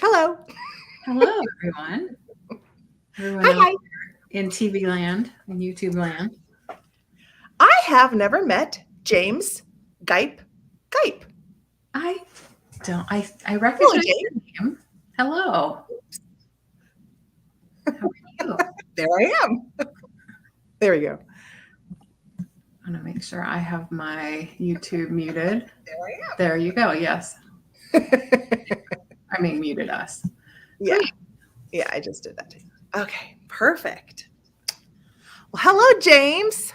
Hello. Hello, everyone. Everyone Hi, out hi. in TV land and YouTube land. I have never met James Gipe Gipe. I don't. I Hello, recognize James. your name. Hello. How are you? There I am. There we go. I'm gonna make sure I have my YouTube muted. There There you go. Yes, I am. I mean muted us. Yeah. Great. Yeah, I just did that too. Okay, perfect. Well, hello, James.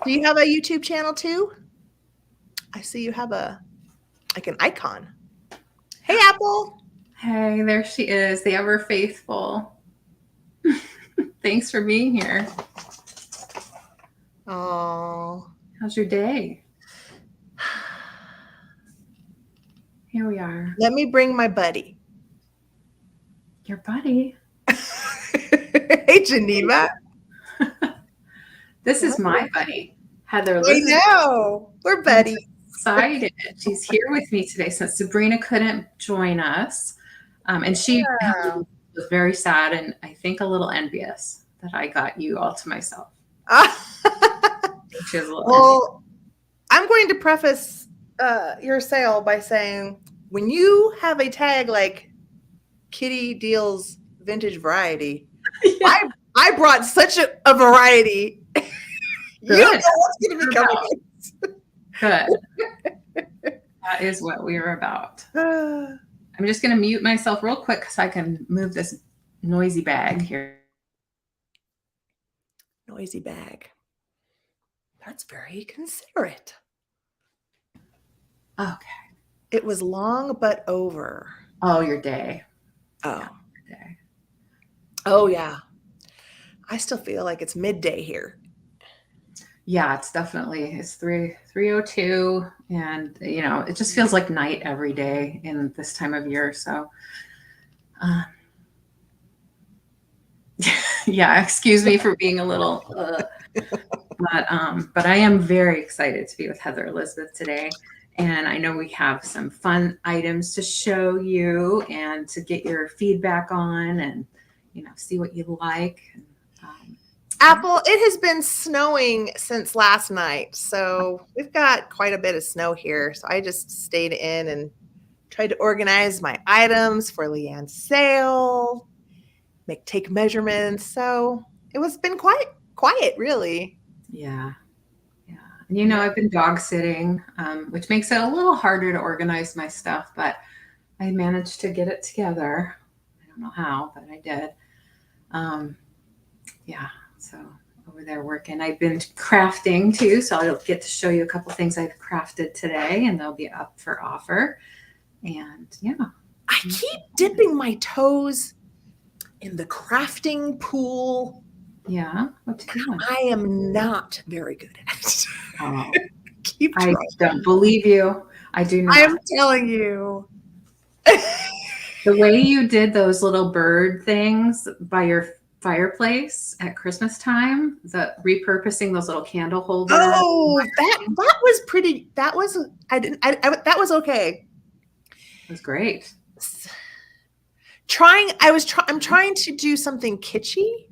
Do you have a YouTube channel too? I see you have a like an icon. Hey, Apple. Hey, there she is, the ever faithful. Thanks for being here. Oh. How's your day? Here we are. Let me bring my buddy. Your buddy. Hey, Geneva. This is my buddy, Heather I Elizabeth. know. We're I'm buddies. excited. She's here with me today since Sabrina couldn't join us. And she Yeah. was very sad and I think a little envious that I got you all to myself. She was a little envious. Well, I'm going to preface your sale by saying when you have a tag like Kitty Deals Vintage Variety, Yeah, I brought such a variety. You don't know what's going to be coming good. That is what we are about. in. I'm just going to mute myself real quick so I can move this noisy bag here. Noisy bag. That's very considerate. Okay. It was long but over. Oh, your day. Oh. Your day. Oh, yeah. I still feel like it's midday here. Yeah, it's 3:02, and it just feels like night every day in this time of year. So, yeah, excuse me for being a little, but I am very excited to be with Heather Elizabeth today, and I know we have some fun items to show you and to get your feedback on, and see what you like. Apple, it has been snowing since last night. So we've got quite a bit of snow here. So I just stayed in and tried to organize my items for Leanne's sale, take measurements. So it was been quite quiet, really. Yeah. And I've been dog sitting, which makes it a little harder to organize my stuff, but I managed to get it together. I don't know how, but I did. Yeah, so over there working. I've been crafting too, so I'll get to show you a couple things I've crafted today, and they'll be up for offer. And yeah. I keep dipping my toes in the crafting pool. Yeah, what you doing? I am not very good at it. Oh, Keep I trying. don't believe you. I do not. I am telling you. The way you did those little bird things by your fireplace at Christmas time, repurposing those little candle holders. Oh, that was pretty. That was that was okay. It was great. I'm trying to do something kitschy,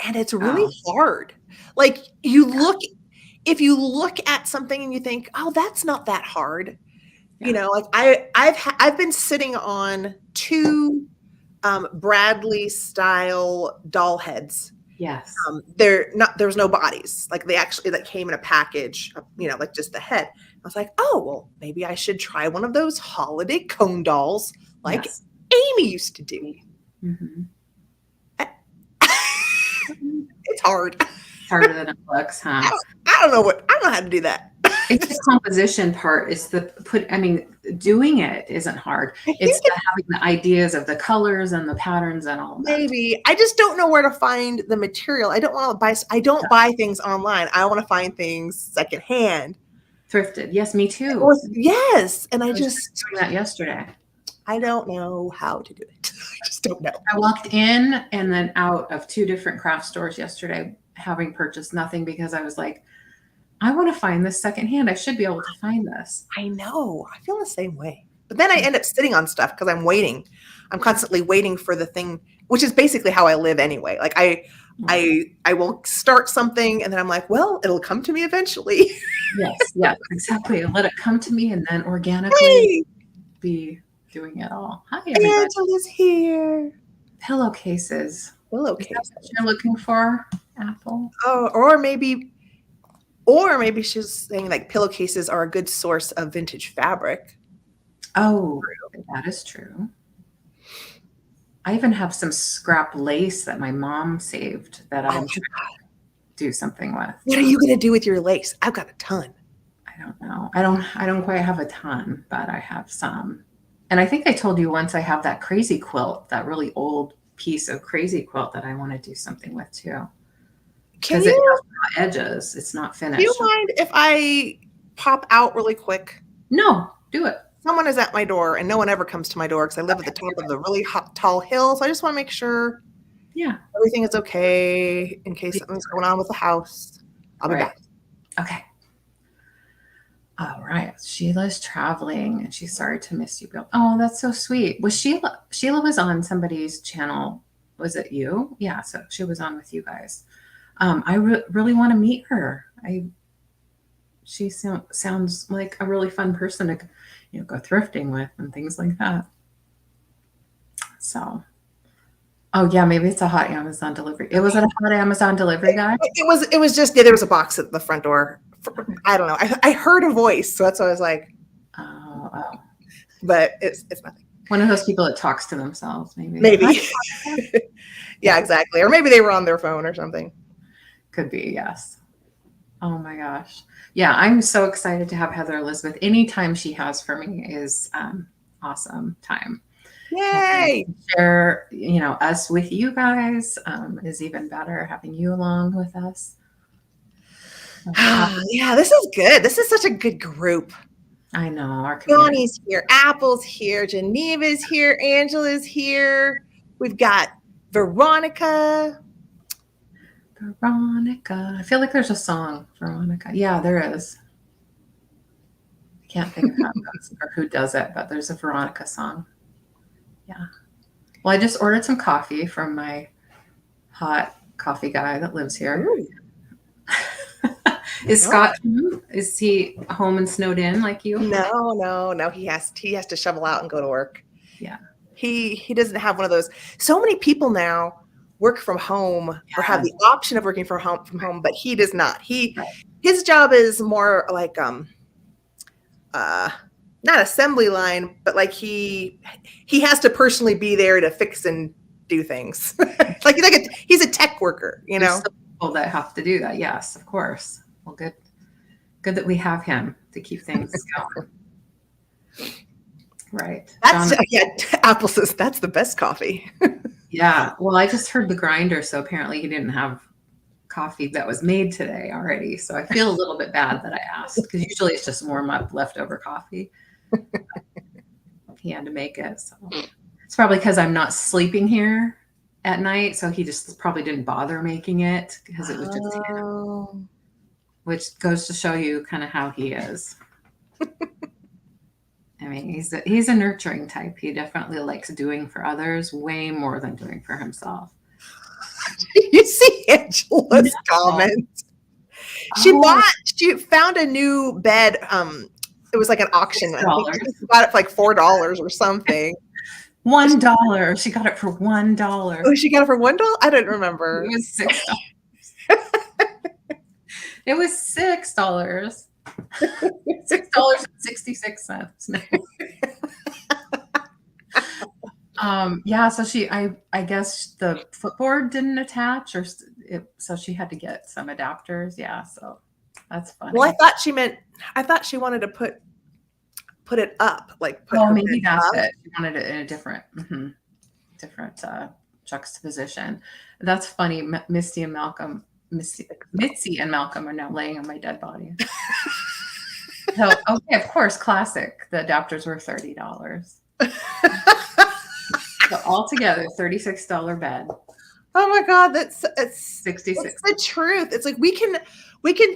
and it's really hard. Like if you look at something and you think, oh, that's not that hard. Yeah. Like I've been sitting on 2 Bradley style doll heads. Yes. There's no bodies. Like they actually came in a package, like just the head. I was like, oh, well, maybe I should try one of those holiday cone dolls like Amy used to do. Mm-hmm. It's hard. It's harder than it looks, huh? I don't know how to do that. It's the composition part. It's doing it isn't hard. It's having the ideas of the colors and the patterns and all of that. Maybe. I just don't know where to find the material. I don't buy things online. I want to find things secondhand. Thrifted. Yes, me too. Yes. And I was just doing that yesterday. I don't know how to do it. I just don't know. I walked in and then out of 2 different craft stores yesterday, having purchased nothing because I was like, I want to find this secondhand. I should be able to find this. I know. I feel the same way. But then I end up sitting on stuff because I'm waiting. I'm constantly waiting for the thing, which is basically how I live anyway. Like I will start something and then I'm like, well, it'll come to me eventually. Yes, yeah, exactly. Let it come to me and then organically Hey, be doing it all. Hi, everybody. Angela's here. Pillowcases. Is that Pillowcase. what you're looking for, Apple? Oh, or maybe she's saying like pillowcases are a good source of vintage fabric. Oh, that is true. I even have some scrap lace that my mom saved that I'm trying to do something with. What are you gonna do with your lace? I've got a ton. I don't know. I don't quite have a ton, but I have some. And I think I told you once I have that crazy quilt, that really old piece of crazy quilt that I want to do something with too. Because it has no edges. It's not finished. Do you mind if I pop out really quick? No, do it. Someone is at my door and no one ever comes to my door because I live at the top of the really tall hill. So I just want to make sure everything is okay in case something's going on with the house. I'll be back. Okay. All right. Sheila's traveling and she's sorry to miss you, Bill. Oh, that's so sweet. Was Sheila was on somebody's channel. Was it you? Yeah. So she was on with you guys. I really want to meet her. She sounds like a really fun person to, go thrifting with and things like that. So, oh yeah, maybe it's a hot Amazon delivery. It was a hot Amazon delivery guy. It was just there was a box at the front door. I don't know. I heard a voice, so that's why I was like, oh. But it's nothing. One of those people that talks to themselves, maybe. Maybe. Yeah, exactly. Or maybe they were on their phone or something. Could be, yes. Oh my gosh. Yeah, I'm so excited to have Heather Elizabeth. Anytime she has for me is awesome time. Yay! And share, us with you guys is even better. Having you along with us. Yeah, this is good. This is such a good group. I know. Our community. Bonnie's here, Apple's here, Geneva's here, Angela's here. We've got Veronica. I feel like there's a song, Veronica. Yeah, there is. I can't think of how it goes or who does it, but there's a Veronica song. Yeah. Well, I just ordered some coffee from my hot coffee guy that lives here. Is Scott? Is he home and snowed in like you? No. He has to shovel out and go to work. Yeah. He doesn't have one of those. So many people now work from home or have the option of working from home, but he does not. His job is more like not assembly line, but like he has to personally be there to fix and do things. He's a tech worker, There's some people that have to do that. Yes, of course. Well, good that we have him to keep things going. Right. Apple says that's the best coffee. Yeah. Well, I just heard the grinder, so apparently he didn't have coffee that was made today already. So I feel a little bit bad that I asked because usually it's just warm up leftover coffee. He had to make it. So it's probably because I'm not sleeping here at night. So he just probably didn't bother making it because it was just him, which goes to show you kind of how he is. I mean, he's a nurturing type. He definitely likes doing for others way more than doing for himself. You see Angela's comment. She found a new bed. It was like an auction. I think she got it for like $4 or something. $1. She got it for $1. Oh, she got it for $1? I don't remember. It was $6. It was $6. $6.66. Yeah, so I guess the footboard didn't attach so she had to get some adapters. Yeah, so that's funny. Well, I thought she wanted to put it up, like put her maybe that's up. it. She wanted it in a different juxtaposition. That's funny. Mitzi and Malcolm are now laying on my dead body. So, okay, of course, classic. The adapters were $30. So altogether, $36 bed. Oh my God, it's 66. It's the truth. It's like we can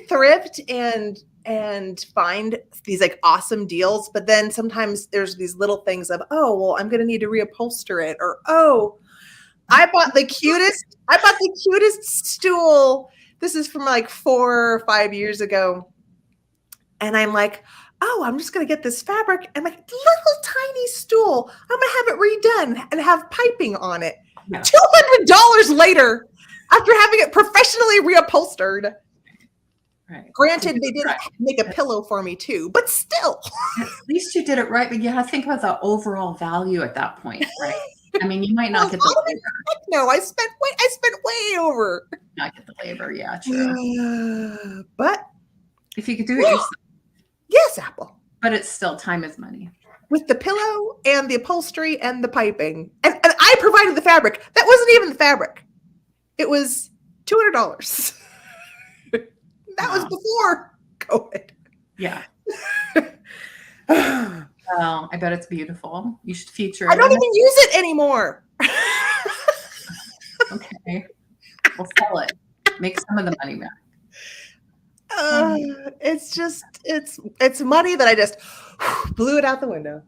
thrift and and find these like awesome deals. But then sometimes there's these little things of, oh, well, I'm going to need to reupholster it. Or, oh, I bought the cutest stool. This is from like 4 or 5 years ago. And I'm like, oh, I'm just going to get this fabric and like little tiny stool. I'm going to have it redone and have piping on it. Yeah. $200 later after having it professionally reupholstered. Right. Granted, they did make a pillow for me too, but still. At least you did it right. But you have to think about the overall value at that point, right? I mean, you might not get the labor. No, I spent way over. Not get the labor, yeah, true. But if you could do it yourself. Yes, Apple. But it's still time is money. With the pillow and the upholstery and the piping. And I provided the fabric. That wasn't even the fabric. It was $200. That was before COVID. Yeah. Well, I bet it's beautiful. You should feature it. I don't even use it anymore. Okay. We'll sell it. Make some of the money back. It's money that I just blew it out the window.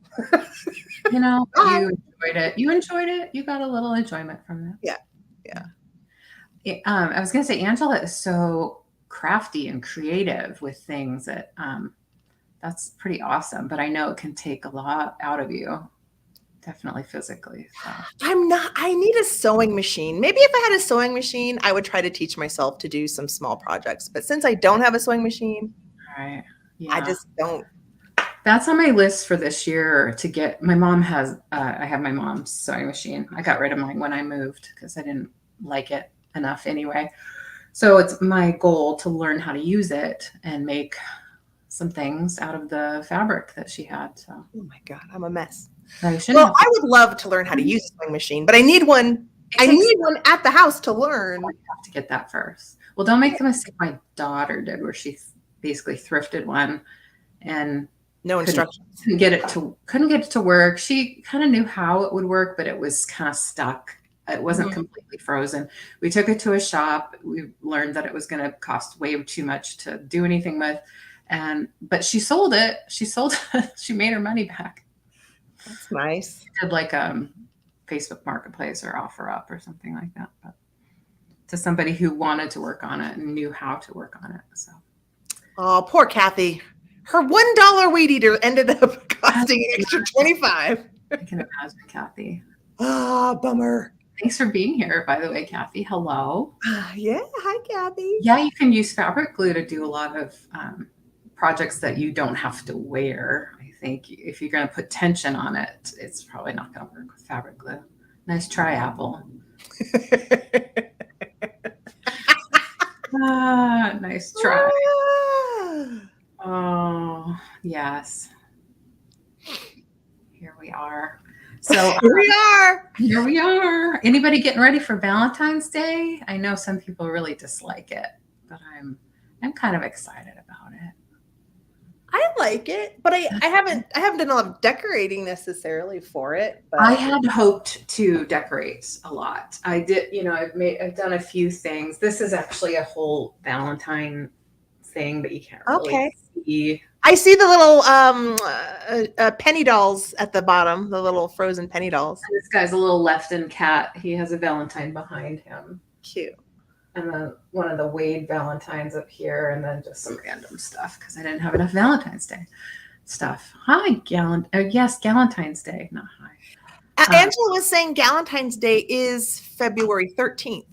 You know, you enjoyed it. You enjoyed it. You got a little enjoyment from it. Yeah. I was going to say, Angela is so crafty and creative with things that that's pretty awesome. But I know it can take a lot out of you. Definitely physically. So. I need a sewing machine. Maybe if I had a sewing machine, I would try to teach myself to do some small projects. But since I don't have a sewing machine, right. Yeah. I just don't. That's on my list for this year to get. My mom has, I have my mom's sewing machine. I got rid of mine when I moved because I didn't like it enough anyway. So it's my goal to learn how to use it and make some things out of the fabric that she had. So. Oh my God, I'm a mess. No, well, I would love to learn how to use a sewing machine, but I need one. I need one at the house to learn. You have to get that first. Well, don't make the mistake my daughter did, where she basically thrifted one and no instructions. Couldn't get it to work. She kind of knew how it would work, but it was kind of stuck. It wasn't completely frozen. We took it to a shop. We learned that it was going to cost way too much to do anything with, but she sold it. She made her money back. That's nice. She did like Facebook Marketplace or OfferUp or something like that, but to somebody who wanted to work on it and knew how to work on it. So, oh, poor Kathy. Her $1 weed eater ended up costing an extra $25. I can imagine, Kathy. Ah, bummer. Thanks for being here, by the way, Kathy. Hello. Yeah, hi, Kathy. Yeah, you can use fabric glue to do a lot of projects that you don't have to wear. I think if you're going to put tension on it, it's probably not going to work with fabric glue. Nice try, Apple. Nice try. Oh, yes. Here we are. So here we are. Anybody getting ready for Valentine's Day? I know some people really dislike it, but I'm kind of excited about it. I like it, but I haven't done a lot of decorating necessarily for it. But I had hoped to decorate a lot. I did, I've done a few things. This is actually a whole Valentine thing, but you can't really see. I see the little penny dolls at the bottom, the little frozen penny dolls. And this guy's a little Lefton cat. He has a Valentine behind him. Cute. And then one of the Wade Valentines up here, and then just some random stuff because I didn't have enough Valentine's Day stuff. Hi, yes, Galentine's Day, not hi. Angela was saying Galentine's Day is February 13th.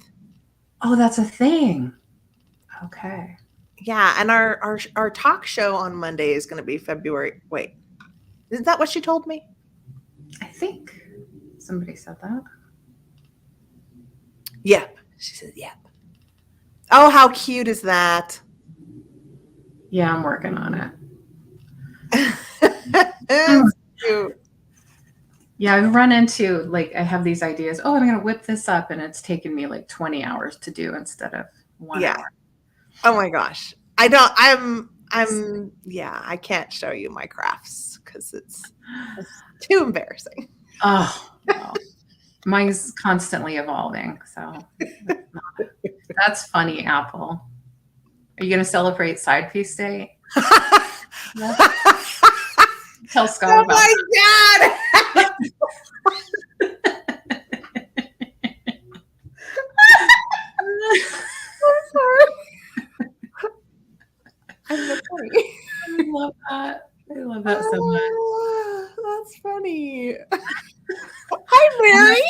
Oh, that's a thing. Okay. Yeah, and our talk show on Monday is going to be February. Wait, is that what she told me? I think somebody said that. Yep, she said yep. Oh, how cute is that? Yeah, I'm working on it. Cute. Yeah, I've run into I have these ideas. Oh, I'm going to whip this up, and it's taken me 20 hours to do instead of 1 hour. Oh my gosh. I can't show you my crafts because it's too embarrassing. Oh, well, mine's constantly evolving. So that's funny, Apple. Are you going to celebrate Side Piece Day? Tell Scott Oh about my God. I'm sorry. I'm not funny. I love that. I love that so much. That's funny. Hi, Mary.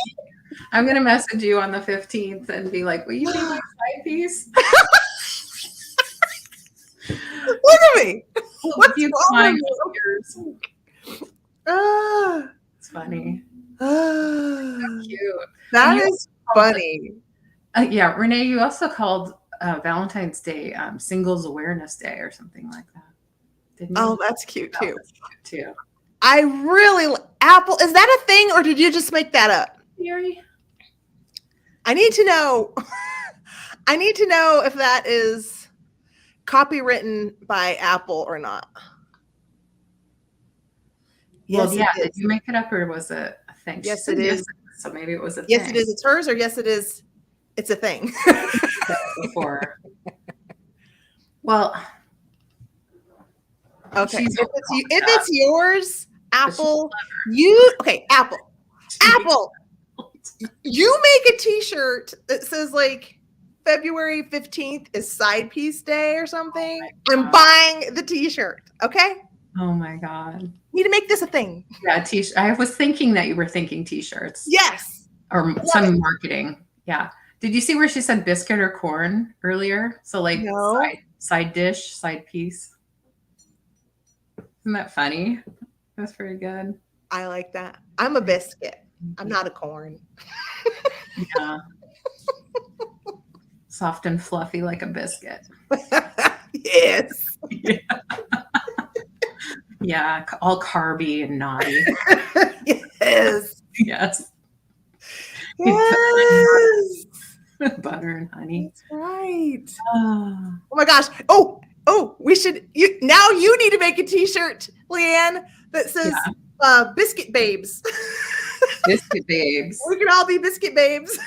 I'm gonna message you on the 15th and be like, "Will you be my side piece?" Look at me. What's You wrong climb with yours. you? Ah, It's funny. ah, Cute. that You is called funny. yeah, Renee, you also called Valentine's Day Singles Awareness Day or something like that, didn't Oh, you? that's cute That too. was cute too. I really Apple. Is that a thing, or did you just make that up? Mary? I need to know. I need to know if that is copywritten by Apple or not. Well, Yes, it yeah. Did is. you make it up or was it a thing? She Yes, said it yes, is. so maybe it was a Yes, it thing. is. It's hers, or yes, it is. It's a thing. Said it before. Well, Okay. she's If it's yours, Apple, Apple. Apple, you make a t-shirt that says like February 15th is side piece day or something. I'm buying the t-shirt. Okay? Oh my God. Need to make this a thing. Yeah, t-shirt. I was thinking that you were thinking t-shirts. Yes. Or some marketing. Yeah. Did you see where she said biscuit or corn earlier? So like No. side dish, side piece. Isn't that funny? That's pretty good. I like that. I'm a biscuit. I'm not a corn. Yeah. Soft and fluffy like a biscuit. Yes. Yeah. Yeah, all carby and naughty. Yes. Yes. Yes. Butter and honey. That's right. Oh. Oh my gosh. We should now you need to make a t-shirt, Leanne, that says biscuit babes. Biscuit babes. We can all be biscuit babes.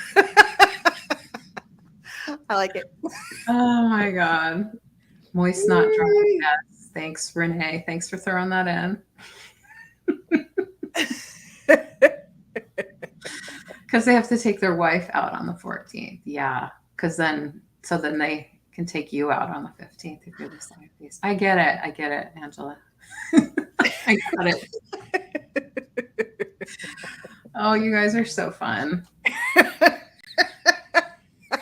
I like it. Oh my God. Moist, not dry. Yes. Thanks, Renee. Thanks for throwing that in. Because they have to take their wife out on the 14th. Yeah. Because then they can take you out on the 15th if you're the side piece. I get it, Angela. I got it. Oh, you guys are so fun.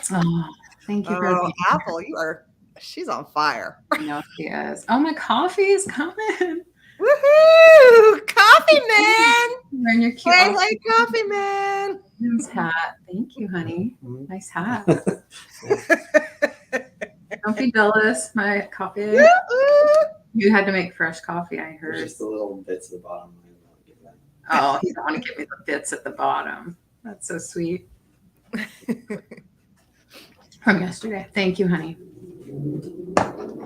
Oh, thank you for being Apple, she's on fire. here. I know she is. Oh, my coffee is coming. Woohoo! Coffee man. Wearing your cute Hey, coffee man. Nice hat. Thank you, honey. Nice hat. Don't be jealous. My coffee. You had to make fresh coffee, I heard. Just the little bits at the bottom. Oh, you don't want to give me the bits at the bottom. That's so sweet. From yesterday. Thank you, honey.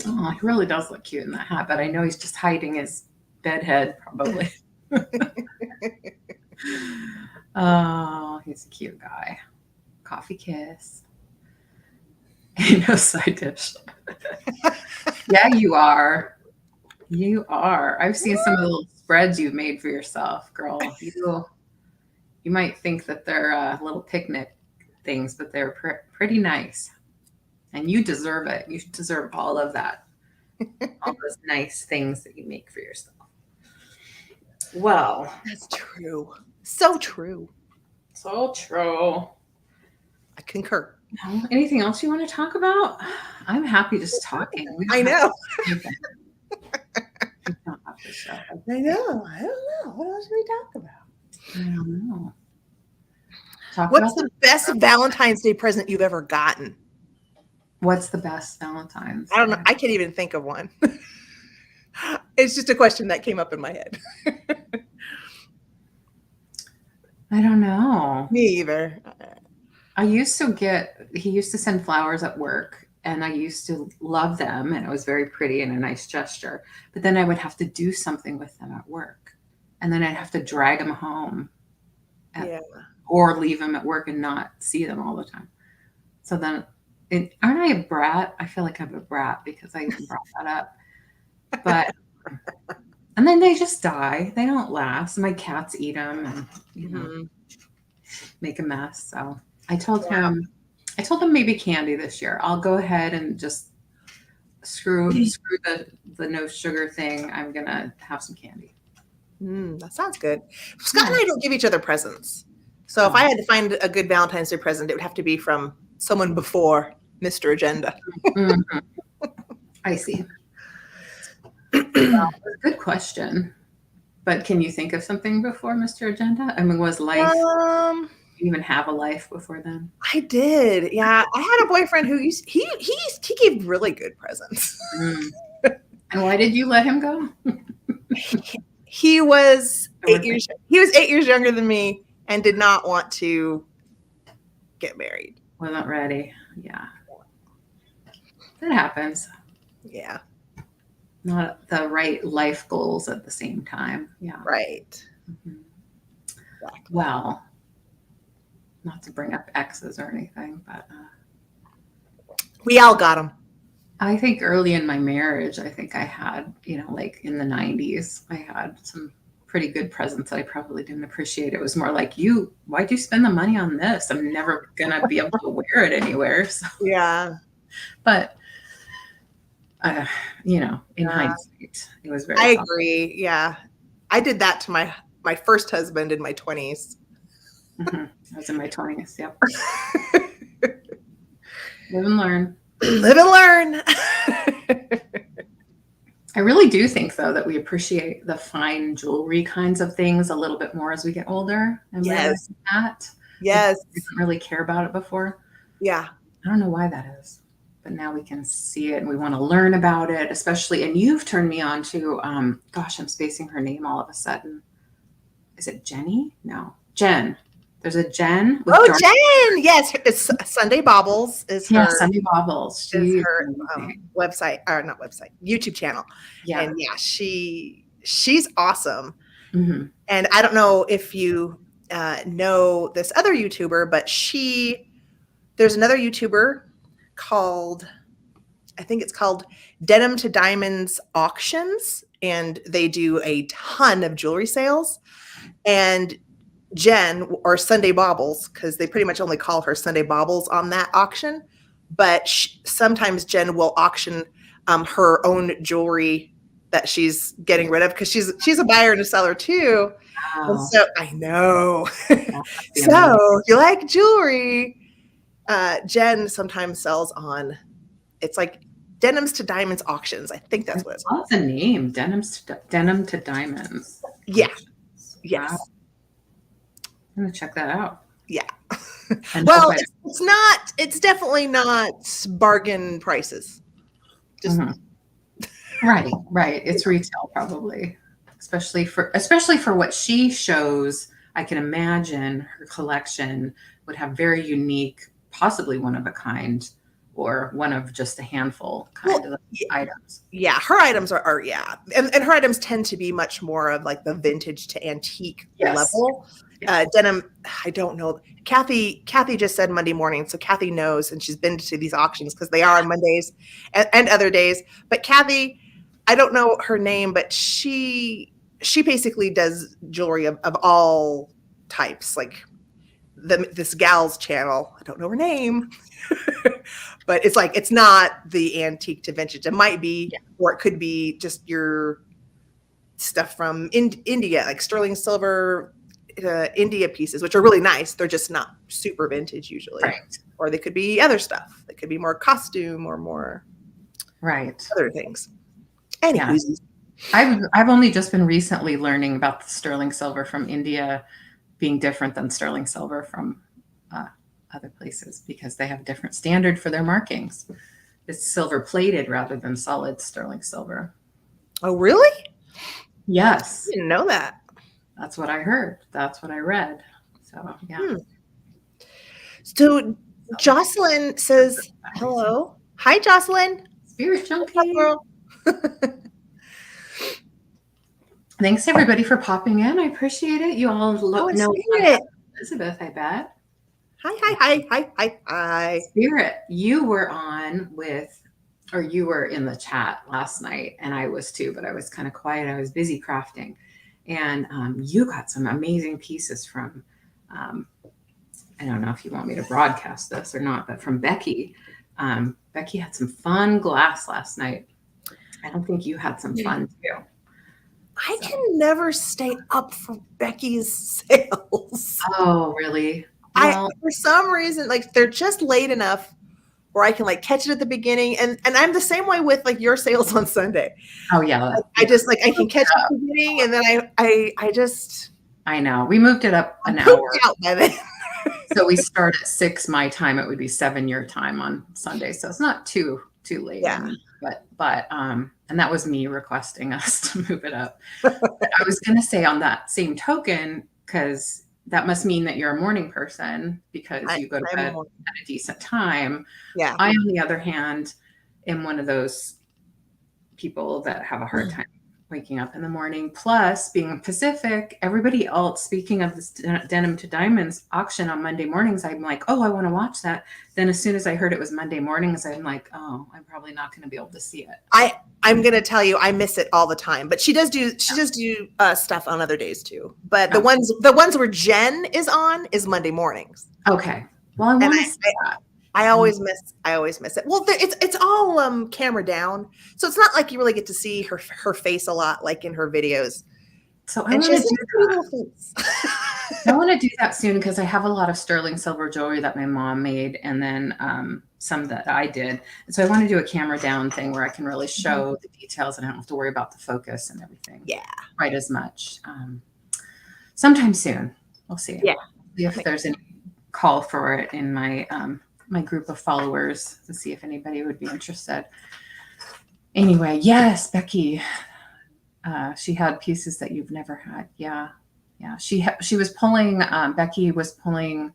Oh, he really does look cute in that hat, but I know he's just hiding his bed head, probably. Oh, he's a cute guy. Coffee kiss. No side dish. Yeah, you are. You are. I've seen some of the little spreads you've made for yourself, girl. You might think that they're little picnic things, but they're pretty nice. And you deserve it. You deserve all of that. All those nice things that you make for yourself. Well, that's true. So true. So true. I concur. Anything else you want to talk about? I'm happy just talking. I know. I don't have to show. I know. I don't know. What else do we talk about? I don't know. What's the best Valentine's Day present you've ever gotten? What's the best Valentine's Day? I don't know. I can't even think of one. It's just a question that came up in my head. I don't know. Me either. He used to send flowers at work, and I used to love them, and it was very pretty and a nice gesture. But then I would have to do something with them at work, and then I'd have to drag them home or leave them at work and not see them all the time. So then, aren't I a brat? I feel like I'm a brat because I even brought that up. But and then they just die. They don't last. My cats eat them and Mhm. make a mess. So I told him maybe candy this year. I'll go ahead and just screw the no sugar thing. I'm gonna have some candy. That sounds good. Scott Yeah. and I don't give each other presents. So if I Oh. had to find a good Valentine's Day present, it would have to be from someone before Mr. Agenda. Mhm. I see. Well, good question. But can you think of something before Mr. Agenda? I mean, was life Um, even have a life before then? I did. Yeah, I had a boyfriend who he gave really good presents. Mm. And why did you let him go? He was Or think- he was 8 years younger than me and did not want to get married. Wasn't ready. Yeah. That happens. Yeah, Not the right life goals at the same time. Yeah. right. Mhm. Exactly. Well, not to bring up exes or anything, but We all got them. I think early in my marriage, I think I had, like in the 90s, I had some pretty good presents that I probably didn't appreciate. It was more like, why'd you spend the money on this? I'm never going to be able to wear it anywhere. So, Yeah. but, in Yeah. hindsight, it was very I thoughtful. agree. Yeah. I did that to my first husband in my 20s. I was in my 20s. Yep. Live and learn. Live and learn. I really do think, though, that we appreciate the fine jewelry kinds of things a little bit more as we get older and realize Yes. that. Yes. We didn't really care about it before. Yeah. I don't know why that is, but now we can see it and we want to learn about it, especially. And you've turned me on to, gosh, I'm spacing her name all of a sudden. Is it Jenny? No, Jen. There's a Jen. With Jen. Yes. It's Sunday Baubles is Yeah, her Sunday Baubles. is She's her amazing. website or not website, YouTube channel. Yeah. And yeah, she's awesome. Mm-hmm. And I don't know if you know this other YouTuber, but there's another YouTuber called, I think it's called Denim to Diamonds Auctions, and they do a ton of jewelry sales. And Jen, or Sunday Baubles, because they pretty much only call her Sunday Baubles on that auction, but sometimes Jen will auction her own jewelry that she's getting rid of because she's a buyer and a seller too. And Wow. so I know. That's So amazing. if you like jewelry, Jen sometimes sells on, it's like Denims to Diamonds Auctions. I think that's what it's I love the name, Denim to Diamonds. Yeah. Auctions. Yes. Wow. I'm gonna check that out. Yeah. And Well, it's definitely not bargain prices. Just right. It's retail probably, especially for what she shows. I can imagine her collection would have very unique, possibly one of a kind, or one of just a handful kind of items. Yeah, her items are yeah. And her items tend to be much more of like the vintage to antique level. Yes. Denim, I don't know. Kathy just said Monday morning, so Kathy knows, and she's been to these auctions because they are on Mondays and other days. But Kathy, I don't know her name, but she basically does jewelry of all types, like this gal's channel. I don't know her name, but it's like it's not the antique to vintage. It might be, or it could be just your stuff from India, like sterling silver. India pieces, which are really nice. They're just not super vintage usually. Right. Or they could be other stuff. They could be more costume or more other things. Anywho. Yeah. I've only just been recently learning about the sterling silver from India being different than sterling silver from other places because they have a different standard for their markings. It's silver plated rather than solid sterling silver. Oh, really? Yes. I didn't know that. That's what I heard. That's what I read. So, yeah. So, Jocelyn says, hello. Hi, Jocelyn. Spirit Junkie. Thanks, everybody, for popping in. I appreciate it. You all know Elizabeth, I bet. Hi. Spirit, you were on with or you were in the chat last night, and I was too, but I was kind of quiet. I was busy crafting, and you got some amazing pieces from. I don't know if you want me to broadcast this or not, but from Becky. Becky had some fun glass last night. I don't think you had some fun too. I can never stay up for Becky's sales. Oh, really? Well, for some reason, like they're just late enough where I can like catch it at the beginning. And I'm the same way with like your sales on Sunday. Oh yeah. Like, I just like I can catch it at the beginning, and then I just I know. We moved it up an hour. Out by then. So we start at 6 my time. It would be 7 your time on Sunday. So it's not too late. Yeah. I mean, but and that was me requesting us to move it up. I was gonna say on that same token, because that must mean that you're a morning person because you go to bed at a decent time. Yeah. I, on the other hand, am one of those people that have a hard time waking up in the morning. Plus, being Pacific, everybody else, speaking of this Denim to Diamonds auction on Monday mornings, I'm like, oh, I want to watch that. Then as soon as I heard it was Monday mornings, I'm like, oh, I'm probably not going to be able to see it. I'm going to tell you, I miss it all the time, but she does do stuff on other days too. But the ones where Jen is on is Monday mornings. Okay. Well, I want to see that. I always miss it. Well, it's all camera down, so it's not like you really get to see her face a lot, like in her videos. So I want to do that. I want to do that soon because I have a lot of sterling silver jewelry that my mom made, and then some that I did. And so I want to do a camera down thing where I can really show the details, and I don't have to worry about the focus and everything. Yeah, quite as much. Sometime soon, we'll see. Yeah, see if there's any call for it in my my group of followers to see if anybody would be interested. Anyway, yes, Becky, she had pieces that you've never had. Yeah. She was pulling. Becky was pulling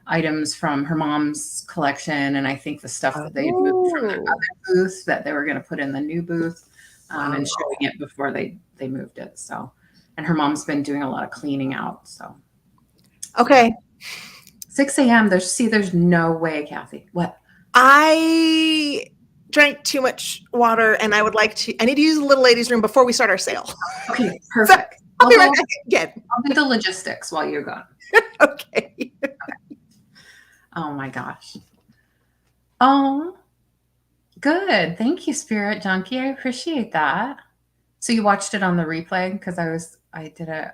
items from her mom's collection, and I think the stuff that they moved from the other booth that they were going to put in the new booth, and showing it before they moved it. So, and her mom's been doing a lot of cleaning out. So, okay. 6 a.m. There's no way, Kathy. What? I drank too much water, and I need to use the little ladies' room before we start our sale. Okay, perfect. So I'll be right back again. I'll do the logistics while you're gone. Okay. Oh my gosh. Oh, good. Thank you, Spirit Junkie. I appreciate that. So you watched it on the replay because I did it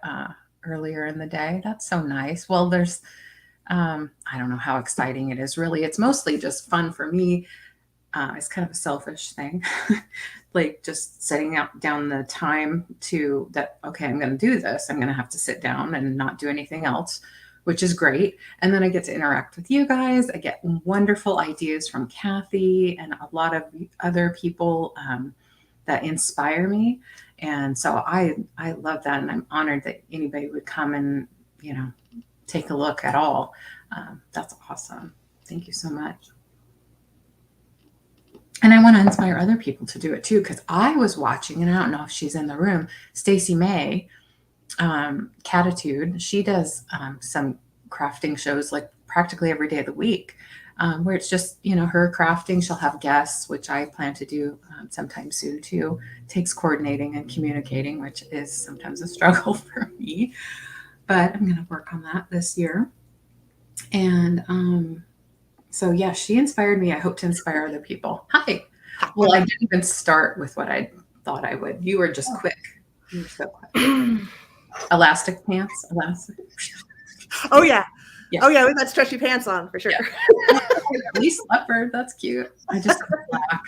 earlier in the day. That's so nice. Well, there's I don't know how exciting it is really. It's mostly just fun for me. It's kind of a selfish thing. Like just setting down the time to that, okay, I'm going to do this. I'm going to have to sit down and not do anything else, which is great. And then I get to interact with you guys. I get wonderful ideas from Kathy and a lot of other people that inspire me. And so I love that. And I'm honored that anybody would come and, take a look at all. That's awesome. Thank you so much. And I want to inspire other people to do it too, because I was watching, and I don't know if she's in the room, Stacey May, Catitude. She does some crafting shows like practically every day of the week, where it's just, her crafting. She'll have guests, which I plan to do sometime soon too. It takes coordinating and communicating, which is sometimes a struggle for me. But I'm going to work on that this year. And so, yeah, she inspired me. I hope to inspire other people. Hi. Well, I didn't even start with what I thought I would. You were just quick. You were so quick. Elastic pants. Elastic. Oh, yeah. Oh, yeah. We've got stretchy pants on for sure. Yeah. At least leopard. That's cute. I just have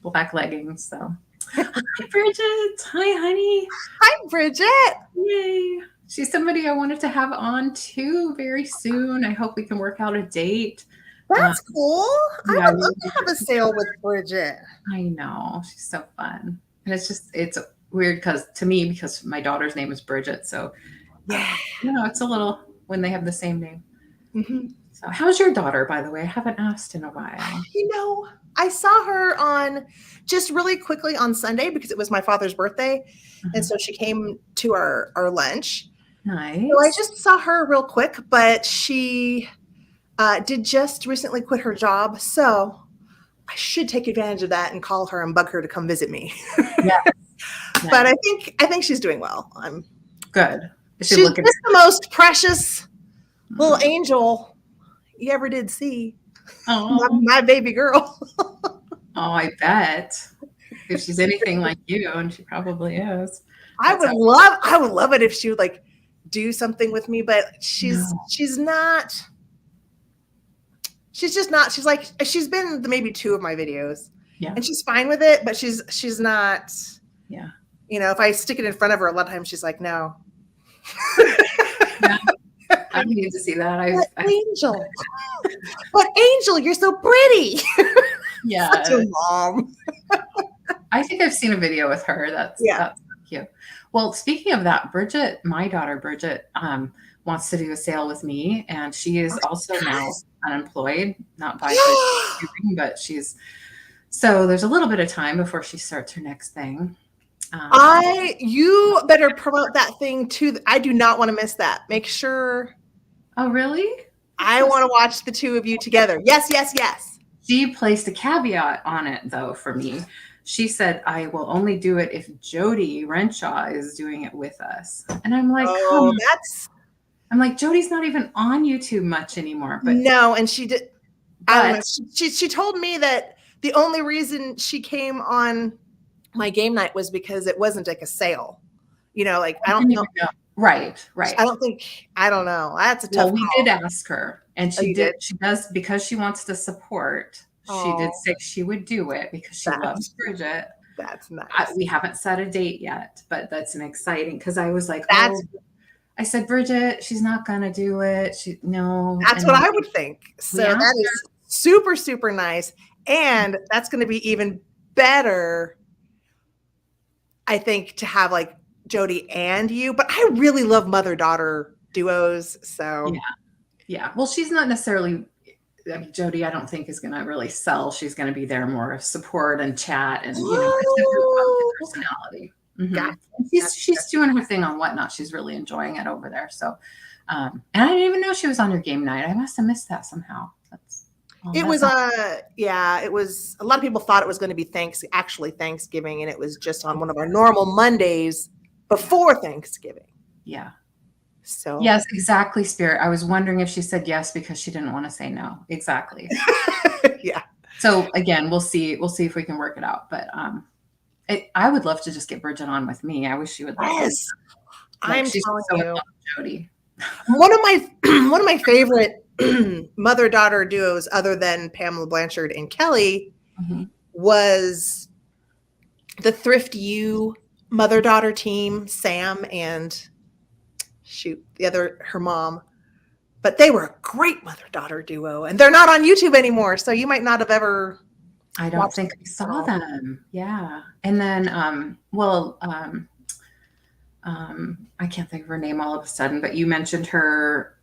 black leggings. So, hi, Bridget. Hi, honey. Hi, Bridget. Yay. She's somebody I wanted to have on too very soon. I hope we can work out a date. That's cool. I would love to have a sale with Bridget. I know. She's so fun. And it's weird because my daughter's name is Bridget. So, yeah, it's a little when they have the same name. Mm-hmm. So how's your daughter, by the way? I haven't asked in a while. I saw her on just really quickly on Sunday because it was my father's birthday. Mm-hmm. And so she came to our lunch. Nice. So I just saw her real quick, but she did just recently quit her job. So I should take advantage of that and call her and bug her to come visit me. Yeah. But I think she's doing well. Good. She's just the most precious little angel you ever did see. My baby girl. Oh, I bet. If she's anything like you, and she probably is. I would love it if she would like do something with me, but she's just not. She's like, she's been in maybe 2 of my videos. Yeah. And she's fine with it, but she's not. Yeah. You know, if I stick it in front of her, a lot of times she's like, no. Yeah. I need to see that. Angel. But Angel, you're so pretty. Yeah. Such a mom. I think I've seen a video with her. That's cute. Well, speaking of that, my daughter Bridget, wants to do a sale with me, and she is also now unemployed, not by Thanksgiving, but so there's a little bit of time before she starts her next thing. You better promote that thing too. I do not want to miss that. Make sure. Oh, really? I want to watch the 2 of you together. Yes. She placed a caveat on it though for me. She said, I will only do it if Jody Renshaw is doing it with us. And I'm like, I'm like, Jody's not even on YouTube much anymore. But no, and she did. I don't know. She told me that the only reason she came on my game night was because it wasn't like a sale. You know, like I don't know. Right. I don't know. That's a tough call. We did ask her, and she does, because she wants to support. She did say she would do it because she loves Bridget. That's nice. We haven't set a date yet, but that's an exciting, because I was like, I said, Bridget, she's not gonna do it. That's what I would think. So that is super, super nice. And that's going to be even better, I think, to have like Jody and you. But I really love mother-daughter duos. So yeah. Well, she's not necessarily. Jody, I don't think, is going to really sell. She's going to be there more of support and chat, and personality. Mm-hmm. She's doing her thing on Whatnot. She's really enjoying it over there. So, and I didn't even know she was on your game night. I must have missed that somehow. It was a lot of people thought it was going to be Thanksgiving, and it was just on one of our normal Mondays before Thanksgiving. Yeah. So yes, exactly, Spirit. I was wondering if she said yes because she didn't want to say no. Exactly. Yeah. So again, we'll see if we can work it out. But I would love to just get Bridget on with me. I wish she would. Yes. I'm telling you, Jody. One of my favorite mother-daughter duos, other than Pamela Blanchard and Kelly, was the Thrift U mother-daughter team, Sam and her mom. But they were a great mother-daughter duo, and they're not on YouTube anymore, so you might not have ever. I don't think I saw them. Yeah, and then I can't think of her name all of a sudden, but you mentioned her.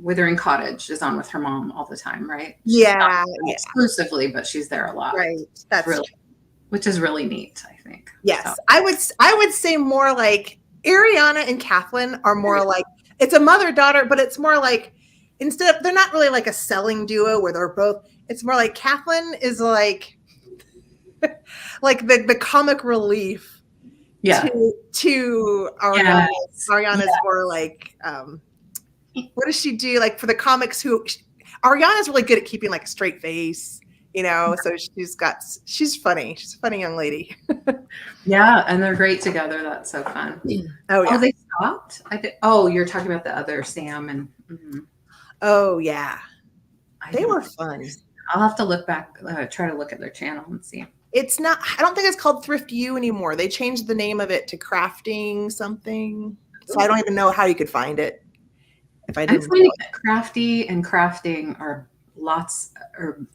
Withering Cottage is on with her mom all the time, right? Yeah, exclusively, but she's there a lot. Right, that's really, which is really neat, I think. Yes, so. I would say more like Ariana and Kathleen are more like, it's a mother-daughter, but it's more like, they're not really like a selling duo where they're both. It's more like Kathleen is like the comic relief. Yeah. To Ariana. Yes. Ariana's more like, what does she do? Like for the comics, Ariana's really good at keeping like a straight face, so she's funny. She's a funny young lady. Yeah. And they're great together. That's so fun. Oh, yeah. Oh, they stopped? You're talking about the other Sam and. Mm-hmm. Oh, yeah. They were fun. I'll have to look back, try to look at their channel and see. It's not, I don't think it's called Thrift U anymore. They changed the name of it to Crafting something. So I don't even know how you could find it. If I didn't. I'm finding that Crafty and Crafting are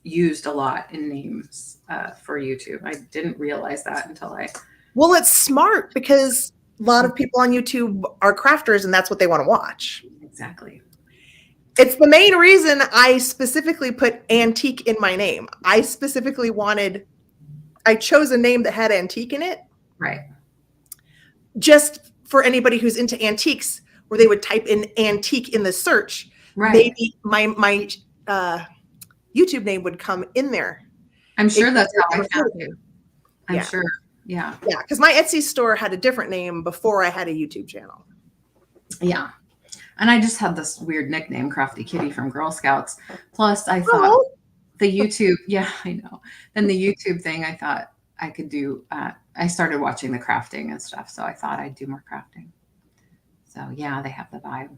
used a lot in names for YouTube. I didn't realize that until Well, it's smart because a lot of people on YouTube are crafters and that's what they want to watch. Exactly. It's the main reason I specifically put antique in my name. I chose a name that had antique in it. Right. Just for anybody who's into antiques, where they would type in antique in the search. Right. Maybe my YouTube name would come in there. I'm sure It- that's how I found you. I'm Yeah. sure. Yeah. Yeah, because my Etsy store had a different name before I had a YouTube channel. Yeah. And I just had this weird nickname, Crafty Kitty from Girl Scouts. Plus, I thought Oh, the YouTube, yeah, I know. Then the YouTube thing, I thought I could do, I started watching the crafting and stuff. So I thought I'd do more crafting. So yeah, they have the vibe.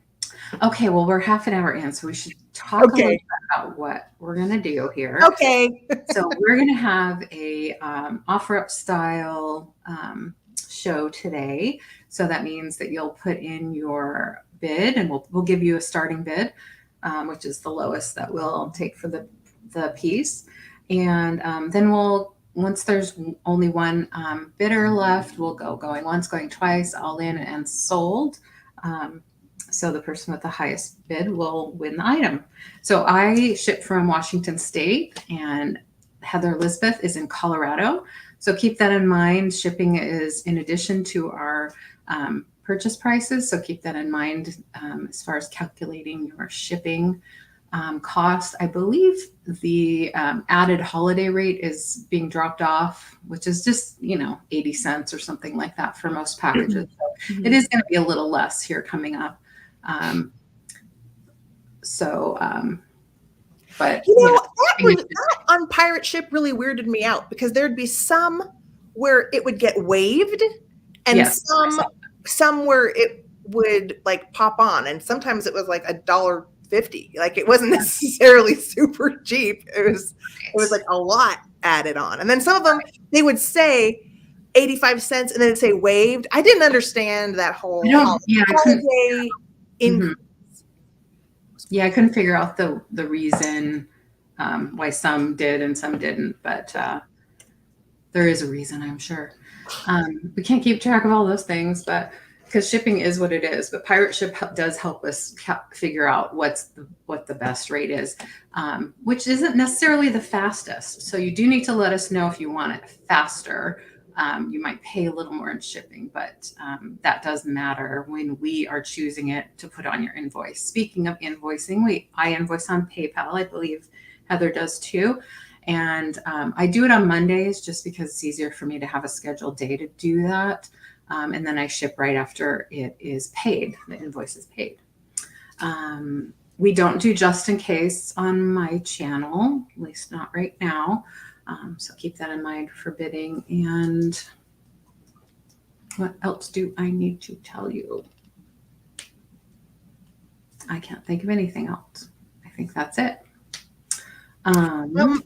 Okay, well, we're half an hour in, so we should talk a little okay. bit about what we're going to do here. Okay. So we're going to have a offer up style show today. So that means that you'll put in your bid, and we'll give you a starting bid, which is the lowest that we'll take for the piece. And then once there's only one bidder left, we'll going once, going twice, all in and sold. So the person with the highest bid will win the item. So I ship from Washington State, and Heather Elizabeth is in Colorado. So keep that in mind. Shipping is in addition to our purchase prices. So keep that in mind as far as calculating your shipping cost. I believe the added holiday rate is being dropped off, which is just, 80 cents or something like that for most packages. So it is going to be a little less here coming up. But that on Pirate Ship really weirded me out, because there'd be some where it would get waived, and yes, some where it would like pop on, and sometimes it was like $1.50. Like it wasn't necessarily super cheap. It was like a lot added on, and then some of them they would say 85 cents and then it'd say waived. I didn't understand that whole holiday increase. Yeah, I couldn't figure out the reason why some did and some didn't, but there is a reason, I'm sure. We can't keep track of all those things, but because shipping is what it is. But Pirate Ship does help us figure out what the best rate is, which isn't necessarily the fastest. So you do need to let us know if you want it faster. You might pay a little more in shipping, but that does matter when we are choosing it to put on your invoice. Speaking of invoicing, I invoice on PayPal. I believe Heather does too. And I do it on Mondays just because it's easier for me to have a scheduled day to do that. And then I ship right after it is paid. The invoice is paid. We don't do just in case on my channel, at least not right now. So keep that in mind for bidding. And what else do I need to tell you? I can't think of anything else. I think that's it.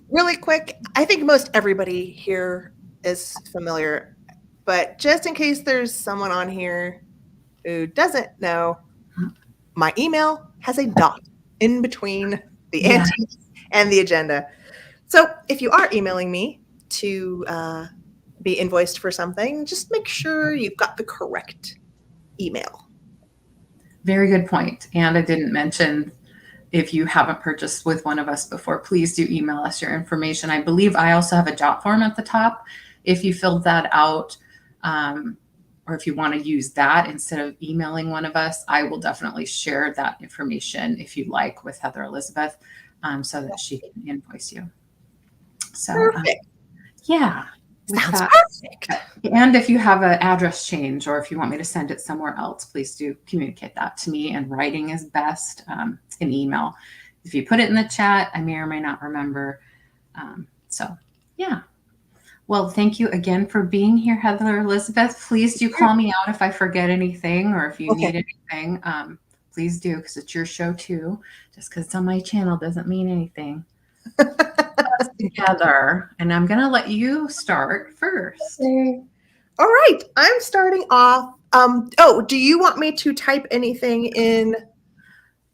Really quick, I think most everybody here is familiar, but just in case there's someone on here who doesn't know, my email has a dot in between the ante and the agenda. So if you are emailing me to be invoiced for something, just make sure you've got the correct email. Very good point. And I didn't mention, if you haven't purchased with one of us before, please do email us your information. I believe I also have a jot form at the top. If you filled that out, or if you want to use that instead of emailing one of us, I will definitely share that information, if you'd like, with Heather Elizabeth, so that she can invoice you. So, Perfect. Yeah. Sounds perfect. And if you have an address change, or if you want me to send it somewhere else, please do communicate that to me. And writing is best, in email. If you put it in the chat, I may or may not remember. So yeah. Well, thank you again for being here, Heather Elizabeth. Please do call me out if I forget anything, or if you need anything. Please do, because it's your show too. Just because it's on my channel doesn't mean anything. Together, and I'm going to let you start first. Okay. All right, I'm starting off. Do you want me to type anything in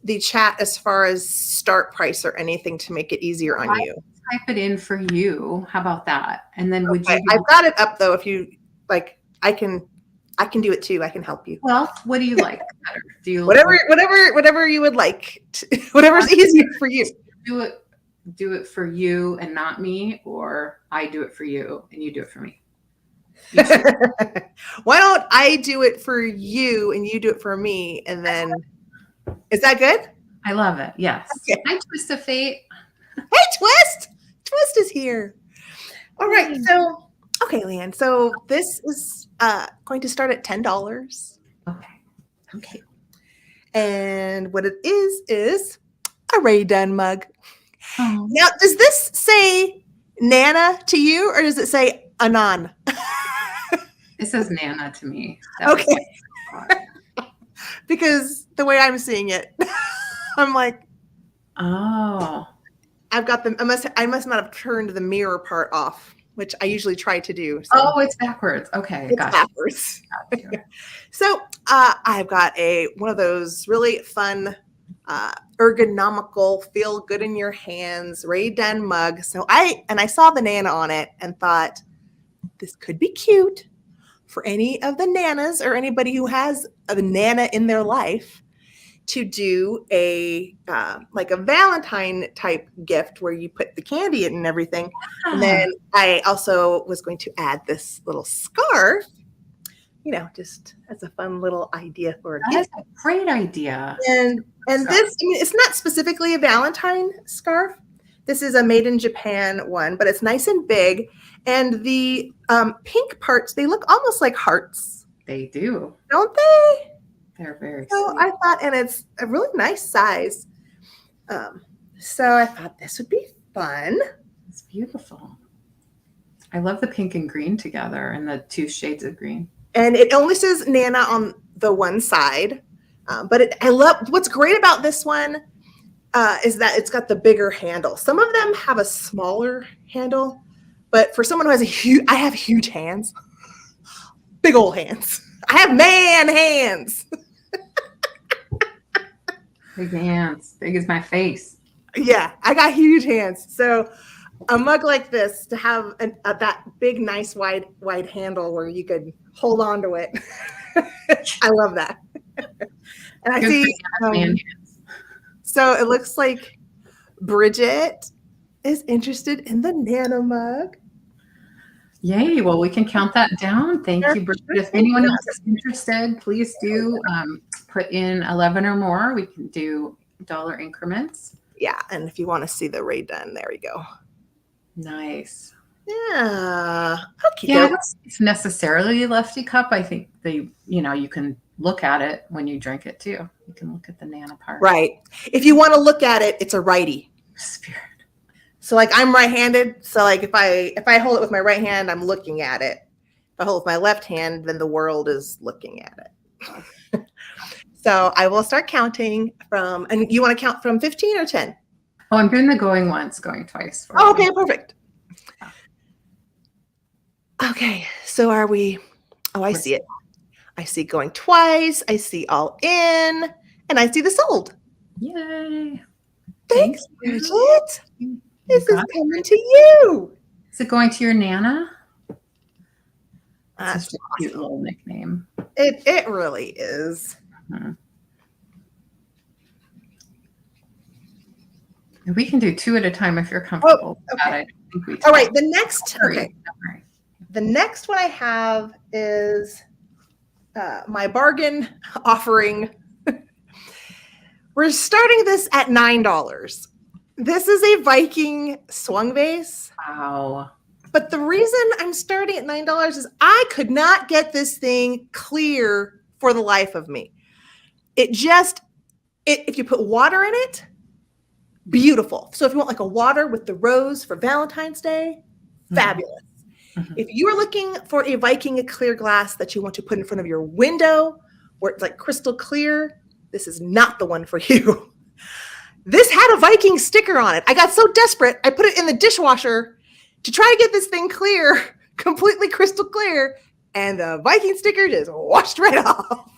the chat as far as start price or anything to make it easier on you? Type it in for you. How about that? And then would you? I've got it up though. If you like, I can do it too. I can help you. Well, what do you like better? Do you whatever you would like? Whatever's easier for you. Do it for you and not me, or I do it for you and you do it for me? Why don't I do it for you and you do it for me, and then is that good? I love it. Yes. Okay. Hi, Twist of Fate. Hey, Twist is here. All right. So, okay, Leanne. So this is going to start at $10. Okay. Okay. And what it is a Ray Dunn mug. Oh, Now, does this say Nana to you, or does it say Anon? it says Nana to me. Okay. Because the way I'm seeing it, I'm like, Oh. I've got them. I must not have turned the mirror part off, which I usually try to do. So Oh, it's backwards. Okay, it's gotcha. backwards. Gotcha. So I've got one of those really fun, ergonomical, feel good in your hands Ray Dunn mug. So I saw the Nana on it and thought this could be cute for any of the Nanas or anybody who has a Nana in their life to do like a Valentine type gift where you put the candy in and everything. And then I also was going to add this little scarf, just as a fun little idea for a That's gift. a great idea. And this, it's not specifically a Valentine scarf. This is a made in Japan one, but it's nice and big. And the pink parts, they look almost like hearts. They do. Don't they? They're very So sweet. I thought, and it's a really nice size. So I thought this would be fun. It's beautiful. I love the pink and green together and the two shades of green. And it only says Nana on the one side. But I love what's great about this one is that it's got the bigger handle. Some of them have a smaller handle, but for someone who has I have huge hands, big old hands. I have man hands. Big hands, big as my face. Yeah, I got huge hands. So a mug like this to have that big, nice, wide handle where you could hold on to it. I love that. And I Good see. man hands. So it looks like Bridget is interested in the Nana mug. Yay. Well, we can count that down. Thank you, Bridget. If anyone else is interested, please do put in 11 or more. We can do dollar increments. Yeah. And if you want to see the Ray Dunn, there you go. Nice. Yeah. Okay. Yeah, it's necessarily lefty cup. I think you can look at it when you drink it too. You can look at the Nana part. Right. If you want to look at it, it's a righty. Spirit. So like I'm right-handed. So like if I hold it with my right hand, I'm looking at it. If I hold it with my left hand, then the world is looking at it. So I will start counting and you want to count from 15 or 10? Oh, I'm doing the going once, going twice. Oh, okay, perfect. Okay, so are we? Oh, I see it. I see going twice. I see all in, and I see the sold. Yay! Thanks, Bridget. This is coming to you. Is it going to your Nana? That's such a cute little nickname. It really is. We can do two at a time if you're comfortable. Oh, okay. All right. The next one I have is my bargain offering. We're starting this at $9. This is a Viking swung vase. Wow. But the reason I'm starting at $9 is I could not get this thing clear for the life of me. If you put water in it, beautiful. So if you want like a water with the rose for Valentine's Day, fabulous. Mm-hmm. If you are looking for a Viking clear glass that you want to put in front of your window where it's like crystal clear, this is not the one for you. This had a Viking sticker on it. I got so desperate, I put it in the dishwasher to try to get this thing clear, completely crystal clear, and the Viking sticker just washed right off.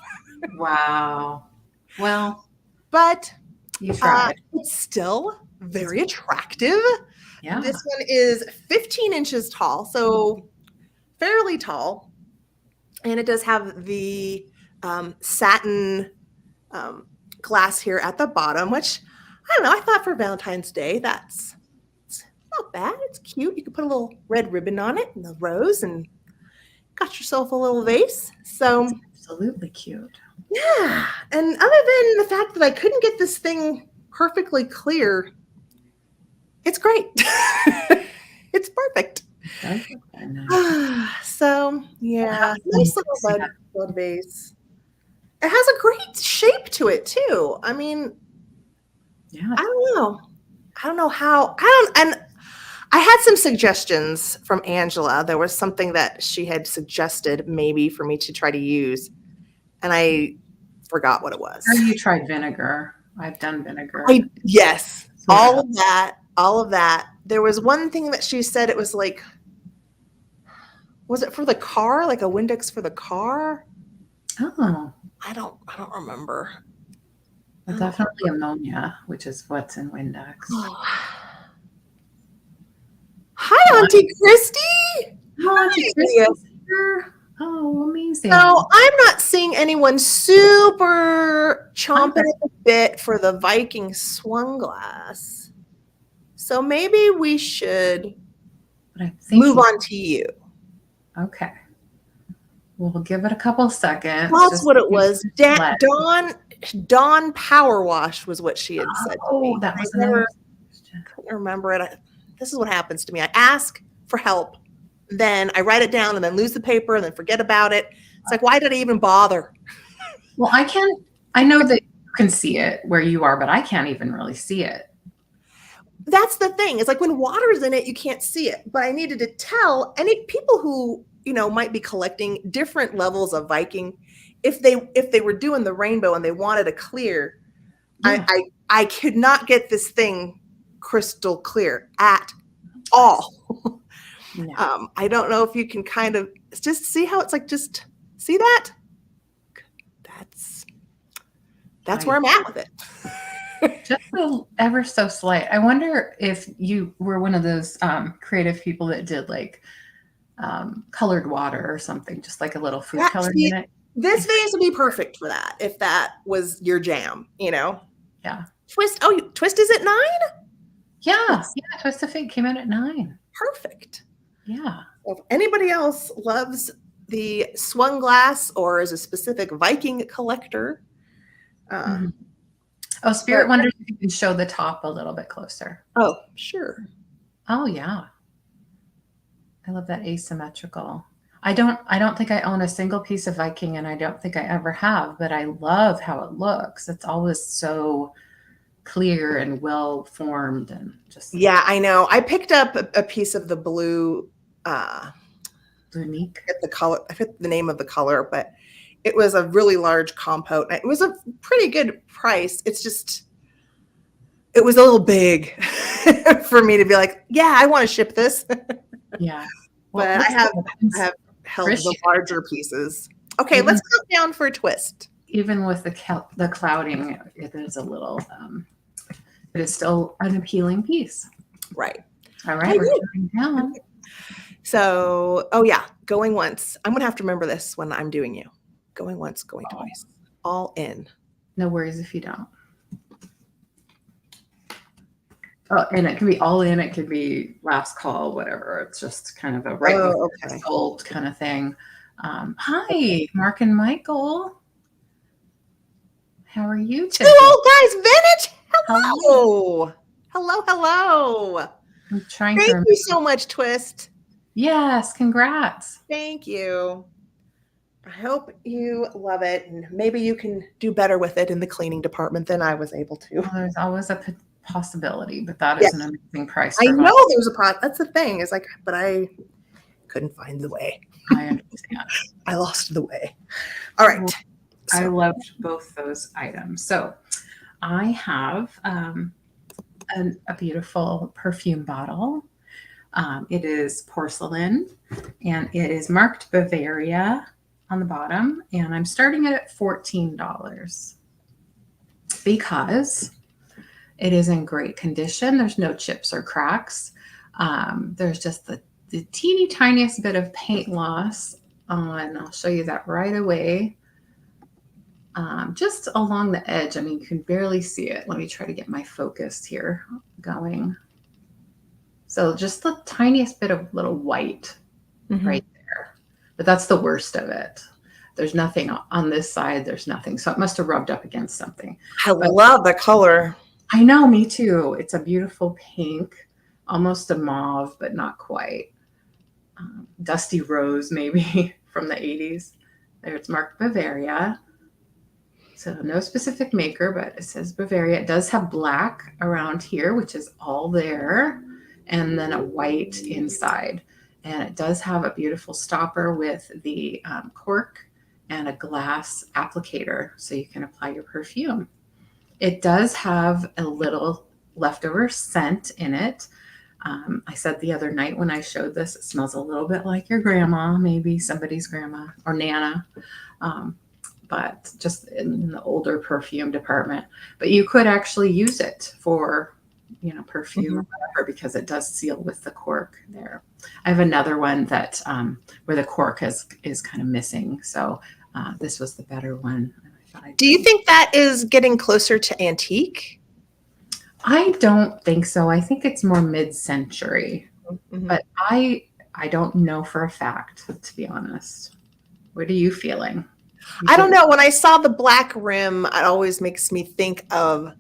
Wow. Well, but you tried. It's still very attractive. Yeah. This one is 15 inches tall, so fairly tall. And it does have the satin glass here at the bottom, which, I don't know, I thought for Valentine's Day, it's not bad. It's cute. You could put a little red ribbon on it and the rose and got yourself a little vase. So it's absolutely cute. Yeah. And other than the fact that I couldn't get this thing perfectly clear, it's great. It's perfect. Does look very nice. So Well, how yeah, can you nice little see that? bud vase. It has a great shape to it too. I mean, Yeah. I don't know. I don't know how. I don't. And I had some suggestions from Angela. There was something that she had suggested maybe for me to try to use, and I forgot what it was. Or you tried vinegar. I've done vinegar. Yes, Sort of. all of that. There was one thing that she said it was like, was it for the car, like a Windex for the car? Oh, I don't remember. well, definitely ammonia, which is what's in Windex. Oh. Hi, Auntie Christy. Oh, Auntie Hi. Christmas here. Oh, amazing. So I'm not seeing anyone super chomping at the bit for the Viking swung glass. So maybe we should But I'm move thinking, on to you. okay. We'll give it a couple seconds. That's just what it to was. let. Dawn Power Wash was what she had said to Oh, me. that I was never another suggestion. couldn't remember it. This is what happens to me. I ask for help, then I write it down and then lose the paper and then forget about it. It's like, why did I even bother? Well, I know that you can see it where you are, but I can't even really see it. That's the thing. It's like when water's in it, you can't see it. But I needed to tell any people who, might be collecting different levels of Viking, if they were doing the rainbow and they wanted a clear, Yeah. I could not get this thing crystal clear at all. No. I don't know if you can kind of just see how it's like, just see that? That's where I'm at with it. Just ever so slight. I wonder if you were one of those creative people that did like colored water or something, just like a little food coloring in it. This vase would be perfect for that if that was your jam, Yeah. Twist. Oh, Twist is at 9? Yeah. Yeah. Twist of Fate came out at 9. Perfect. Yeah. If anybody else loves the swung glass or is a specific Viking collector. Oh, Spirit wonders if you can show the top a little bit closer. Oh, sure. Oh, yeah. I love that asymmetrical. I don't think I own a single piece of Viking, and I don't think I ever have, but I love how it looks. It's always so clear and well formed and just. Yeah, I know. I picked up a piece of the blue. Unique. The color. I forget the name of the color, but it was a really large compote. It was a pretty good price. It's just, it was a little big for me to be like, yeah, I want to ship this. Yeah. Well, but I have held the larger pieces. Okay, let's go down for a Twist. Even with the clouding, it is a little, it is still an appealing piece. Right. All right, we're going down. So, oh yeah, going once. I'm going to have to remember this when I'm doing you. Going once, going twice. All in. No worries if you don't. Oh, and it can be all in. It could be last call, whatever. It's just kind of a sold kind of thing. Hi, Mark and Michael. How are you today? 2 old guys vintage. Hello. Hello. I'm trying Thank you so much, Twist. Yes, congrats. Thank you. I hope you love it, and maybe you can do better with it in the cleaning department than I was able to. Well, there's always a possibility, but that is an amazing price. I know there's that's the thing. Is like, but I couldn't find the way. I understand. I lost the way. All right. I loved both those items. So I have a beautiful perfume bottle. It is porcelain, and it is marked Bavaria on the bottom, and I'm starting it at $14 because it is in great condition. There's no chips or cracks. There's just the teeny tiniest bit of paint loss on, I'll show you that right away. Just along the edge. I mean, you can barely see it. Let me try to get my focus here going. So just the tiniest bit of little white right there. But that's the worst of it. There's nothing on this side. There's nothing. So it must have rubbed up against something. I love the color. I know, me too. It's a beautiful pink, almost a mauve, but not quite. Dusty Rose, maybe from the 80s. There it's marked Bavaria. So no specific maker, but it says Bavaria. It does have black around here, which is all there, and then a white inside. And it does have a beautiful stopper with the cork and a glass applicator so you can apply your perfume. It does have a little leftover scent in it. I said the other night when I showed this, it smells a little bit like your grandma, maybe somebody's grandma or Nana, but just in the older perfume department. But you could actually use it for, perfume or whatever, because it does seal with the cork there. I have another one that where the cork is kind of missing. So this was the better one. Do you think that is getting closer to antique? I don't think so. I think it's more mid-century, but I don't know for a fact, to be honest. What are you feeling? I don't know. When I saw the black rim, it always makes me think of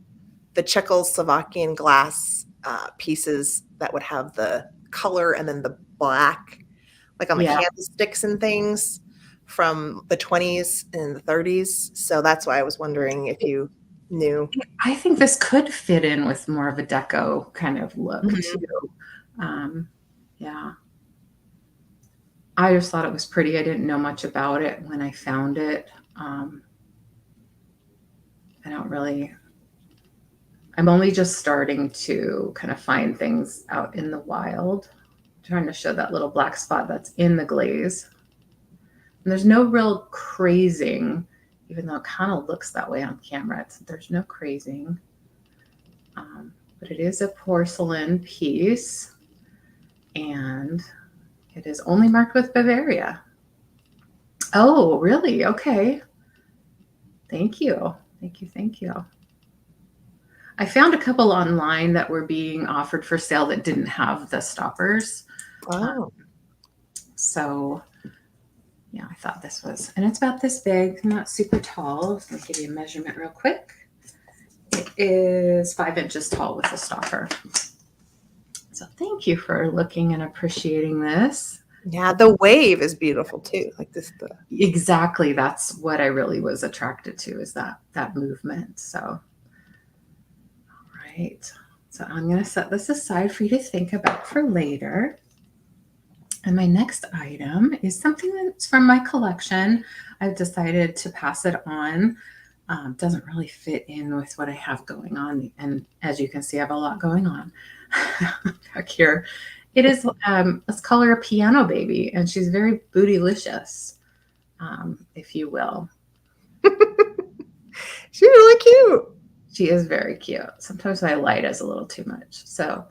the Czechoslovakian glass pieces that would have the color and then the black, like on the candlesticks and things from the 20s and the 30s. So that's why I was wondering if you knew. I think this could fit in with more of a deco kind of look too. Yeah. I just thought it was pretty. I didn't know much about it when I found it. I'm only just starting to kind of find things out in the wild. I'm trying to show that little black spot that's in the glaze. And there's no real crazing, even though it kind of looks that way on camera. There's no crazing. But it is a porcelain piece. And it is only marked with Bavaria. Oh, really? Okay. Thank you. Thank you. I found a couple online that were being offered for sale that didn't have the stoppers. Oh. So, yeah, I thought this was, and it's about this big, not super tall. Let me give you a measurement real quick. It is 5 inches tall with a stopper. So thank you for looking and appreciating this. Yeah, the wave is beautiful too. Like this. Exactly. That's what I really was attracted to, is that movement. So, all right. So I'm going to set this aside for you to think about for later. And my next item is something that's from my collection. I've decided to pass it on. Doesn't really fit in with what I have going on. And as you can see, I have a lot going on back here. It is, let's call her a piano baby, and she's very bootylicious, if you will. She's really cute. She is very cute. Sometimes my light is a little too much. So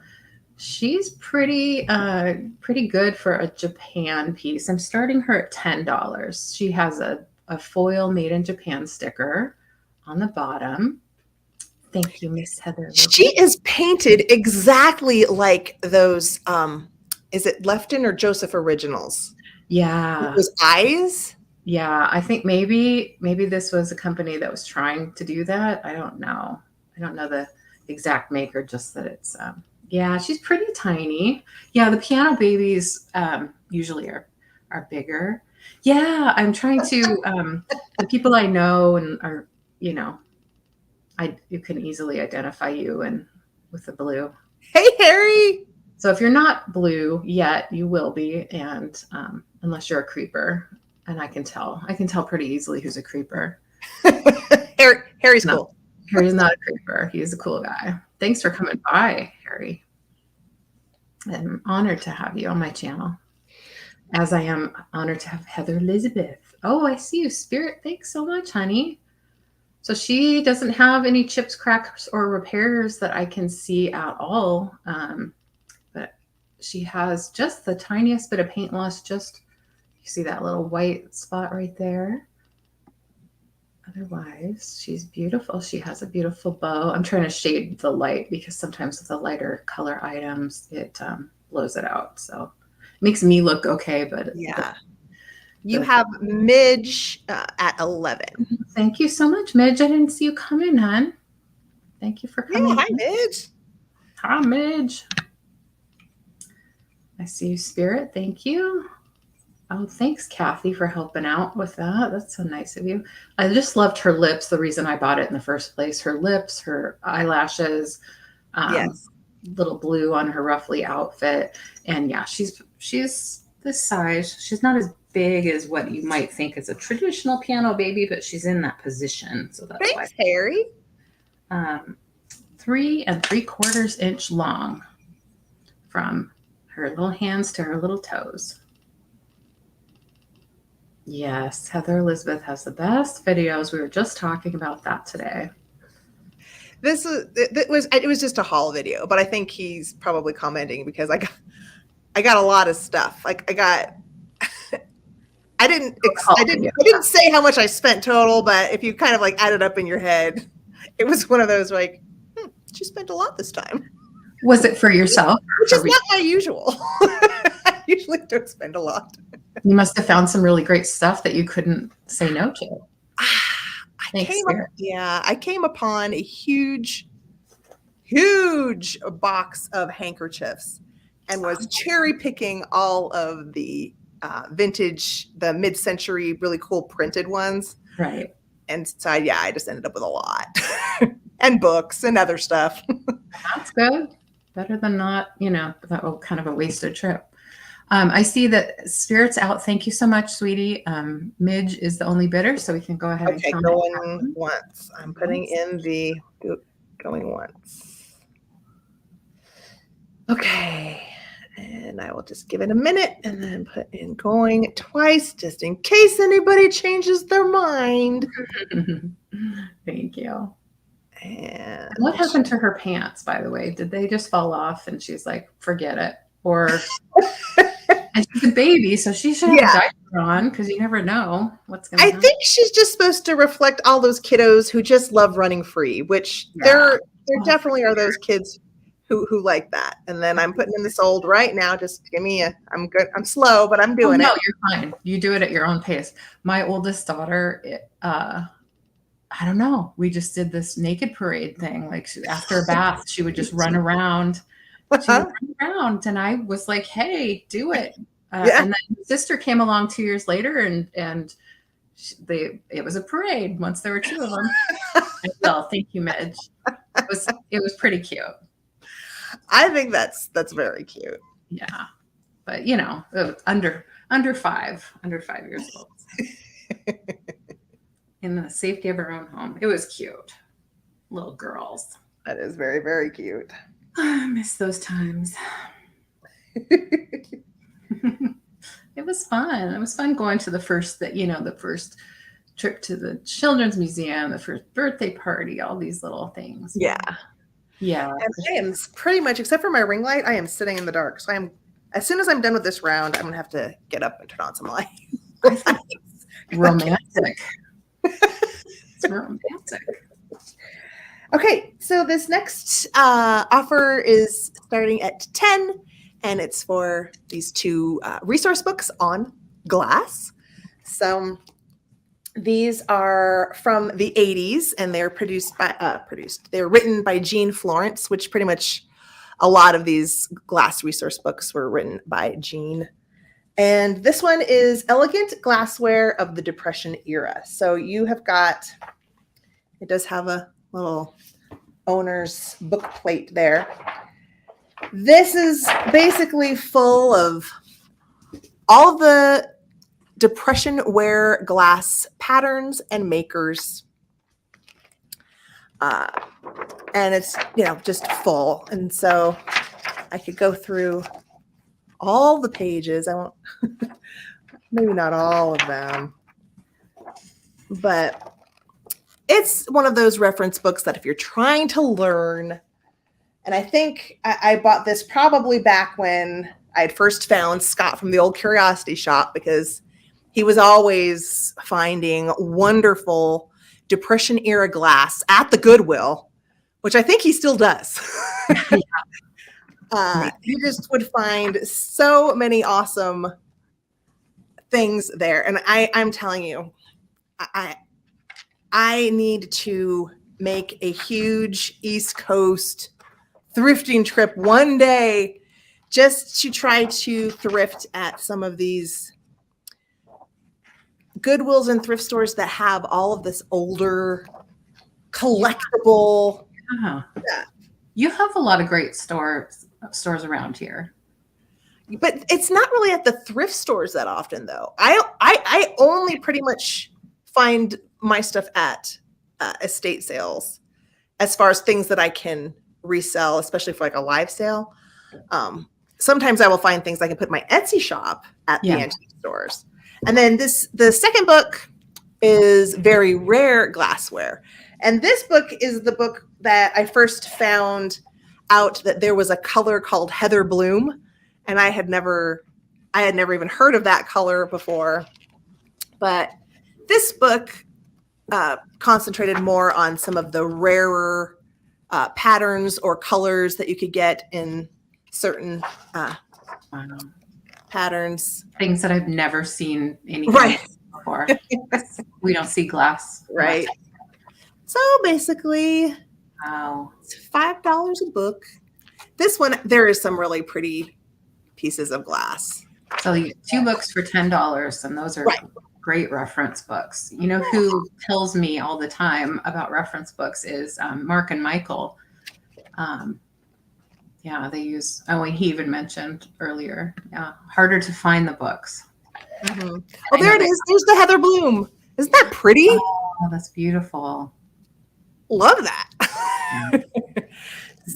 she's pretty good for a Japan piece. I'm starting her at $10. She has a foil made in Japan sticker on the bottom. Thank you, Miss Heather. She is painted exactly like those, is it Lefton or Joseph originals? Yeah. Those eyes? Yeah, I think maybe this was a company that was trying to do that. I don't know. I don't know the exact maker, just that it's, yeah, she's pretty tiny. Yeah, the piano babies usually are bigger. Yeah, I'm trying to, the people I know and are, you can easily identify you and with the blue. Hey, Harry. So if you're not blue yet, you will be, and unless you're a creeper, and I can tell pretty easily who's a creeper. Harry's cool. Harry's not a creeper. He's a cool guy. Thanks for coming by, Harry. I'm honored to have you on my channel, as I am honored to have Heather Elizabeth. Oh, I see you, Spirit. Thanks so much, honey. So she doesn't have any chips, cracks, or repairs that I can see at all. But she has just the tiniest bit of paint loss. You see that little white spot right there. Otherwise, she's beautiful. She has a beautiful bow. I'm trying to shade the light because sometimes with the lighter color items, it blows it out. So it makes me look okay, but yeah. You have Midge at 11. Thank you so much, Midge. I didn't see you come in, hon. Thank you for coming. Yeah, hi, Midge. Hi, Midge. I see you, Spirit. Thank you. Oh, thanks, Kathy, for helping out with that. That's so nice of you. I just loved her lips. The reason I bought it in the first place, her lips, her eyelashes, um, Yes. little blue on her ruffly outfit. And yeah, she's this size. She's not as big as what you might think is a traditional piano baby, but she's in that position. So that's why. Thanks, Harry. 3 3/4 inch long from her little hands to her little toes. Yes, Heather Elizabeth has the best videos. We were just talking about that today. It was just a haul video, but I think he's probably commenting because I got a lot of stuff. Like I didn't say how much I spent total, but if you kind of like add it up in your head, it was one of those like, she spent a lot this time. Was it for yourself? Which is not my usual. I usually don't spend a lot. You must have found some really great stuff that you couldn't say no to. I came upon a huge box of handkerchiefs and was cherry picking all of the vintage, the mid-century, really cool printed ones. Right. And so, I just ended up with a lot. And books and other stuff. That's good. Better than not, kind of a wasted trip. I see that Spirit's out. Thank you so much, sweetie. Midge is the only bidder, so we can go ahead and count going once. I'm putting in the going once. Okay. And I will just give it a minute and then put in going twice just in case anybody changes their mind. Thank you. And what happened to her pants, by the way? Did they just fall off and she's like, forget it? Or and she's a baby, so she should have a diaper on because you never know what's going to happen. I think she's just supposed to reflect all those kiddos who just love running free, which there definitely are those kids who like that. And then I'm putting in the sold right now. Just give me I'm good. I'm slow, but I'm doing it. No, you're fine. You do it at your own pace. My oldest daughter, I don't know. We just did this naked parade thing. Like after a bath, she would just run around. She would run around, and I was like, "Hey, do it!" And then my sister came along 2 years later, and it was a parade. Once there were two of them. Well, thank you, Midge. It was pretty cute. I think that's very cute. Yeah, but under 5 years old. In the safety of our own home. It was cute. Little girls. That is very, very cute. I miss those times. It was fun. It was fun going to the first trip to the Children's Museum, the first birthday party, all these little things. Yeah. Yeah. And I am pretty much, except for my ring light, I am sitting in the dark. So as soon as I'm done with this round, I'm going to have to get up and turn on some light. Romantic. It's romantic. Okay, so this next offer is starting at 10, and it's for these two resource books on glass. So these are from the 80s, and they're they're written by Jean Florence, which pretty much a lot of these glass resource books were written by Jean. And this one is Elegant Glassware of the Depression Era. So you have got, it does have a little owner's book plate there. This is basically full of all the Depression ware glass patterns and makers. And it's, just full. And so I could go through all the pages. I won't, maybe not all of them, but it's one of those reference books that if you're trying to learn, and I think I bought this probably back when I had first found Scott from the old Curiosity Shop, because he was always finding wonderful Depression era glass at the Goodwill, which I think he still does. You just would find so many awesome things there. And I'm telling you, I need to make a huge East Coast thrifting trip one day just to try to thrift at some of these Goodwills and thrift stores that have all of this older collectible. Yeah. Yeah. You have a lot of great stores around here. But it's not really at the thrift stores that often, though. I only pretty much find my stuff at estate sales, as far as things that I can resell, especially for like a live sale. Sometimes I will find things I can put in my Etsy shop at the antique stores. And then the second book is Very Rare Glassware. And this book is the book that I first found out that there was a color called Heather Bloom. And I had never even heard of that color before. But this book concentrated more on some of the rarer patterns or colors that you could get in certain patterns. Things that I've never seen anything Right. before. We don't see glass. Right. So basically, Wow. it's $5 a book. This one, there is some really pretty pieces of glass. So you get 2 books for $10, and those are great reference books. You know who tells me all the time about reference books is Mark and Michael. Yeah, they use, he even mentioned earlier, harder to find the books. Mm-hmm. Oh, there it is. There's the Heather Bloom. Isn't that pretty? Oh, that's beautiful. Love that.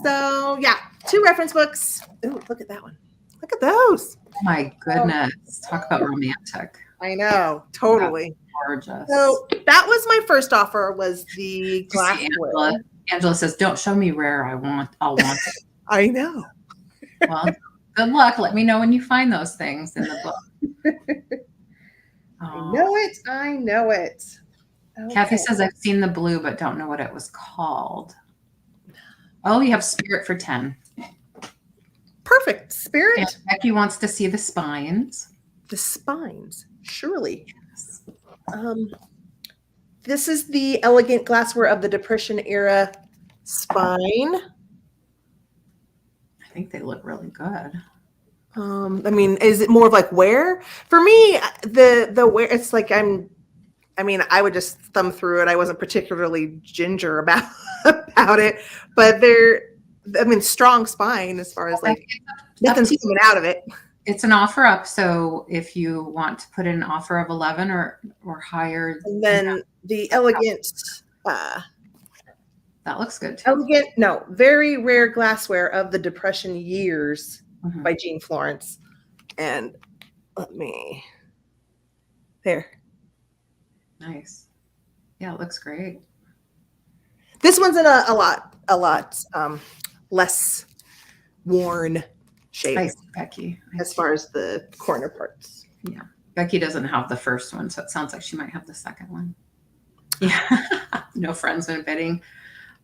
So, yeah, 2 reference books. Ooh, look at that one. Look at those. Oh my goodness. Talk about romantic. I know. Totally. That's gorgeous. So that was my first offer, was the glassware. Angela says, don't show me rare. I'll want it. I know. Well, good luck. Let me know when you find those things in the book. I know it. I know it. Okay. Kathy says, I've seen the blue, but don't know what it was called. Oh, you have Spirit for 10. Perfect. Spirit. And Becky wants to see the spines. The spines. Surely. Yes. This is the elegant glassware of the Depression era spine. I think they look really good. I mean, is it more of like wear? For me, the wear, it's like I would just thumb through it. I wasn't particularly ginger about it, but strong spine as far as like nothing's coming out of it. It's an offer up, so if you want to put in an offer of 11 or higher, and then the elegant. That looks good too. Very Rare Glassware of the Depression years by Jean Florence, and there. Nice. Yeah, it looks great. This one's in a lot less worn shape. Nice, Becky. As far as the corner parts. Yeah. Becky doesn't have the first one, so it sounds like she might have the second one. Yeah. No friends been bidding.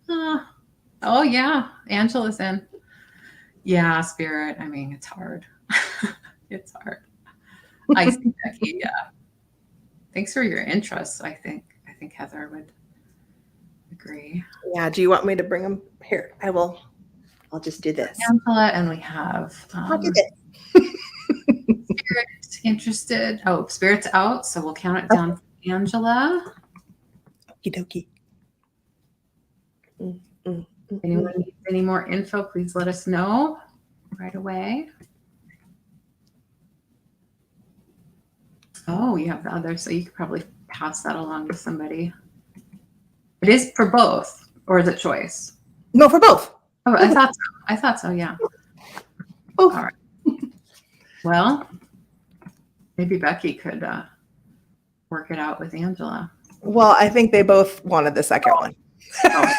Oh, yeah. Angela's in. Yeah, Spirit. I mean, it's hard. It's hard. I see, Becky. Yeah. Thanks for your interest. I think Heather would agree. Yeah. Do you want me to bring them here? I will. I'll just do this. Angela, and we have I'll do this. Spirit interested. Oh, Spirit's out, so we'll count it down for Angela. Okie dokie. If anyone needs any more info, please let us know right away. Oh, you have the other, so you could probably pass that along to somebody. It is for both, or is it choice? No, for both. Oh, I thought so. Yeah. Oh. All right. Well, maybe Becky could work it out with Angela. Well, I think they both wanted the second one. Oh,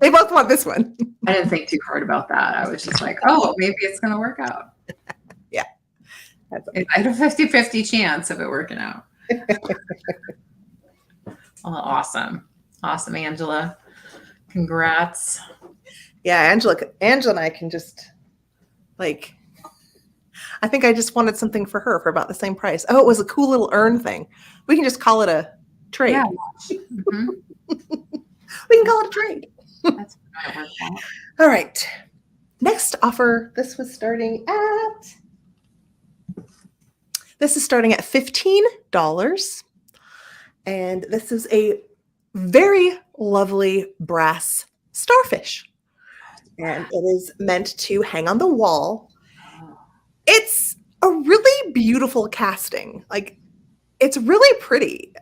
they both want this one. I didn't think too hard about that. I was just like, oh, maybe it's going to work out. Yeah. I had a 50-50 chance of it working out. Well, awesome. Awesome, Angela. Congrats. Yeah, Angela and I can just I think I just wanted something for her for about the same price. Oh, it was a cool little urn thing. We can just call it a trade. Yeah. Mm-hmm. We can call it a trade. That's how it works out. All right. next offer, this is starting at $15. And this is a very lovely brass starfish. And it is meant to hang on the wall. It's a really beautiful casting. Like, it's really pretty.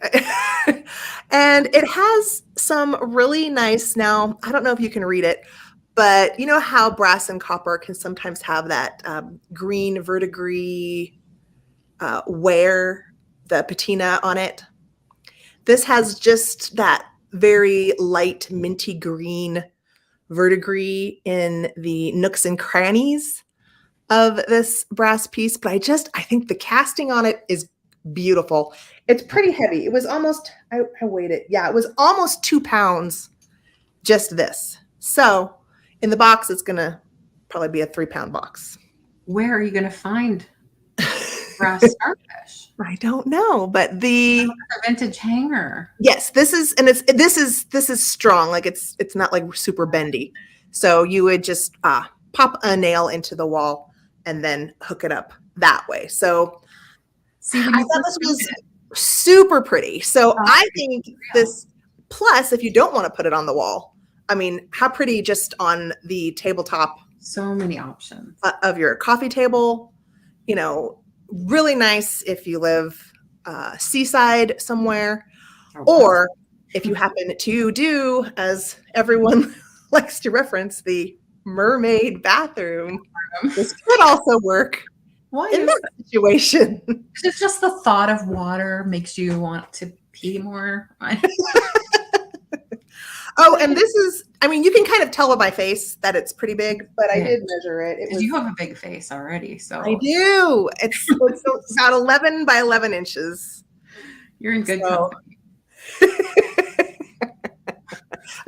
And it has some really nice, now, I don't know if you can read it, but you know how brass and copper can sometimes have that green verdigris wear, the patina on it. This has just that very light minty green verdigris in the nooks and crannies of this brass piece, but I think the casting on it is beautiful. It's pretty heavy. It was almost, I weighed it. Yeah, it was almost 2 pounds, just this. So in the box, it's going to probably be a 3-pound box. Where are you going to find brass starfish? I don't know, but the vintage hanger. Yes, this is strong. Like it's not like super bendy. So you would just pop a nail into the wall and then hook it up that way. So see, I thought this was super pretty. So I think this, plus if you don't want to put it on the wall, I mean, how pretty just on the tabletop. So many options of your coffee table, you know, really nice if you live seaside somewhere, or if you happen to do, as everyone likes to reference, the mermaid bathroom. This could also work in that situation. It's just the thought of water makes you want to pee more. Oh, and this is, I mean, you can kind of tell by my face that it's pretty big, but I did measure it. You have a big face already, so. I do. It's about 11 by 11 inches. You're in good company.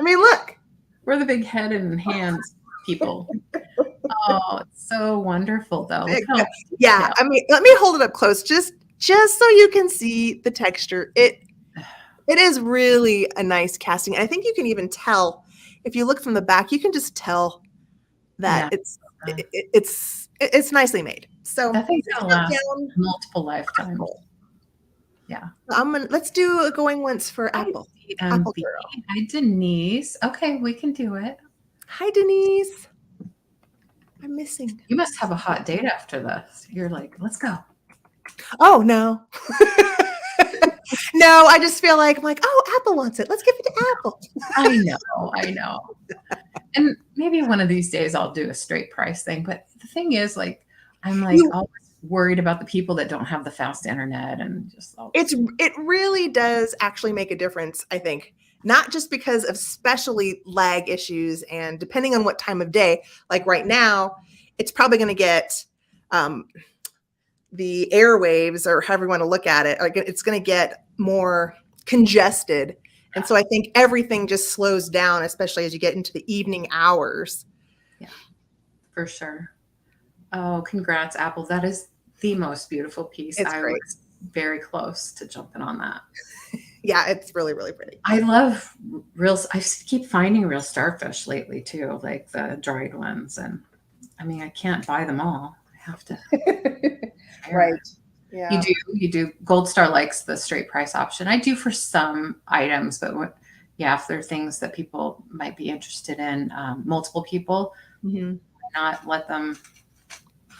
I mean, look. We're the big head and hands people. Oh, it's so wonderful, though. Yeah, I mean, let me hold it up close, just so you can see the texture. It is really a nice casting. I think you can even tell if you look from the back, you can just tell that it's nicely made. So I think it'll last multiple lifetimes. Yeah. Let's do a going once for Apple. Apple girl. Hi, Denise. Okay, we can do it. Hi, Denise. I'm missing. You must have a hot date after this. You're like, let's go. Oh, no. No, I just feel like, I'm like, oh, Apple wants it. Let's give it to Apple. I know. And maybe one of these days I'll do a straight price thing. But the thing is, like, I'm like always worried about the people that don't have the fast internet and just. It really does actually make a difference, I think. Not just because of especially lag issues and depending on what time of day, like right now, it's probably going to get the airwaves, or however you want to look at it, like it's going to get more congested. And so I think everything just slows down, especially as you get into the evening hours. Yeah, for sure. Oh, congrats, Apple. That is the most beautiful piece. It's great. Was very close to jumping on that. Yeah, it's really, really pretty. I love I keep finding real starfish lately too, like the dried ones. And I mean, I can't buy them all. I have to. Right. Yeah. You do. Gold Star likes the straight price option. I do for some items, but if there are things that people might be interested in, multiple people, not let them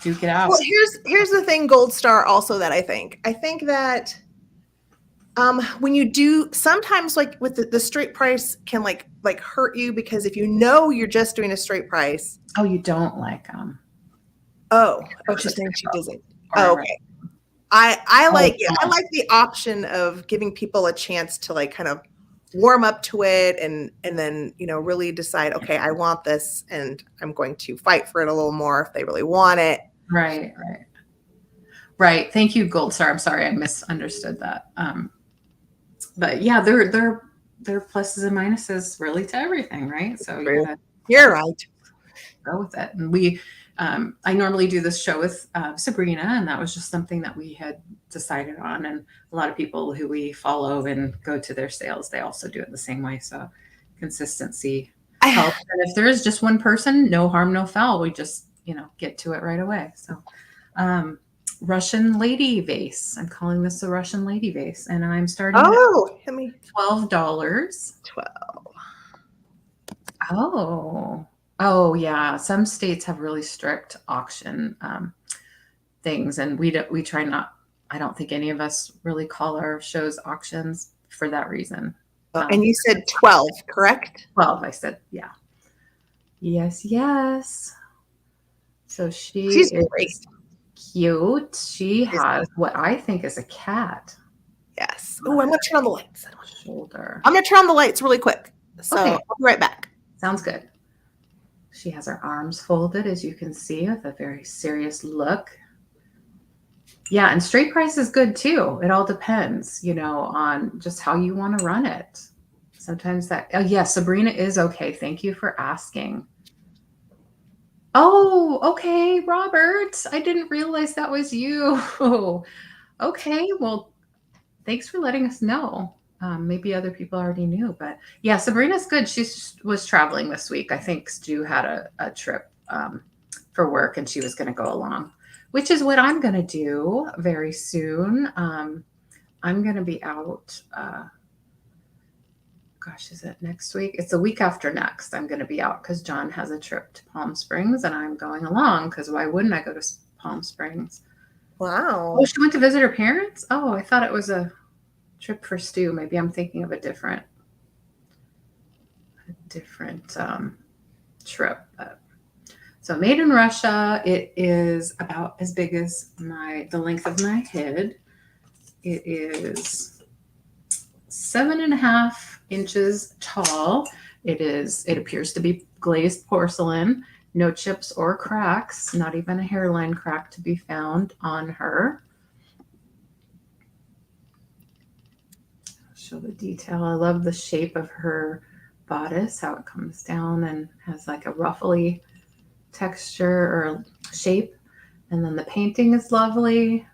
duke it out. Well, here's the thing, Gold Star also that I think that when you do, sometimes like with the straight price can like hurt you, because if you know you're just doing a straight price. Oh, you don't like them. Oh, she's saying she doesn't. Oh, okay. I like the option of giving people a chance to like kind of warm up to it and then, you know, really decide, okay, I want this and I'm going to fight for it a little more if they really want it. Right. Thank you, Gold Star. I'm sorry, I misunderstood that. But yeah, there are pluses and minuses really to everything, right? So you're right. Go with it. And I normally do this show with Sabrina, and that was just something that we had decided on. And a lot of people who we follow and go to their sales, they also do it the same way. So consistency. I helps. And if there is just one person, no harm, no foul. We just, get to it right away. So, Russian lady vase. I'm calling this a Russian lady vase, and I'm starting at let me $12. 12. Oh, yeah. Some states have really strict auction things, and we try not. I don't think any of us really call our shows auctions for that reason. And you said 12, correct? 12. I said, yeah. Yes. So She's is great. cute. She has what I think is a cat. Yes. Oh, I'm going to turn on the lights. Shoulder. I'm going to turn on the lights really quick. So Okay. I'll be right back. Sounds good. She has her arms folded, as you can see, with a very serious look. Yeah, and straight price is good too. It all depends, on just how you want to run it. Sometimes Sabrina is okay. Thank you for asking. Oh, okay, Robert. I didn't realize that was you. Okay, well, thanks for letting us know. Maybe other people already knew, but yeah, Sabrina's good. She was traveling this week. I think Stu had a trip for work, and she was going to go along, which is what I'm going to do very soon. I'm going to be out. Is it next week? It's the week after next. I'm going to be out because John has a trip to Palm Springs, and I'm going along because why wouldn't I go to Palm Springs? Wow. Oh, she went to visit her parents? Oh, I thought it was a trip for Stu. Maybe I'm thinking of a different trip. So made in Russia. It is about as big as the length of my head. It is 7.5 inches tall. It appears to be glazed porcelain, no chips or cracks, not even a hairline crack to be found on her. I'll show the detail. I love the shape of her bodice, how it comes down and has like a ruffly texture or shape. And then the painting is lovely.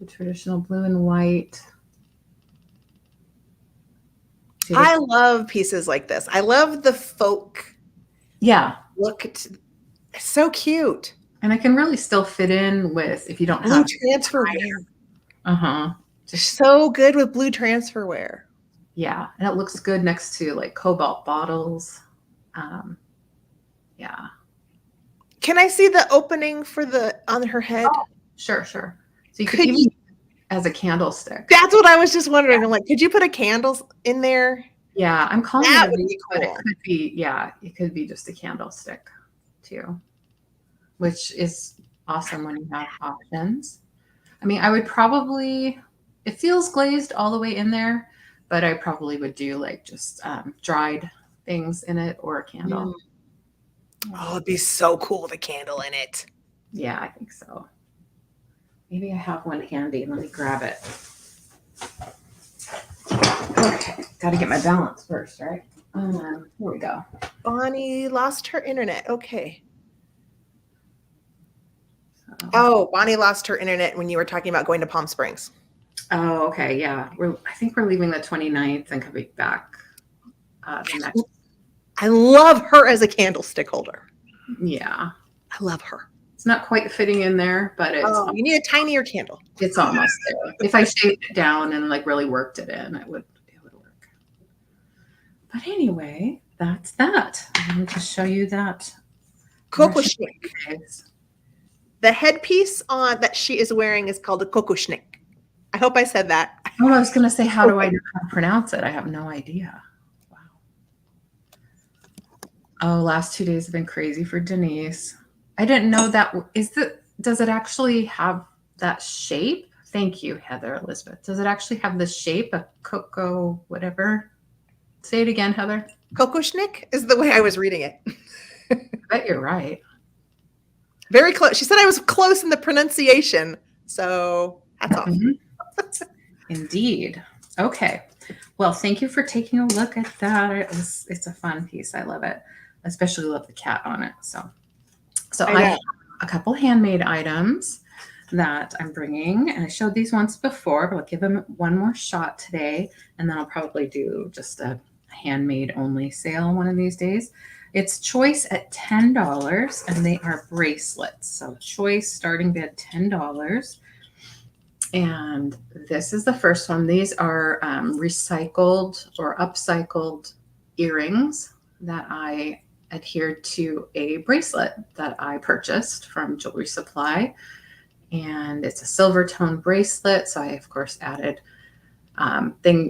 The traditional blue and white. I love pieces like this. I love the folk. Yeah. Look, it's so cute. And it can really still fit in with if you don't blue have transfer wear. Just so good with blue transfer wear. Yeah, and it looks good next to like cobalt bottles. Yeah. Can I see the opening on her head? Oh, sure. So you could even as a candlestick. That's what I was just wondering. Yeah. I'm like, could you put a candle in there? Yeah, I'm calling that it would be cool. But it could be just a candlestick too, which is awesome when you have options. I mean, I would probably, it feels glazed all the way in there, but I probably would do like just dried things in it or a candle. Oh, it'd be so cool with a candle in it. Yeah, I think so. Maybe I have one handy. Let me grab it. Okay, got to get my balance first, right? Here we go. Bonnie lost her internet. Okay. Oh, Bonnie lost her internet when you were talking about going to Palm Springs. Oh, okay. Yeah. I think we're leaving the 29th and coming back the next. I love her as a candlestick holder. Yeah. I love her. It's not quite fitting in there, but it's. Oh, you need a tinier candle. It's almost there. If I shaved it down and like really worked it in, it would work. But anyway, that's that. I'm going to show you that. Kokoschnick. The headpiece that she is wearing is called a kokoschnick. I hope I said that. Oh, I was going to say, how do I know how to pronounce it? I have no idea. Wow. Oh, last 2 days have been crazy for Denise. I didn't know that. Does it actually have that shape? Thank you, Heather Elizabeth. Does it actually have the shape of cocoa, whatever? Say it again, Heather. Kokoschnick is the way I was reading it. I bet you're right. Very close. She said I was close in the pronunciation. So hats off. Indeed. Okay. Well, thank you for taking a look at that. It's a fun piece. I love it. I especially love the cat on it. So I have a couple handmade items that I'm bringing. And I showed these once before, but I'll give them one more shot today. And then I'll probably do just a handmade only sale one of these days. It's choice at $10, and they are bracelets. So choice starting bid $10. And this is the first one. These are recycled or upcycled earrings that I adhered to a bracelet that I purchased from Jewelry Supply. And it's a silver tone bracelet. So I, of course, added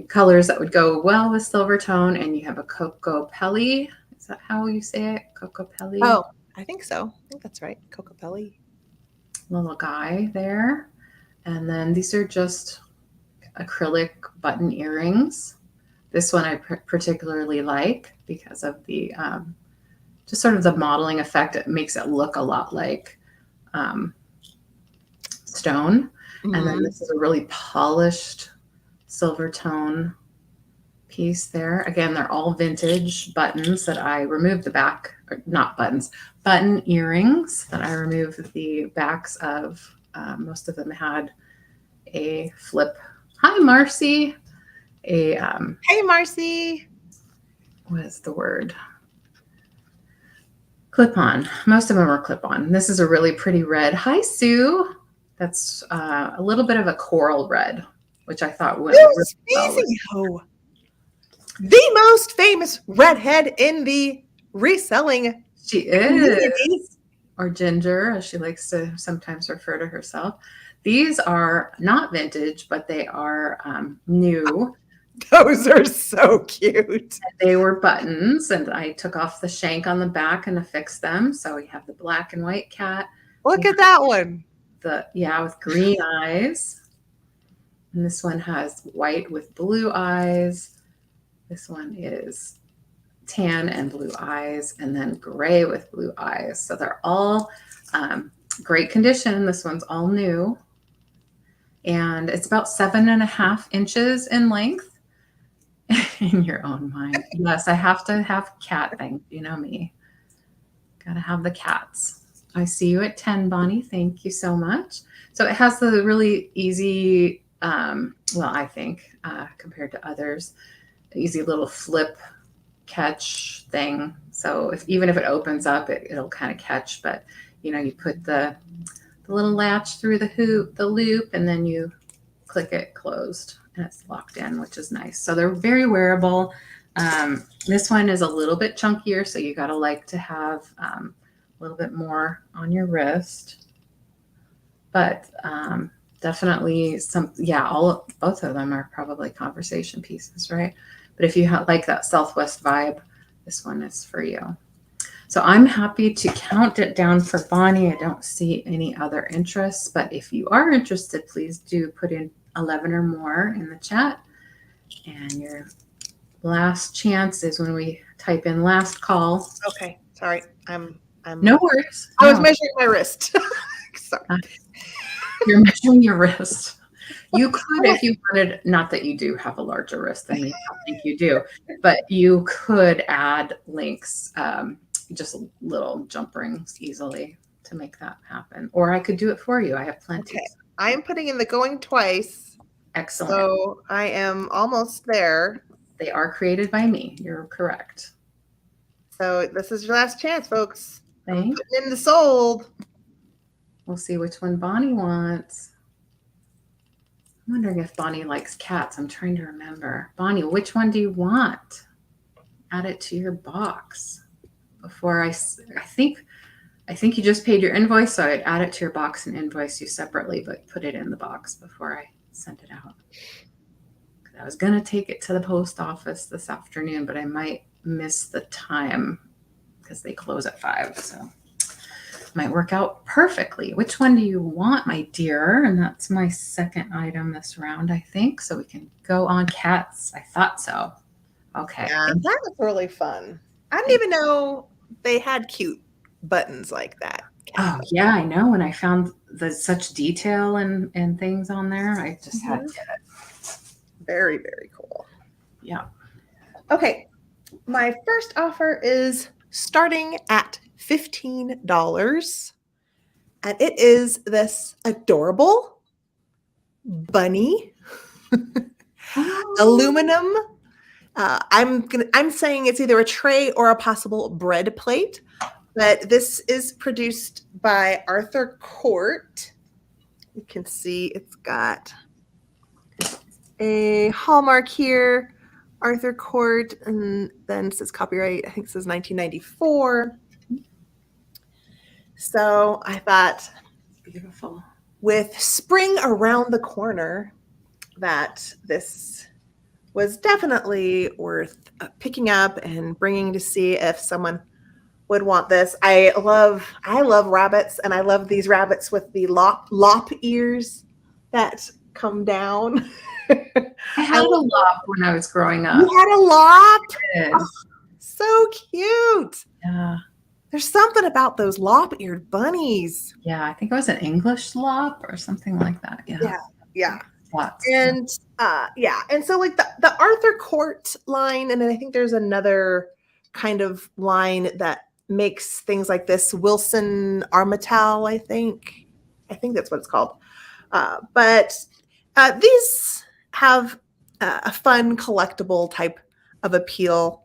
colors that would go well with silver tone. And you have a cocoa pelly. Is that how you say it? Cocoa pelly? Oh, I think so. I think that's right. Cocoa pelly. Little guy there. And then these are just acrylic button earrings. This one I particularly like because of the just sort of the modeling effect. It makes it look a lot like stone. Mm-hmm. And then this is a really polished silver tone piece there. Again, they're all vintage buttons that I removed the back, or not buttons, button earrings that I removed the backs of. Most of them had a flip. Hi, Marcy. Hey, Marcy. What is the word? Clip-on. Most of them are clip-on. This is a really pretty red. Hi, Sue. That's a little bit of a coral red, which I thought went really well. The most famous redhead in the reselling She is. Or Ginger, as she likes to sometimes refer to herself. These are not vintage, but they are new. Those are so cute. They were buttons, and I took off the shank on the back and affixed them. So we have the black and white cat. Look at that one. With green eyes. And this one has white with blue eyes. This one is tan and blue eyes, and then gray with blue eyes. So they're all great condition. This one's all new. And it's about 7.5 inches in length. In your own mind. Yes, I have to have cat things. You know me. Gotta have the cats. I see you at 10, Bonnie. Thank you so much. So it has the really easy, I think, compared to others, easy little flip catch thing. So even if it opens up, it'll kind of catch. But, you put the little latch through the loop, and then you click it closed. And it's locked in, which is nice. So they're very wearable. This one is a little bit chunkier, so you gotta like to have a little bit more on your wrist. But definitely both of them are probably conversation pieces, right? But if you like that Southwest vibe, this one is for you. So I'm happy to count it down for Bonnie. I don't see any other interests, but if you are interested, please do put in 11 or more in the chat. And your last chance is when we type in last call. Okay, sorry. I'm no worries. I was measuring my wrist. Sorry. You're measuring your wrist. You could, if you wanted, not that you do have a larger wrist than me, I think you do, but you could add links, just little jump rings easily to make that happen. Or I could do it for you. I have plenty. Okay. I am putting in the going twice. Excellent. So I am almost there. They are created by me. You're correct. So this is your last chance, folks. Thanks. Putting in the sold. We'll see which one Bonnie wants. I'm wondering if Bonnie likes cats. I'm trying to remember. Bonnie, which one do you want? Add it to your box. Before I think you just paid your invoice, so I'd add it to your box and invoice you separately, but put it in the box before I sent it out. I was going to take it to the post office this afternoon, but I might miss the time because they close at 5. So might work out perfectly. Which one do you want, my dear? And that's my second item this round, I think. So we can go on cats. I thought so. Okay. Yeah, that was really fun. I didn't even know they had cute buttons like that. Oh, yeah, I know. When I found such detail and things on there, I just had to get it. Very, very cool. Yeah. Okay. My first offer is starting at $15. And it is this adorable bunny aluminum I'm saying it's either a tray or a possible bread plate, but this is produced by Arthur Court. You can see it's got a hallmark here, Arthur Court, and then it says copyright, I think it says 1994. So I thought, Beautiful. with spring around the corner, that this was definitely worth picking up and bringing to see if someone would want this. I love rabbits, and I love these rabbits with the lop ears that come down. I had a lop when I was growing up. You had a lop? Yes. Oh, so cute. Yeah. There's something about those lop-eared bunnies. Yeah, I think it was an English lop or something like that. Yeah. Lots. And and so like the Arthur Court line, and then I think there's another kind of line that makes things like this, Wilson Armital, I think that's what it's called. But these have a fun collectible type of appeal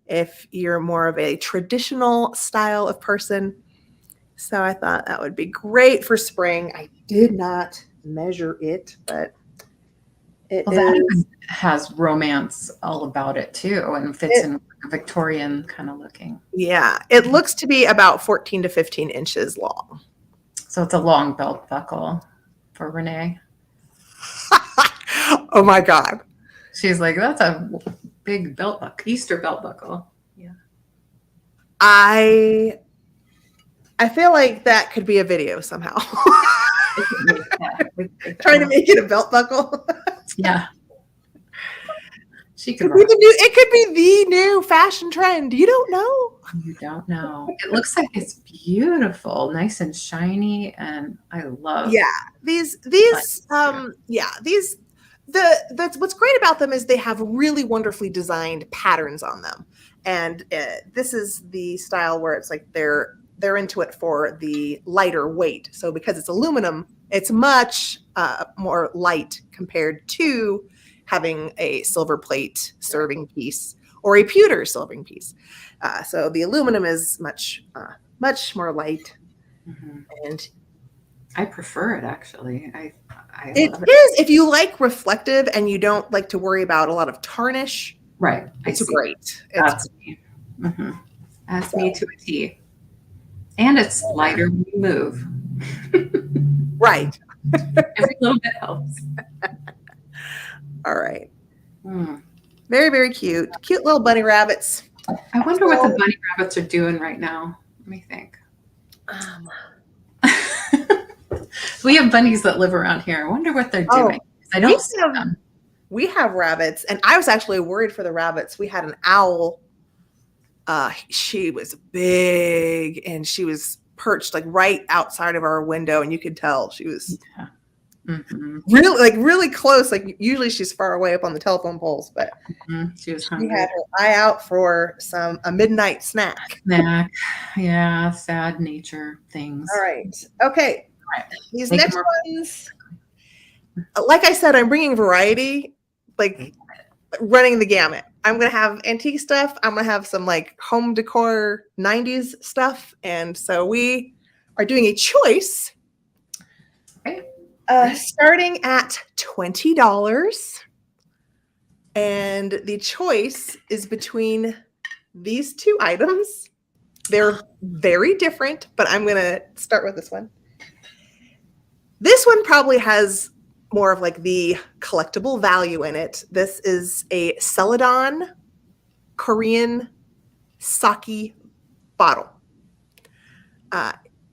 if you're more of a traditional style of person. So I thought that would be great for spring. I did not measure it, but that has romance all about it too, and fits in Victorian kind of looking. Yeah, it looks to be about 14 to 15 inches long. So it's a long belt buckle for Renee. Oh my God. She's like, that's a big belt buckle, Easter belt buckle. Yeah. I feel like that could be a video somehow. Trying to make it a belt buckle. Yeah. It could be the new fashion trend. You don't know. You don't know. It looks like it's beautiful, nice and shiny, and I love. Yeah, that's what's great about them is they have really wonderfully designed patterns on them, and this is the style where it's like they're into it for the lighter weight. So because it's aluminum, it's much more light compared to having a silver plate serving piece or a pewter serving piece. So the aluminum is much more light. Mm-hmm. And I prefer it, actually. It is, if you like reflective and you don't like to worry about a lot of tarnish. Right. It's great. That's me. Mm-hmm. That's me to a T. And it's lighter when you move. Right. Every little bit helps. All right. Very, very cute. Cute little bunny rabbits. I wonder what the bunny rabbits are doing right now. Let me think. We have bunnies that live around here. I wonder what they're doing. I don't see them. We have rabbits, and I was actually worried for the rabbits. We had an owl. She was big, and she was perched like right outside of our window, and you could tell she was really close. Like usually she's far away up on the telephone poles, but she was hungry. She had her eye out for a midnight snack. Yeah, sad nature things. All right. Okay. These next ones, like I said, I'm bringing variety, like running the gamut. I'm going to have antique stuff. I'm going to have some like home decor 90s stuff. And so we are doing a choice starting at $20. And the choice is between these two items. They're very different, but I'm going to start with this one. This one probably has more of like the collectible value in it. This is a Celadon Korean sake bottle.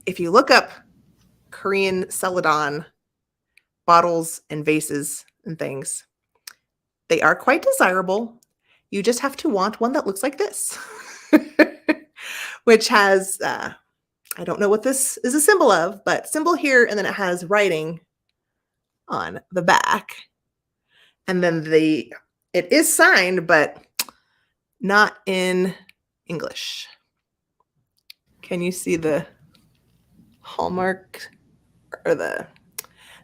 If you look up Korean Celadon bottles and vases and things, they are quite desirable. You just have to want one that looks like this, which has, I don't know what this is a symbol of, but symbol here, and then it has writing on the back. And then it is signed, but not in English. Can you see the hallmark or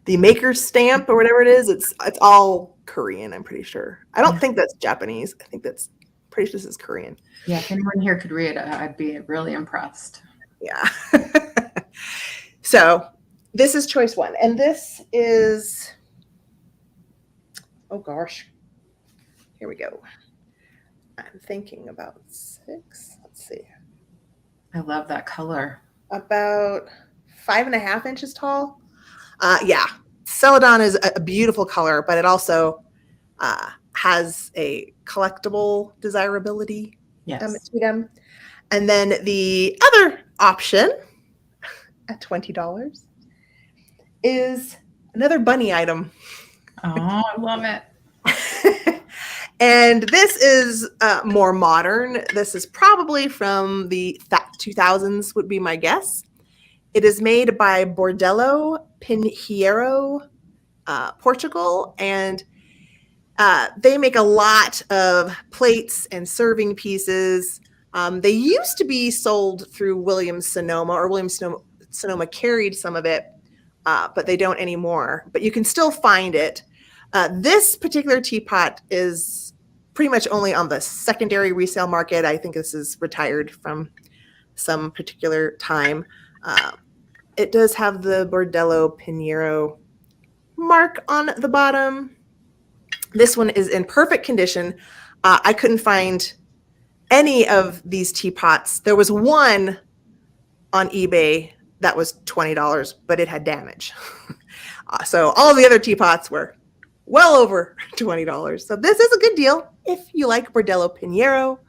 the maker's stamp or whatever it is. It's all Korean, I'm pretty sure. I don't think that's Japanese. I think that's pretty sure this is Korean. Yeah, if anyone here could read, I'd be really impressed. Yeah. So this is choice one. And this is, oh gosh, here we go. I'm thinking about 6. Let's see. I love that color. About 5.5 inches tall. Yeah. Celadon is a beautiful color, but it also has a collectible desirability to them. And then the other option at $20 is another bunny item. Oh, I love it. And this is more modern. This is probably from the 2000s would be my guess. It is made by Bordello Pinheiro, Portugal, and they make a lot of plates and serving pieces. They used to be sold through Williams Sonoma, or Williams Sonoma carried some of it, but they don't anymore. But you can still find it. This particular teapot is pretty much only on the secondary resale market. I think this is retired from some particular time. It does have the Bordello Pinheiro mark on the bottom. This one is in perfect condition. I couldn't find any of these teapots. There was one on eBay that was $20, but it had damage. So all the other teapots were well over $20. So this is a good deal if you like Bordello Pinheiro,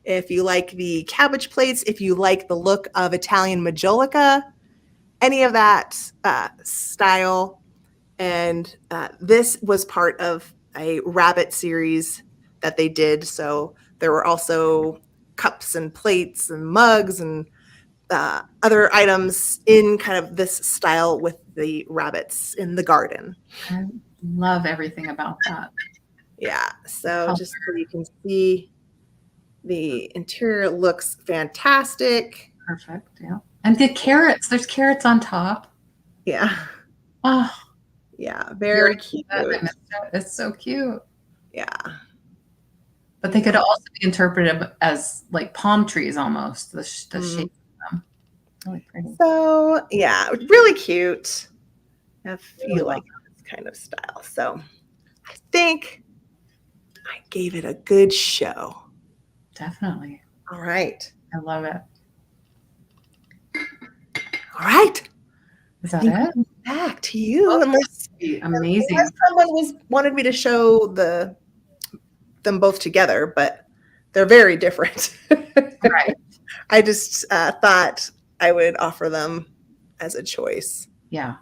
if you like the cabbage plates, if you like the look of Italian majolica, any of that style. And this was part of a rabbit series that they did. So there were also cups and plates and mugs and other items in kind of this style with the rabbits in the garden. I love everything about that. Yeah. So just so you can see, the interior looks fantastic. Perfect. Yeah. And the carrots, there's carrots on top. Yeah. Oh, yeah. Very cute. It's so cute. Yeah. But they could also be interpreted as like palm trees almost, the shape of them. Really pretty. So, yeah, really cute if you like this kind of style. So I think I gave it a good show. Definitely. All right. I love it. All right. Is that it? Back to you. Amazing. Unless someone wanted me to show them both together, but they're very different. Right. I just thought I would offer them as a choice. Yeah,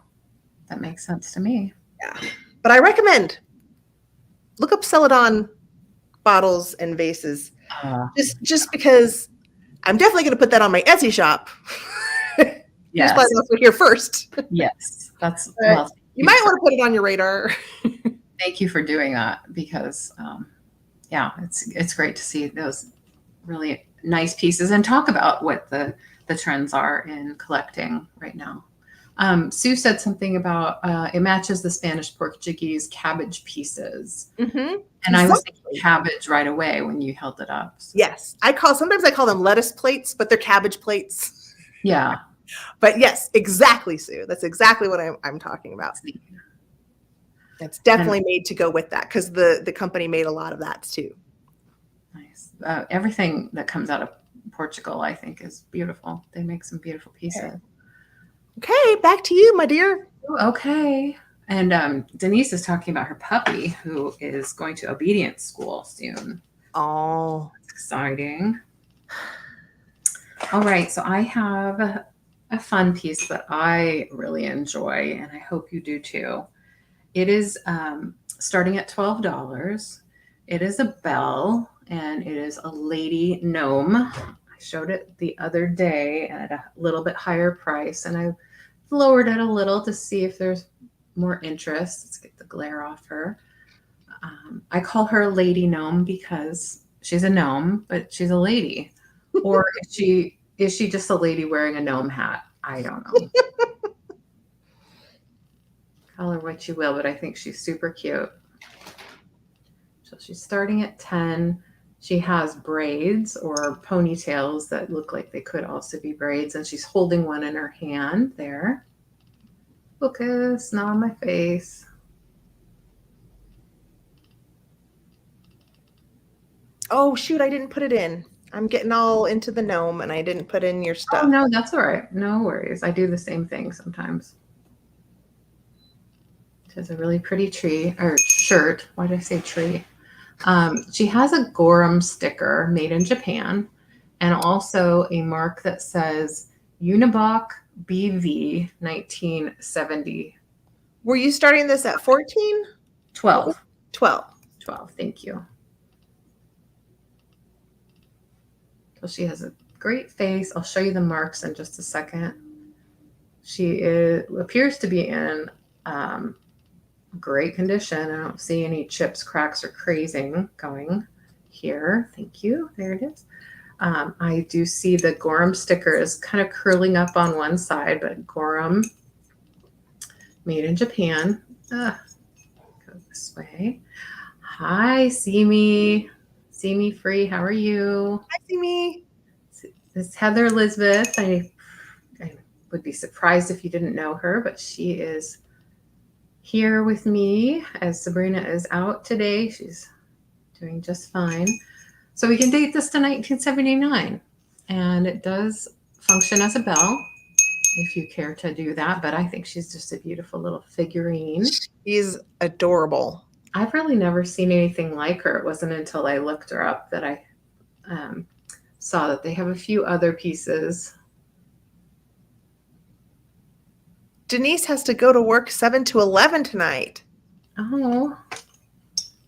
that makes sense to me. Yeah, but I recommend look up Celadon bottles and vases. Just because I'm definitely going to put that on my Etsy shop. Yes. Just let us here first. Yes, that's well. You might want to put it on your radar. Thank you for doing that because, yeah, it's great to see those really nice pieces and talk about what the trends are in collecting right now. Sue said something about it matches the Spanish Portuguese cabbage pieces. Mm-hmm. And I was thinking cabbage right away when you held it up. So. Yes. Sometimes I call them lettuce plates, but they're cabbage plates. Yeah. But yes, exactly, Sue. That's exactly what I'm talking about. It's definitely made to go with that because the company made a lot of that too. Nice. Everything that comes out of Portugal, I think, is beautiful. They make some beautiful pieces. Okay, back to you, my dear. Okay. And Denise is talking about her puppy who is going to obedience school soon. Oh, that's exciting. All right. So I have a fun piece that I really enjoy, and I hope you do too. It is starting at $12. It is a bell, and it is a lady gnome. I showed it the other day at a little bit higher price, and I lowered it a little to see if there's more interest. Let's get the glare off her. I call her a lady gnome because she's a gnome, but she's a lady. Or is she just a lady wearing a gnome hat? I don't know. Call her what you will, but I think she's super cute. So she's starting at 10. She has braids or ponytails that look like they could also be braids, and she's holding one in her hand there. Focus, not on my face. Oh, shoot, I didn't put it in. I'm getting all into the gnome and I didn't put in your stuff. Oh, no, that's all right. No worries. I do the same thing sometimes. She has a really pretty tree or shirt. Why did I say tree? She has a Gorham sticker made in Japan and also a mark that says Unibach BV 1970. Were you starting this at 14? 12. 12. 12. Thank you. So she has a great face. I'll show you the marks in just a second. She appears to be in great condition. I don't see any chips, cracks, or crazing going here. Thank you. There it is. I do see the Gorham sticker is kind of curling up on one side, but Gorham made in Japan. Go this way. Hi, see me free. How are you? Hi, Simi. This is Heather Elizabeth. I would be surprised if you didn't know her, but she is here with me as Sabrina is out today. She's doing just fine. So we can date this to 1979, and it does function as a bell if you care to do that, but I think she's just a beautiful little figurine. She's adorable. I've really never seen anything like her. It wasn't until I looked her up that I saw that they have a few other pieces. Denise has to go to work 7 to 11 tonight. Oh,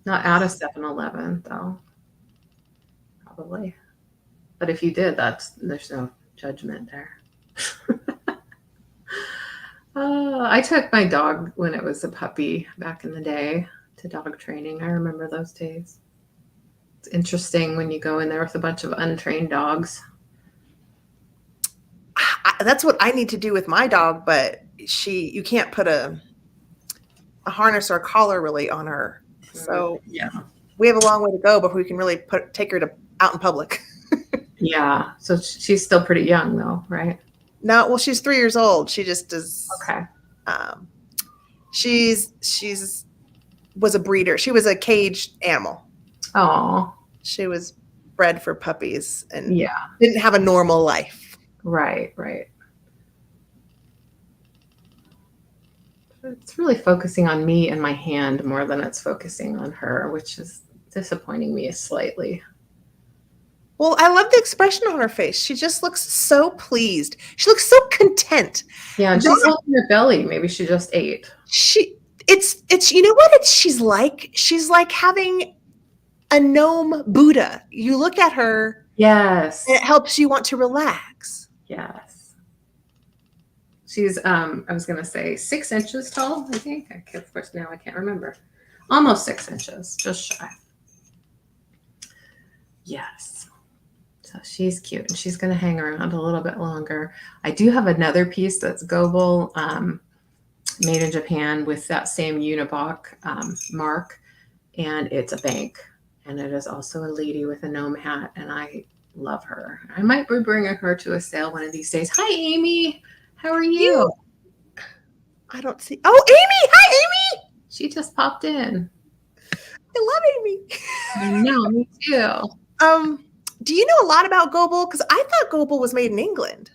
not at a 7-Eleven though. Probably. But if you did, there's no judgment there. I took my dog when it was a puppy back in the day to dog training. I remember those days. It's interesting when you go in there with a bunch of untrained dogs. That's what I need to do with my dog, but you can't put a harness or a collar really on her. So yeah, we have a long way to go before we can really take her out in public. Yeah. So she's still pretty young though, right? No, well, she's 3 years old. She just is. Okay. She's was a breeder. She was a caged animal. Oh. She was bred for puppies and yeah, didn't have a normal life. Right. It's really focusing on me and my hand more than it's focusing on her, which is disappointing me slightly. Well, I love the expression on her face. She just looks so pleased. She looks so content. Yeah, and she's holding her belly. Maybe she just ate. It's you know what she's like having a gnome Buddha. You look at her. Yes. And it helps you want to relax. Yes. She's I was gonna say 6 inches tall, I think. Of course now I can't remember. Almost 6 inches, just shy. Yes. So she's cute and she's going to hang around a little bit longer. I do have another piece that's Goebel, made in Japan with that same Unibach mark, and it's a bank. And it is also a lady with a gnome hat, and I love her. I might be bringing her to a sale one of these days. Hi, Amy. How are you? I don't see. Oh, Amy. Hi, Amy. She just popped in. I love Amy. I know, me too. Do you know a lot about Goebel? Because I thought Goebel was made in England.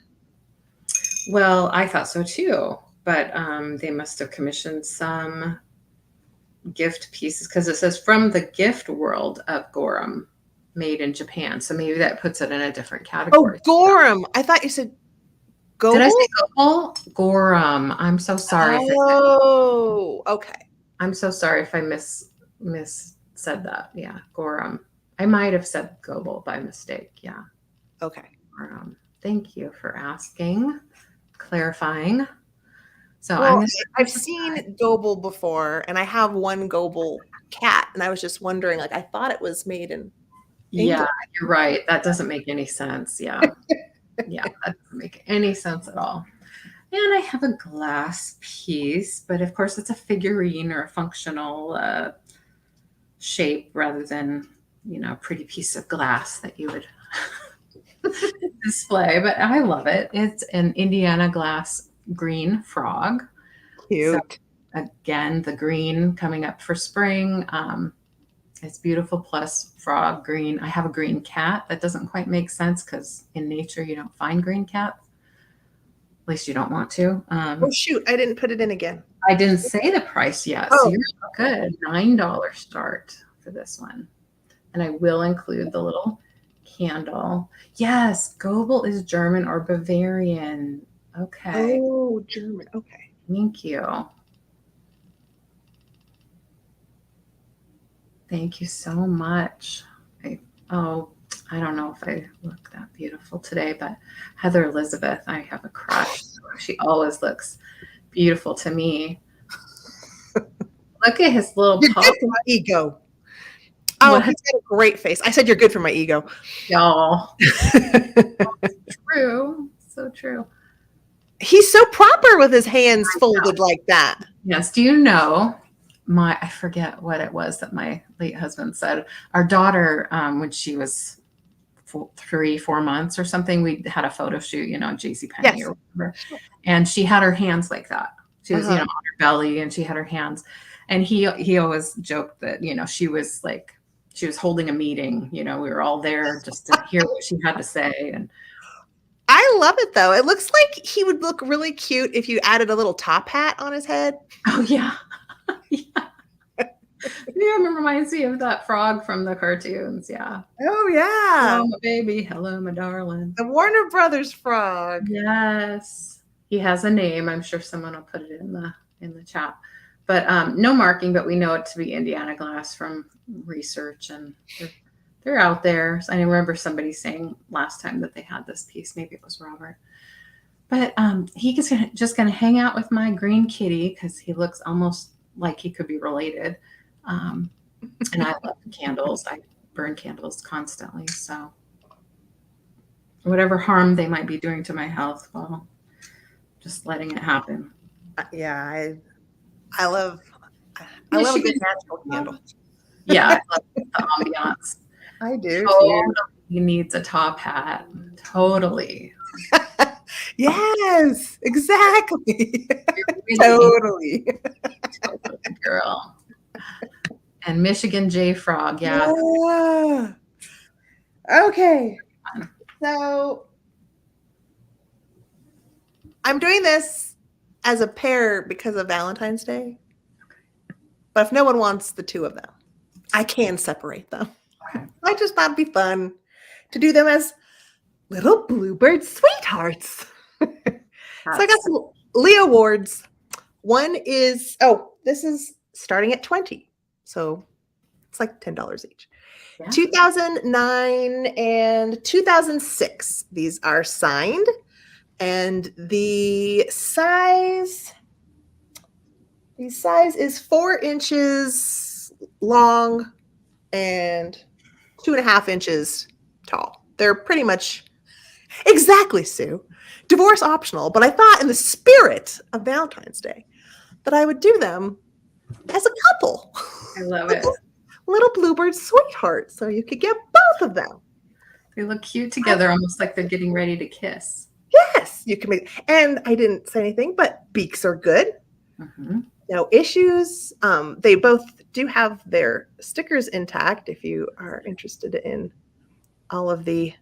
Well, I thought so too, but they must have commissioned some gift pieces because it says from the gift world of Gorham, made in Japan. So maybe that puts it in a different category. Oh, Gorham. I thought you said Goebel. Did I say Goebel? Gorham. I'm so sorry. Oh, okay. I'm so sorry if I said that. Yeah, Gorham. I might have said Goebel by mistake. Yeah. Okay. Thank you for asking, clarifying. So well, I've seen Goebel before, and I have one Goebel cat, and I was just wondering, like, I thought it was made in England. Yeah, you're right. That doesn't make any sense. Yeah. Yeah, that doesn't make any sense at all. And I have a glass piece, but of course it's a figurine or a functional shape rather than, a pretty piece of glass that you would display. But I love it. It's an Indiana glass green frog. So Cute. again, the green coming up for spring. It's beautiful plus frog green. I have a green cat. That doesn't quite make sense because in nature you don't find green cats. At least you don't want to. Oh shoot, I didn't put it in again. I didn't say the price yet, so Oh, you're good. $9 start for this one. And I will include the little candle. Yes, Goebel is German or Bavarian. Okay, oh, German. Okay. thank you. Thank you so much. I don't know if I look that beautiful today, but Heather Elizabeth, I have a crush. She always looks beautiful to me. Look at his little You're paw. good for my ego. Oh, What? he's got a great face. I said you're good for my ego. Y'all. True. So true. He's so proper with his hands folded like that. Yes. Do you know I forget what it was that my late husband said. Our daughter, when she was 3-4 months or something, we had a photo shoot, JCPenney Yes. or whatever. And she had her hands like that. She was, on her belly and she had her hands. And he always joked that, she was holding a meeting, we were all there just to hear what she had to say. And I love it though. It looks like he would look really cute if you added a little top hat on his head. oh yeah. Yeah. Yeah, it reminds me of that frog from the cartoons. Yeah. Oh yeah. Hello, my baby. Hello, my darling. The Warner Brothers frog. Yes. He has a name. I'm sure someone will put it in the chat. But no marking, but we know it to be Indiana glass from research, and they're out there. I remember somebody saying last time that they had this piece. Maybe it was Robert. But he's just going to hang out with my green kitty because he looks almost like he could be related. And I love candles. I burn candles constantly. So whatever harm they might be doing to my health, well, just letting it happen. Yeah, I love a good natural candle. Yeah, I love the ambiance. I do. Totally needs a top hat. Totally. Yes, exactly. Totally, girl. And Michigan J Frog, yeah. Okay. So I'm doing this as a pair because of Valentine's Day. But if no one wants the two of them, I can separate them. Okay. I just thought it'd be fun to do them as little bluebird sweethearts. So I got some Leo awards. One is, this is starting at 20. So it's like $10 each. Yeah. 2009 and 2006. These are signed. And the size is 4 inches long and 2.5 inches tall. They're pretty much exactly, Sue. Divorce optional, but I thought in the spirit of Valentine's Day that I would do them as a couple. I love it. Little bluebird sweetheart, so you could get both of them. They look cute together, almost like they're getting ready to kiss. Yes, you can make. And I didn't say anything, but beaks are good. Mm-hmm. No issues. They both do have their stickers intact if you are interested in all of the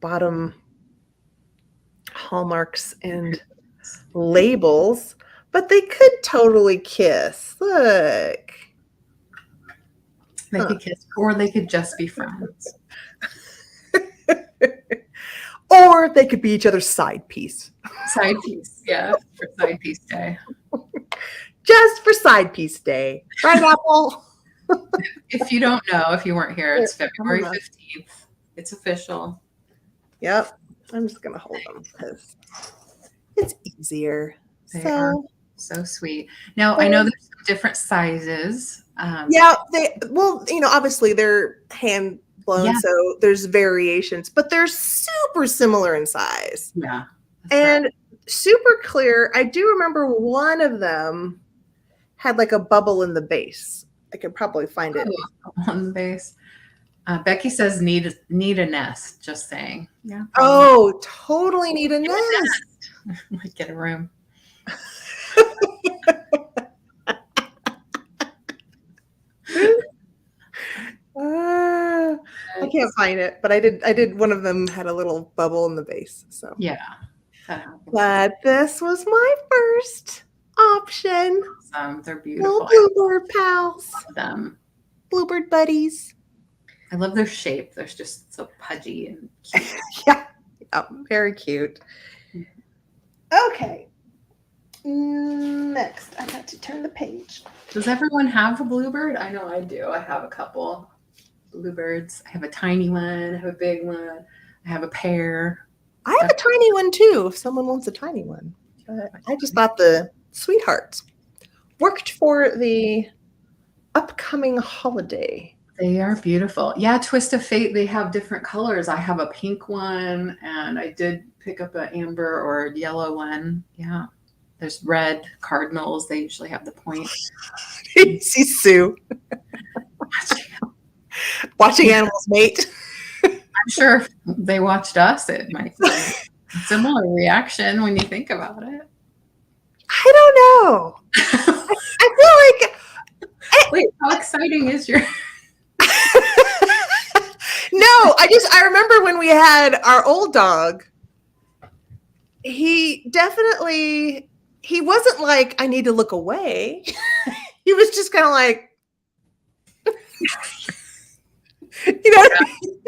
bottom hallmarks and labels, but they could totally kiss. Look. They could kiss, or they could just be friends. Or they could be each other's side piece. Side piece, yeah, for side piece day. Just for side piece day. Right, Apple? If you don't know, if you weren't here, it's February 15th. It's official. Yep. I'm just going to hold them because it's easier. They are so sweet. Now, I know there's some different sizes. Yeah, obviously they're hand blown, so there's variations, but they're super similar in size. Yeah, And super clear. I do remember one of them had like a bubble in the base. I could probably find it. On the base. Becky says need a nest. Just saying. Yeah. Oh, totally need a nest. Might get a room. I can't find it, but I did. One of them had a little bubble in the base. So Yeah. That happens. but this was my first option. They're Little beautiful. bluebird pals, I love them. bluebird buddies. I love their shape. They're just so pudgy and cute. Yeah, very cute. Okay. Next, I got to turn the page. Does everyone have a bluebird? I know I do. I have a couple bluebirds. I have a tiny one. I have a big one. I have a pair. I have a tiny one too, if someone wants a tiny one. But I just thought the sweethearts worked for the upcoming holiday. They are beautiful. Yeah, Twist of Fate, they have different colors. I have a pink one, and I did pick up an amber or yellow one. Yeah. There's red cardinals. They usually have the point. See Sue. Watching animals mate. I'm sure if they watched us, it might be a similar reaction when you think about it. I don't know. I feel like Wait, how exciting is your no, I remember when we had our old dog, he wasn't like, I need to look away. He was just kind of like, you know what I mean?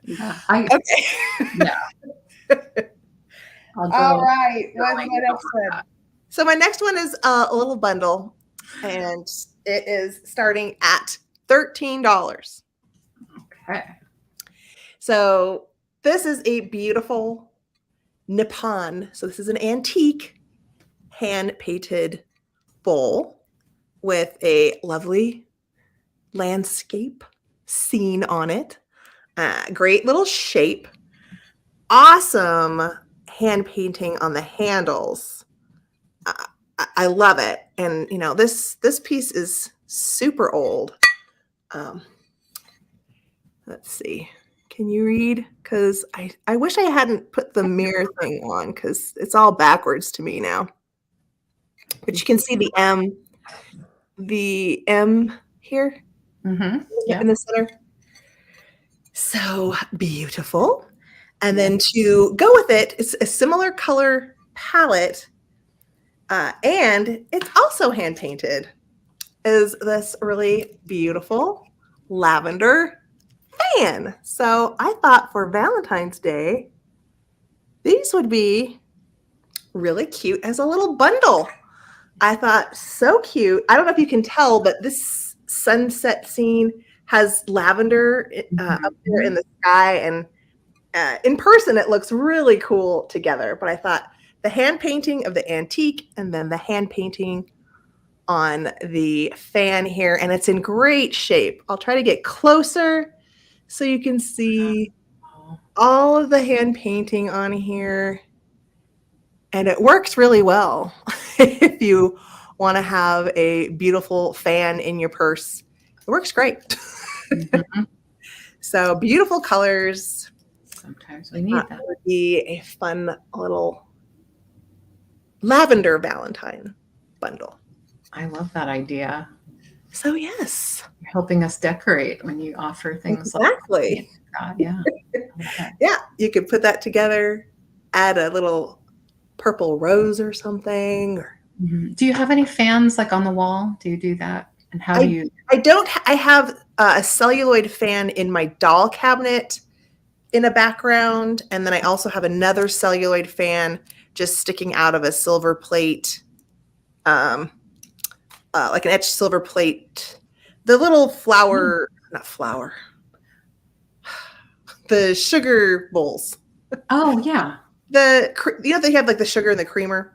Yeah. Okay. Yeah. All right. What's my next one? So my next one is a little bundle, and it is starting at $13. Okay. So this is a beautiful Nippon. So this is an antique hand-painted bowl with a lovely landscape scene on it. Great little shape. Awesome hand painting on the handles. I love it. And you know, this piece is super old. Let's see. Can you read? Because I wish I hadn't put the mirror thing on because it's all backwards to me now. But you can see the M here in the center. So beautiful. And then to go with it, it's a similar color palette. And it's also hand painted. Is this really beautiful lavender fan? So I thought for Valentine's Day, these would be really cute as a little bundle. I thought so cute. I don't know if you can tell, but this sunset scene has lavender up there in the sky, and in person it looks really cool together. But I thought the hand painting of the antique and then the hand painting on the fan here, and it's in great shape. I'll try to get closer so you can see all of the hand painting on here, and it works really well. If you want to have a beautiful fan in your purse, it works great. So beautiful colors. Sometimes we need that. That would be a fun little lavender Valentine bundle. I love that idea. So yes, You're helping us decorate when you offer things exactly. like that. Yeah. Yeah, you could put that together, add a little purple rose or something. Do you have any fans like on the wall? Do you do that? And how do you? I don't. I have a celluloid fan in my doll cabinet in a background, and then I also have another celluloid fan just sticking out of a silver plate, like an etched silver plate. The little flower, not flower, the sugar bowls. Oh yeah. They have like the sugar and the creamer.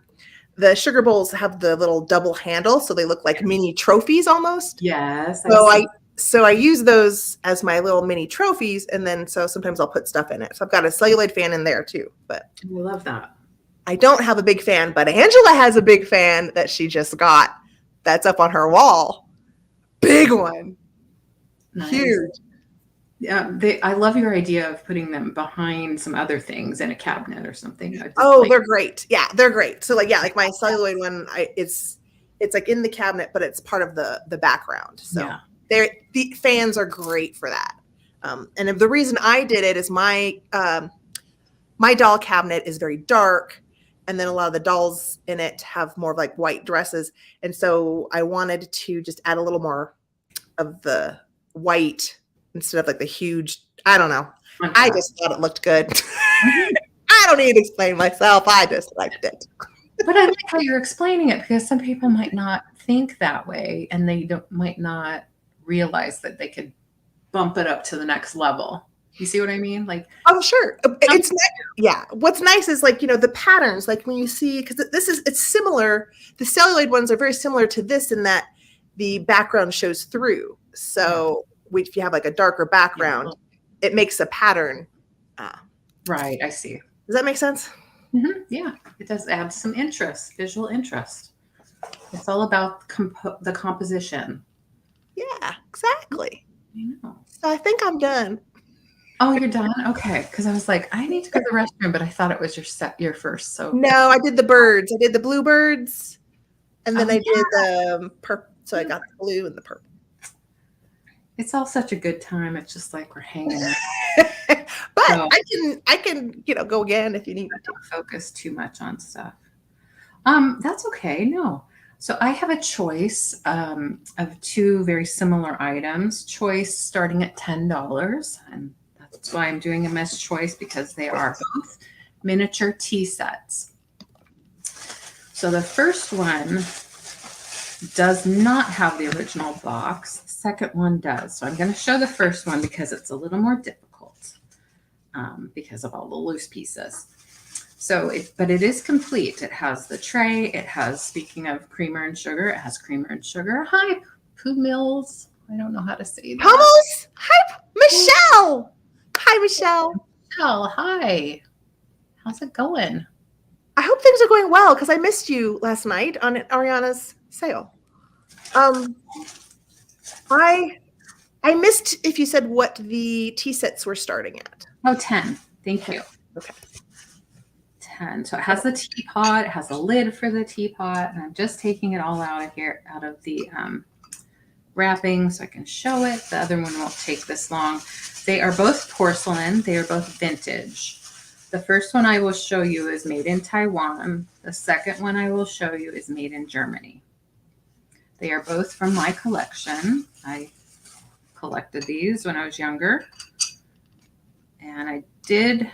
The sugar bowls have the little double handle, so they look like mini trophies almost. Yes. So I So I use those as my little mini trophies, and then so sometimes I'll put stuff in it. So I've got a celluloid fan in there too, but I love that. I don't have a big fan, but Angela has a big fan that she just got that's up on her wall. Big one. Nice. Huge. Yeah, I love your idea of putting them behind some other things in a cabinet or something. They're great. Yeah, they're great. So like my celluloid one, it's like in the cabinet, but it's part of the background. So the fans are great for that. And the reason I did it is my doll cabinet is very dark, and then a lot of the dolls in it have more of like white dresses, and so I wanted to just add a little more of the white instead of like the huge. I don't know. Okay. I just thought it looked good. I don't need to explain myself. I just liked it. But I like how you're explaining it, because some people might not think that way, and they might not realize that they could bump it up to the next level. You see what I mean? Like, oh, sure. It's yeah. What's nice is like, the patterns, like when you see, because it's similar. The celluloid ones are very similar to this in that the background shows through. So if you have like a darker background, it makes a pattern. Right. I see. Does that make sense? Mm-hmm. Yeah, it does add some interest, visual interest. It's all about the composition. Yeah, exactly. I know. So I think I'm done. Oh, you're done? Okay. Because I was like, I need to go to the restroom, but I thought it was your first. So no, I did the birds. I did the bluebirds, and then I did the purple. So I got the blue and the purple. It's all such a good time. It's just like we're hanging out. But so, I can go again if you need to. Don't focus too much on stuff. That's okay. No. So I have a choice of two very similar items. Choice starting at $10, and that's why I'm doing them as choice, because they are both miniature tea sets. So the first one does not have the original box. The second one does. So I'm going to show the first one because it's a little more difficult because of all the loose pieces. So, but it is complete. It has the tray. It has, speaking of creamer and sugar, it has creamer and sugar. Hi, Pooh Mills. I don't know how to say that. Pummels. Hi, Michelle. Hi, Michelle. Michelle, hi. How's it going? I hope things are going well, because I missed you last night on Ariana's sale. I missed if you said what the tea sets were starting at. Oh, 10. Thank you. Okay. 10. So it has the teapot. It has a lid for the teapot. And I'm just taking it all out of the wrapping so I can show it. The other one won't take this long. They are both porcelain. They are both vintage. The first one I will show you is made in Taiwan. The second one I will show you is made in Germany. They are both from my collection. I collected these when I was younger. And I did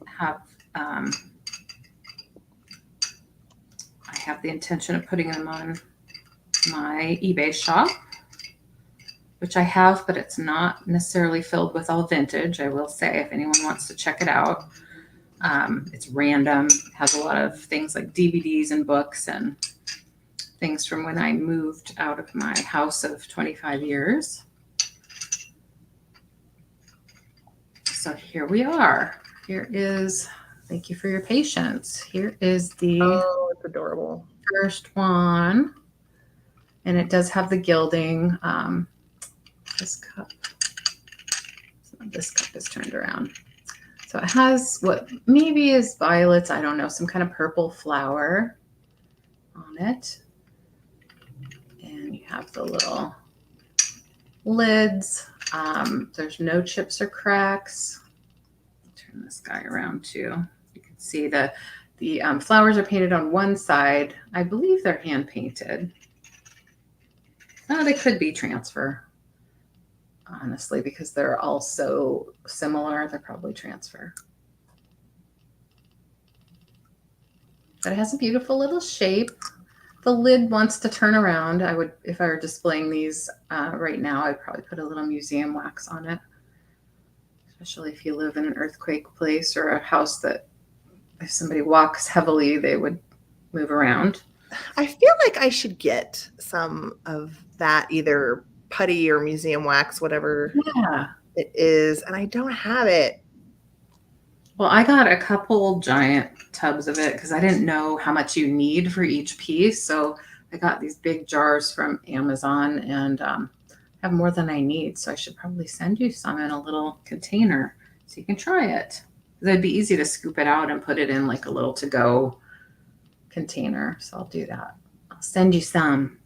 have, I have the intention of putting them on my eBay shop, which I have, but it's not necessarily filled with all vintage. I will say, if anyone wants to check it out, it's random. It has a lot of things like DVDs and books and things from when I moved out of my house of 25 years. So here we are. Here is, thank you for your patience. Here is the it's adorable first one. And it does have the gilding. This cup is turned around. So it has what maybe is violets, I don't know, some kind of purple flower on it. And you have the little lids. There's no chips or cracks. Turn this guy around too. You can see the flowers are painted on one side. I believe they're hand painted. They could be transfer, honestly, because they're all so similar. They're probably transfer. But it has a beautiful little shape. The lid wants to turn around. I would, if I were displaying these right now, I'd probably put a little museum wax on it. Especially if you live in an earthquake place or a house that if somebody walks heavily, they would move around. I feel like I should get some of that either putty or museum wax, whatever Yeah. it is, and I don't have it. Well, I got a couple giant tubs of it because I didn't know how much you need for each piece. So I got these big jars from Amazon and have more than I need. So I should probably send you some in a little container so you can try it. It'd be easy to scoop it out and put it in like a little to-go container. So I'll do that. I'll send you some.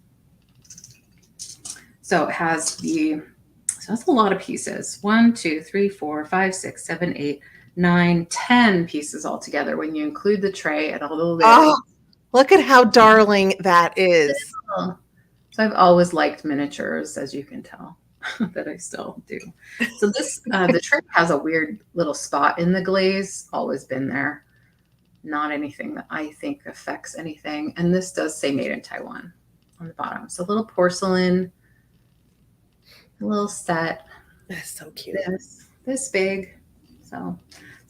So it has so that's a lot of pieces. 1, 2, 3, 4, 5, 6, 7, 8, 9, 10 pieces altogether when you include the tray and all the lids. Oh, look at how darling that is. So I've always liked miniatures, as you can tell, that I still do. So this, the tray has a weird little spot in the glaze, always been there. Not anything that I think affects anything. And this does say made in Taiwan on the bottom. It's a little porcelain, a little set. That's so cute. This big. So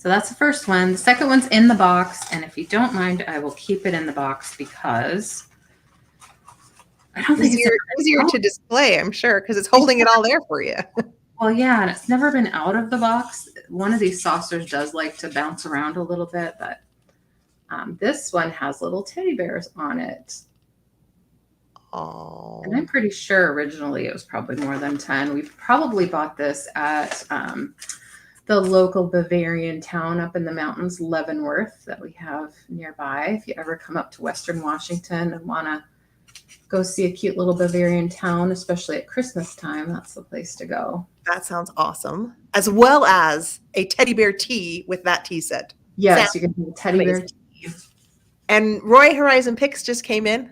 that's the first one. The second one's in the box. And if you don't mind, I will keep it in the box because I don't think it's easier to display, I'm sure, because it's holding it all there for you. Well, yeah, and it's never been out of the box. One of these saucers does like to bounce around a little bit, but this one has little teddy bears on it. Oh. And I'm pretty sure originally it was probably more than 10. We probably bought this at the local Bavarian town up in the mountains, Leavenworth, that we have nearby. If you ever come up to Western Washington and want to go see a cute little Bavarian town, especially at Christmas time, that's the place to go. That sounds awesome. As well as a teddy bear tea with that tea set. Yes, you can do a teddy bear tea. And Roy Horizon Picks just came in.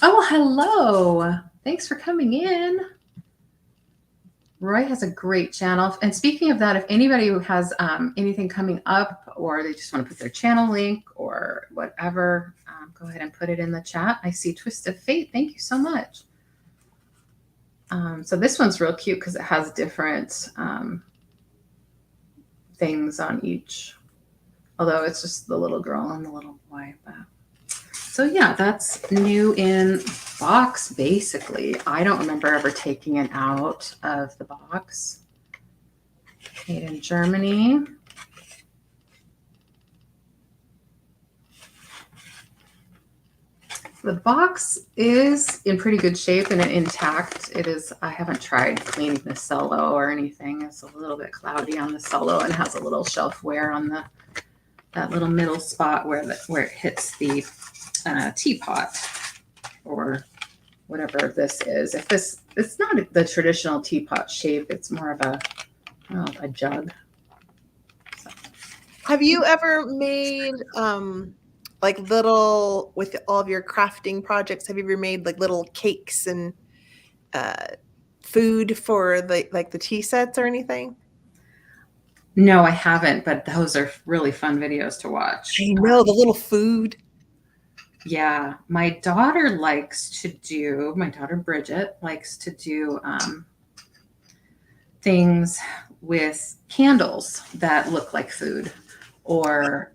Oh, hello. Thanks for coming in. Roy has a great channel. And speaking of that, if anybody who has anything coming up or they just want to put their channel link or whatever, go ahead and put it in the chat. I see Twist of Fate. Thank you so much. So this one's real cute because it has different things on each. Although it's just the little girl and the little boy. But. So yeah, that's new in box, basically. I don't remember ever taking it out of the box. Made in Germany. The box is in pretty good shape and intact. It is, I haven't tried cleaning the cello or anything. It's a little bit cloudy on the cello and has a little shelf wear on that little middle spot where it hits the teapot or whatever this is. It's not the traditional teapot shape. It's more of a jug. So. Have you ever made like little, with all of your crafting projects, have you ever made like little cakes and food for the tea sets or anything? No, I haven't, but those are really fun videos to watch. I know, the little food. Yeah, my daughter Bridget likes to do things with candles that look like food or,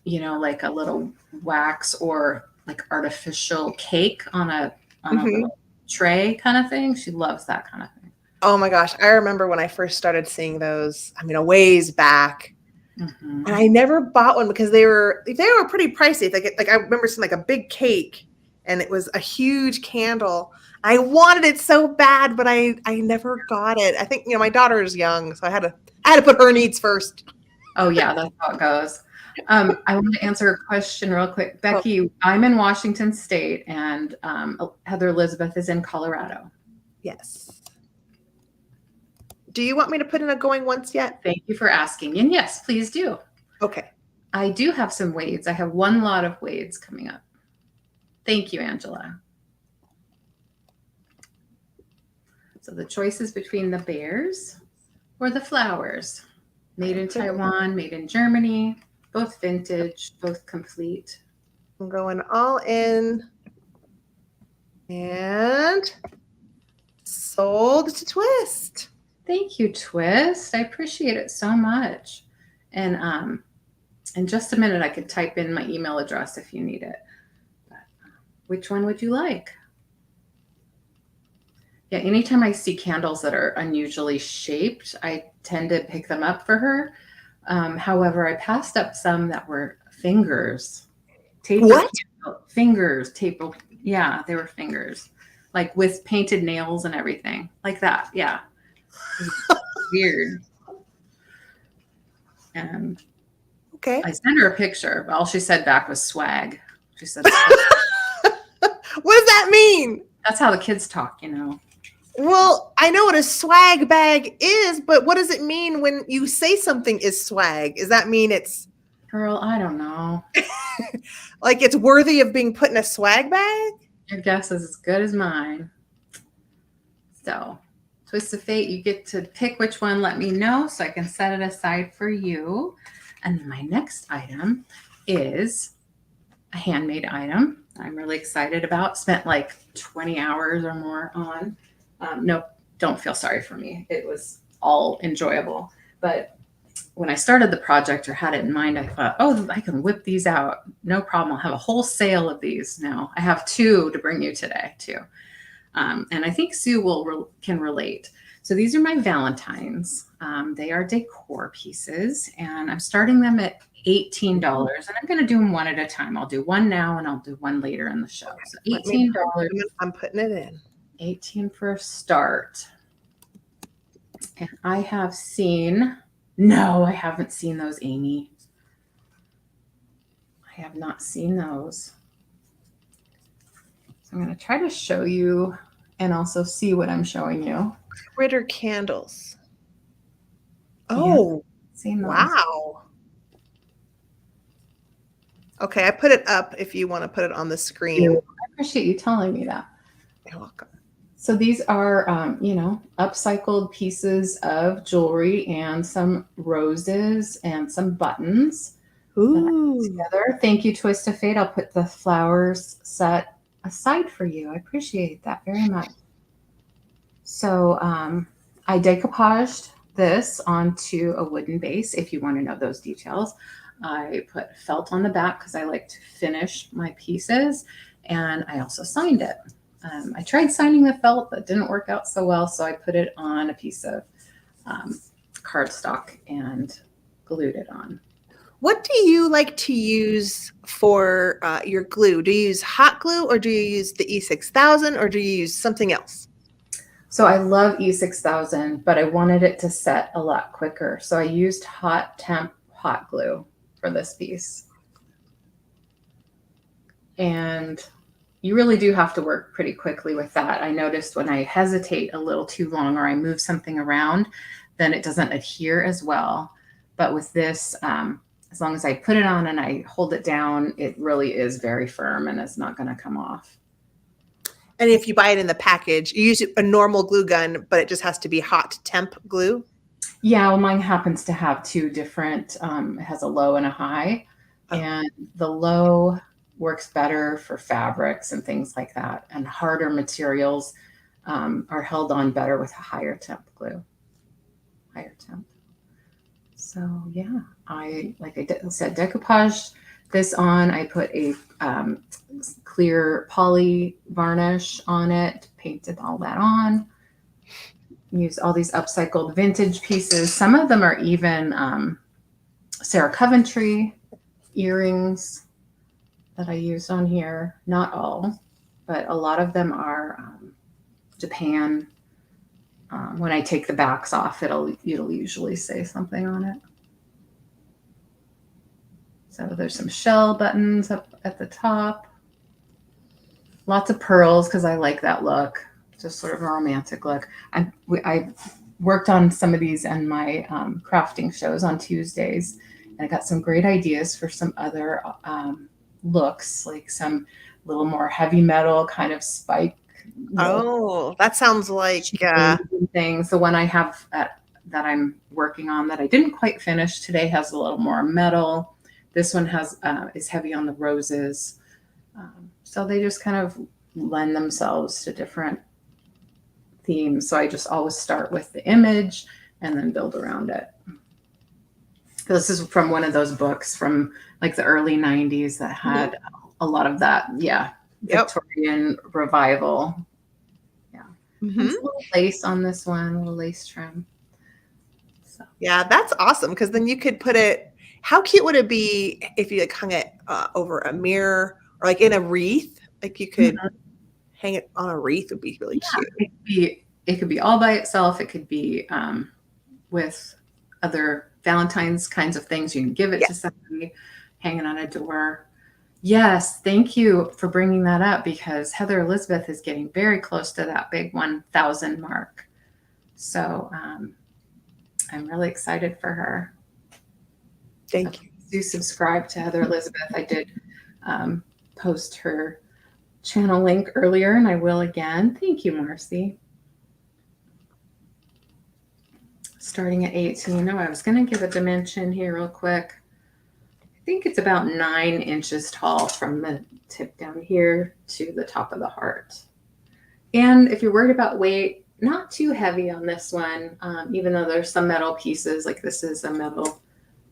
like a little wax or like artificial cake on a little tray kind of thing. She loves that kind of thing. Oh my gosh. I remember when I first started seeing those, a ways back. Mm-hmm. And I never bought one because they were pretty pricey. Like I remember seeing like a big cake and it was a huge candle. I wanted it so bad, but I never got it. I think, my daughter is young, so I had to put her needs first. Oh yeah, that's how it goes. I want to answer a question real quick. Becky, I'm in Washington State and Heather Elizabeth is in Colorado. Yes. Do you want me to put in a going once yet? Thank you for asking. And yes, please do. Okay. I do have some wades. I have one lot of wades coming up. Thank you, Angela. So the choice is between the bears or the flowers. Made in Taiwan, made in Germany, both vintage, both complete. I'm going all in and sold to Twist. Thank you, Twist. I appreciate it so much. And in just a minute, I could type in my email address if you need it. But, which one would you like? Yeah, anytime I see candles that are unusually shaped, I tend to pick them up for her. However, I passed up some that were fingers, taper What? fingers, taper. Yeah, they were fingers, like with painted nails and everything, like that. Yeah, it was weird. And Okay. I sent her a picture, but all she said back was swag. She said, swag. What does that mean? That's how the kids talk, you know. Well, I know what a swag bag is, but what does it mean when you say something is swag? Does that mean it's Girl, I don't know. like it's worthy of being put in a swag bag? Your guess is as good as mine. So, twist of fate, you get to pick which one, let me know so I can set it aside for you. And then my next item is a handmade item I'm really excited about. Spent like 20 hours or more on. No, don't feel sorry for me. It was all enjoyable. But when I started the project or had it in mind, I thought, oh, I can whip these out. No problem. I'll have a whole sale of these now. I have two to bring you today, too. And I think Sue can relate. So these are my Valentines. They are decor pieces, and I'm starting them at $18, and I'm going to do them one at a time. I'll do one now, and I'll do one later in the show. So $18. I'm putting it in. 18 for a start. And I have seen, no, I haven't seen those, Amy. I have not seen those. So I'm going to try to show you and also see what I'm showing you. Critter candles. Oh, Seen those. wow. Okay, I put it up if you want to put it on the screen. I appreciate you telling me that. You're welcome. So these are, upcycled pieces of jewelry and some roses and some buttons. Ooh. Together. Thank you, Twist of Fate. I'll put the flowers set aside for you. I appreciate that very much. So I decoupaged this onto a wooden base, if you want to know those details. I put felt on the back because I like to finish my pieces, and I also signed it. I tried signing the felt, but didn't work out so well, so I put it on a piece of cardstock and glued it on. What do you like to use for your glue? Do you use hot glue, or do you use the E6000, or do you use something else? So I love E6000, but I wanted it to set a lot quicker. So I used hot temp hot glue for this piece. And you really do have to work pretty quickly with that. I noticed when I hesitate a little too long or I move something around, then it doesn't adhere as well. But with this, as long as I put it on and I hold it down, it really is very firm and it's not going to come off. And if you buy it in the package, you use a normal glue gun, but it just has to be hot temp glue? Yeah, well, mine happens to have two different, it has a low and a high. Oh. And the low works better for fabrics and things like that. And harder materials are held on better with a higher temp glue. Higher temp. So yeah, I said, decoupaged this on. I put a clear poly varnish on it, painted all that on. Use all these upcycled vintage pieces. Some of them are even Sarah Coventry earrings that I used on here. Not all, but a lot of them are Japan. When I take the backs off, it'll usually say something on it. So there's some shell buttons up at the top. Lots of pearls because I like that look. Just sort of a romantic look. I worked on some of these in my crafting shows on Tuesdays, and I got some great ideas for some other looks, like some little more heavy metal kind of spike. Oh, that sounds like things. The one I have that I'm working on that I didn't quite finish today has a little more metal. This one has is heavy on the roses. So they just kind of lend themselves to different themes. So I just always start with the image and then build around it. This is from one of those books from like the early 90s that had a lot of that. Yeah. Victorian revival. Yeah. There's a little lace on this one, a little lace trim. So. Yeah, that's awesome because then you could put it. How cute would it be if you like hung it over a mirror or like in a wreath? Like you could hang it on a wreath would be really cute. It could be all by itself. It could be with other Valentine's kinds of things. You can give it to somebody, hanging on a door. Yes, thank you for bringing that up because Heather Elizabeth is getting very close to that big 1,000 mark. So I'm really excited for her. Thank you. Do subscribe to Heather Elizabeth. I did post her channel link earlier, and I will again. Thank you, Marcy. Starting at 18. Oh, I was going to give a dimension here real quick. I think it's about 9 inches tall from the tip down here to the top of the heart. And if you're worried about weight, not too heavy on this one, even though there's some metal pieces. Like this is a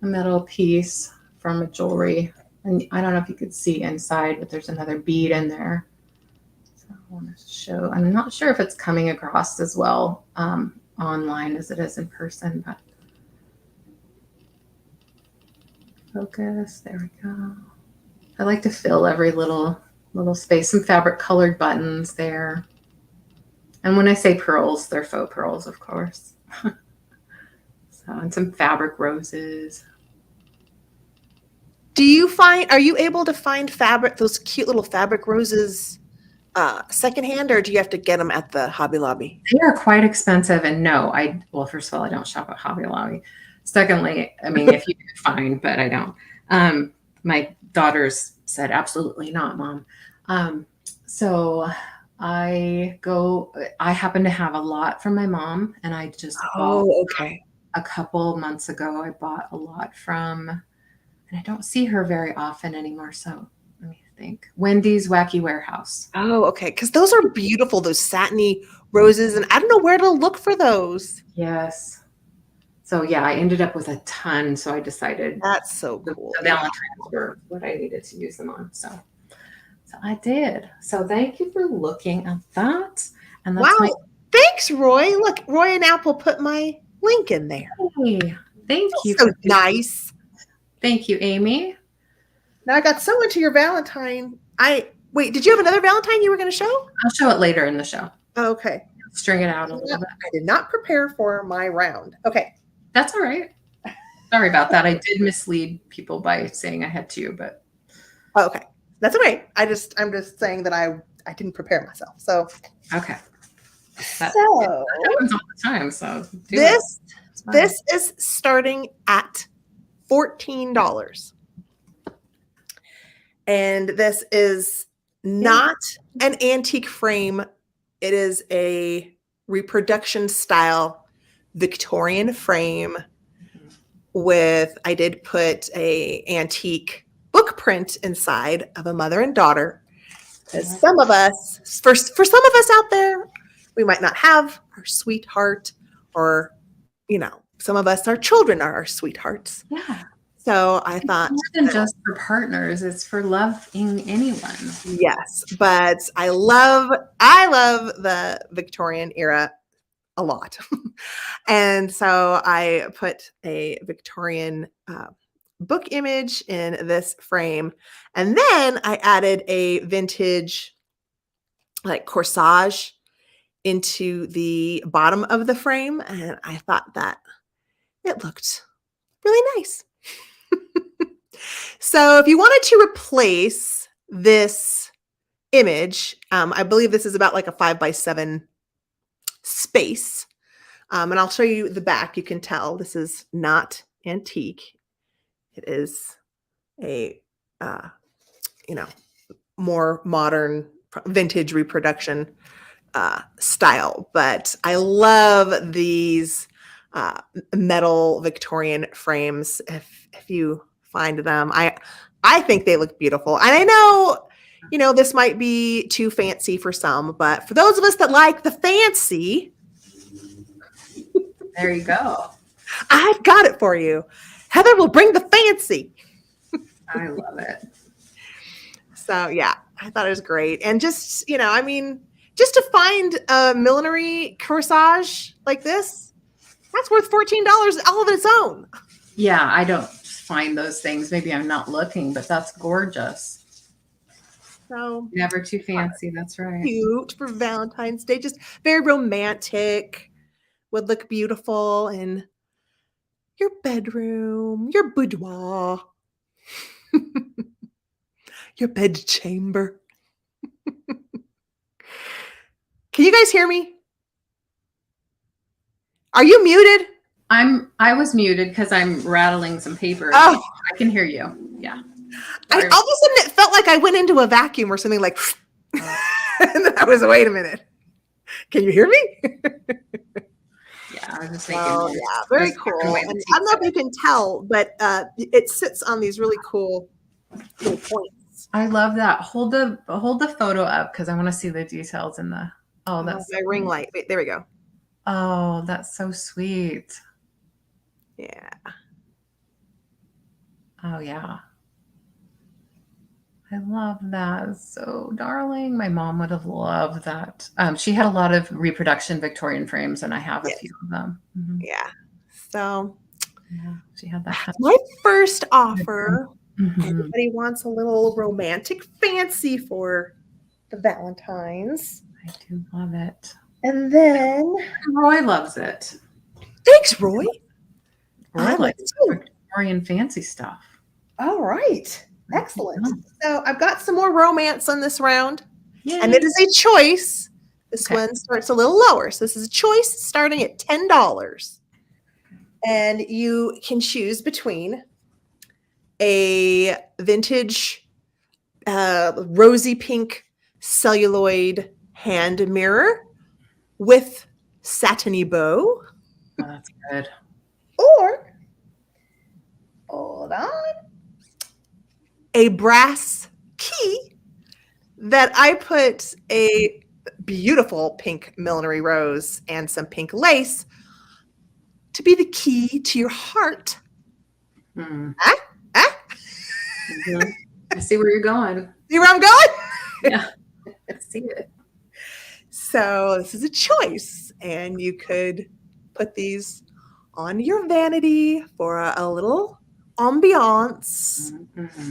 metal piece from a jewelry. And I don't know if you could see inside, but there's another bead in there. So I want to show. I'm not sure if it's coming across as well online as it is in person, but focus. There we go. I like to fill every little space. Some fabric colored buttons there. And when I say pearls, they're faux pearls, of course. So, and some fabric roses. Are you able to find fabric, those cute little fabric roses secondhand, or do you have to get them at the Hobby Lobby? They are quite expensive. And no, well, first of all, I don't shop at Hobby Lobby. Secondly, I mean, if you can find, but I don't. My daughters said, absolutely not, Mom. So I happen to have a lot from my mom, and I just bought a couple months ago. I bought a lot from, and I don't see her very often anymore. So let me think. Wendy's Wacky Warehouse. Oh, okay. Because those are beautiful, those satiny roses, and I don't know where to look for those. Yes. So yeah, I ended up with a ton. So I decided that's so cool. The Valentine's were what I needed to use them on. So I did. So thank you for looking at that. And that's thanks, Roy. Look, Roy and Apple put my link in there. Hey, thank you. So nice. Thank you, Amy. Now I got so into your Valentine. Wait, did you have another Valentine you were going to show? I'll show it later in the show. Oh, okay. String it out a little bit. I did not prepare for my round. Okay. That's all right. Sorry about that. I did mislead people by saying I had 2, but. Oh, okay. That's all right. I'm just saying that I didn't prepare myself. So. Okay. That happens all the time. So this is starting at $14. And this is not an antique frame. It is a reproduction style Victorian frame I did put a antique book print inside of a mother and daughter. As some of us, for some of us out there, we might not have our sweetheart, or, some of us, our children are our sweethearts. Yeah. So I thought, it's more than just for partners, it's for loving anyone. Yes, but I love the Victorian era a lot. And so I put a Victorian book image in this frame. And then I added a vintage like corsage into the bottom of the frame. And I thought that it looked really nice. So if you wanted to replace this image, I believe this is about like a 5x7 space. And I'll show you the back. You can tell this is not antique. It is a, more modern vintage reproduction style. But I love these metal Victorian frames. If you find them, I think they look beautiful. And I know, this might be too fancy for some, but for those of us that like the fancy, there you go. I've got it for you. Heather will bring the fancy. I love it. So yeah, I thought it was great. And just, just to find a millinery corsage like this, that's worth $14 all of its own. Yeah, I don't find those things. Maybe I'm not looking, but that's gorgeous. So Never too fancy. That's right. cute for Valentine's Day. Just very romantic. Would look beautiful in your bedroom, your boudoir, your bedchamber. Can you guys hear me? Are you muted? I was muted because I'm rattling some paper. Oh, I can hear you. Yeah. all of a sudden it felt like I went into a vacuum or something like, and then I was, wait a minute. Can you hear me? Yeah, I was just thinking. Oh, yeah, very cool. And I don't know if you can tell, but it sits on these really cool little points. I love that. Hold the photo up because I want to see the details in the. Oh, that's my ring light. Wait, there we go. Oh, that's so sweet. Yeah. Oh yeah. I love that. It's so darling. My mom would have loved that. She had a lot of reproduction Victorian frames, and I have a few of them. Mm-hmm. Yeah. So yeah, she had that. My first offer. Mm-hmm. Everybody wants a little romantic fancy for the Valentines. I do love it. And then Roy loves it. Thanks, Roy. Roy likes Victorian fancy stuff. All right. Excellent. So I've got some more romance on this round. Yay. And it is a choice. This one starts a little lower. So this is a choice starting at $10. And you can choose between a vintage rosy pink celluloid hand mirror with satiny bow. Oh, that's good. Or, hold on, a brass key that I put a beautiful pink millinery rose and some pink lace to be the key to your heart. Mm. Mm-hmm. I see where you're going. See where I'm going? Yeah, I see it. So this is a choice, and you could put these on your vanity for a little ambiance,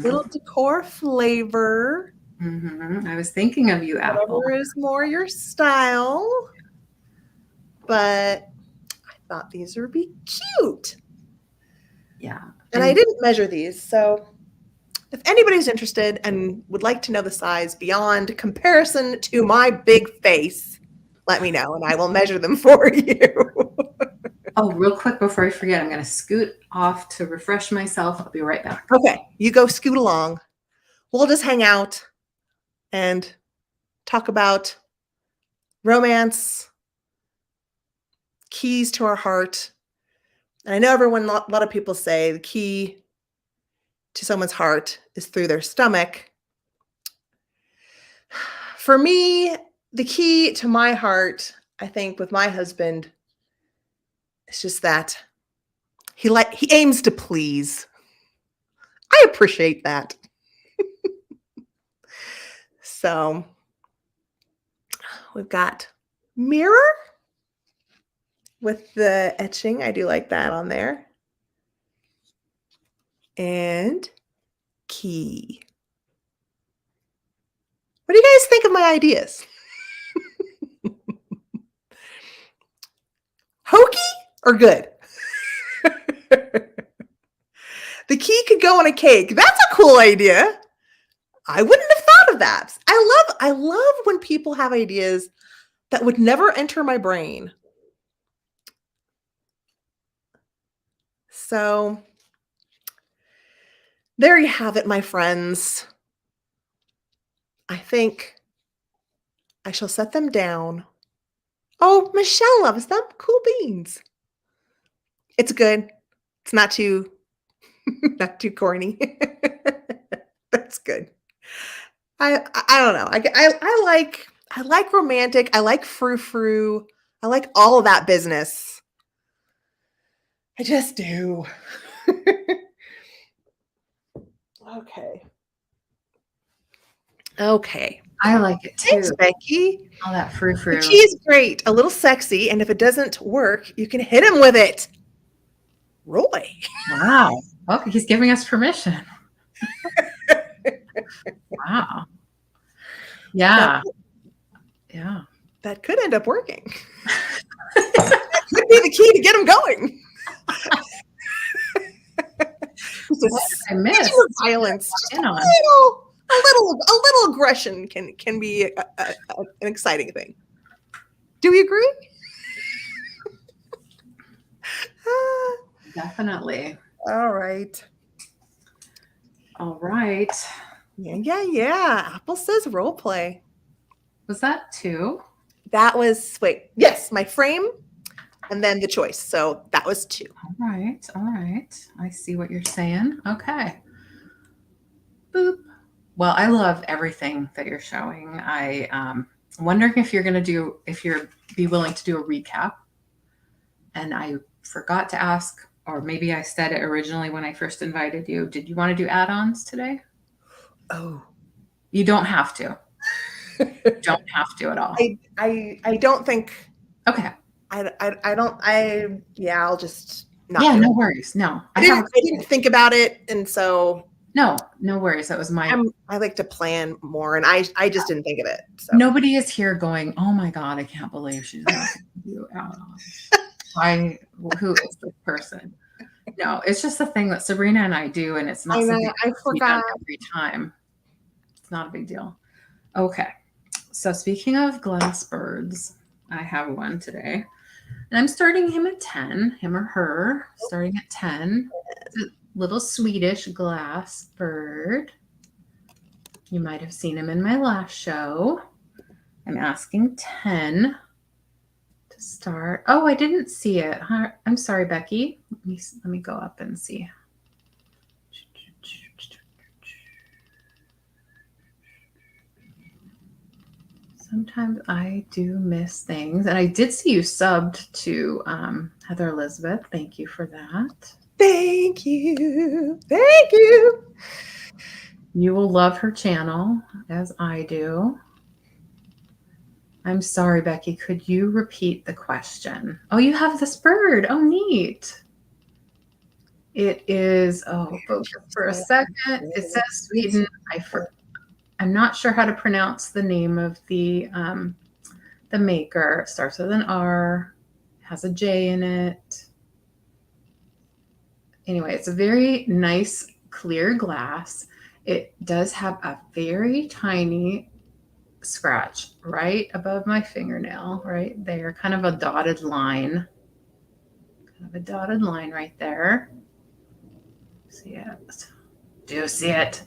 little decor flavor. I was thinking of you, Apple. Whatever is more your style. But I thought these would be cute. Yeah. And I didn't measure these, so if anybody's interested and would like to know the size beyond comparison to my big face, let me know and I will measure them for you. Oh, real quick before I forget, I'm going to scoot off to refresh myself. I'll be right back. Okay, you go scoot along. We'll just hang out and talk about romance, keys to our heart. And I know a lot of people say the key to someone's heart is through their stomach. For me, the key to my heart, I think, with my husband, is just that he aims to please. I appreciate that. So we've got mirror with the etching. I do like that on there. And key. What do you guys think of my ideas? Hokey or good? The key could go on a cake. That's a cool idea. I wouldn't have thought of that. I love when people have ideas that would never enter my brain. So there you have it, my friends. I think I shall set them down. Oh, Michelle loves them. Cool beans. It's good. It's not too corny. That's good. I don't know. I like romantic. I like frou-frou. I like all of that business. I just do. Okay. I like it Thanks, too. Becky. All that frou The frou. key is great, a little sexy, and if it doesn't work, you can hit him with it. Roy. Wow. Okay, he's giving us permission. Wow. That, Yeah. Yeah. that could end up working. That could be the key to get him going. What did I miss? Violence. Just In on. a little aggression can be an exciting thing. Do we agree? Definitely. All right. All right. Yeah. Apple says role play. Was that 2? That was yes, my frame, and then the choice. So that was 2. All right. All right. I see what you're saying. Okay. Boop. Well, I love everything that you're showing. I'm wondering if you're be willing to do a recap. And I forgot to ask, or maybe I said it originally when I first invited you. Did you want to do add-ons today? Oh. You don't have to. Don't have to at all. I don't think. Okay. I'll just not. Yeah, no worries. No. I didn't think about it, and so no worries. That was I like to plan more, and I just didn't think of it. So. Nobody is here going, oh my God, I can't believe she's asking to do add-ons. Who is this person? No, it's just a thing that Sabrina and I do, and it's not something I forgot every time. It's not a big deal. Okay. So speaking of glass birds, I have one today. And I'm starting him at 10, him or her, starting at 10. It's a little Swedish glass bird. You might have seen him in my last show. I'm asking 10 to start. Oh, I didn't see it. I'm sorry, Becky. Let me go up and see. Sometimes I do miss things. And I did see you subbed to Heather Elizabeth. Thank you for that. Thank you. Thank you. You will love her channel, as I do. I'm sorry, Becky. Could you repeat the question? Oh, you have this bird. Oh, neat. It is, focus for a second. It says Sweden. I'm not sure how to pronounce the name of the maker. It starts with an R, has a J in it. Anyway, it's a very nice, clear glass. It does have a very tiny scratch right above my fingernail, right there, kind of a dotted line. Kind of a dotted line right there. See it? Do you see it?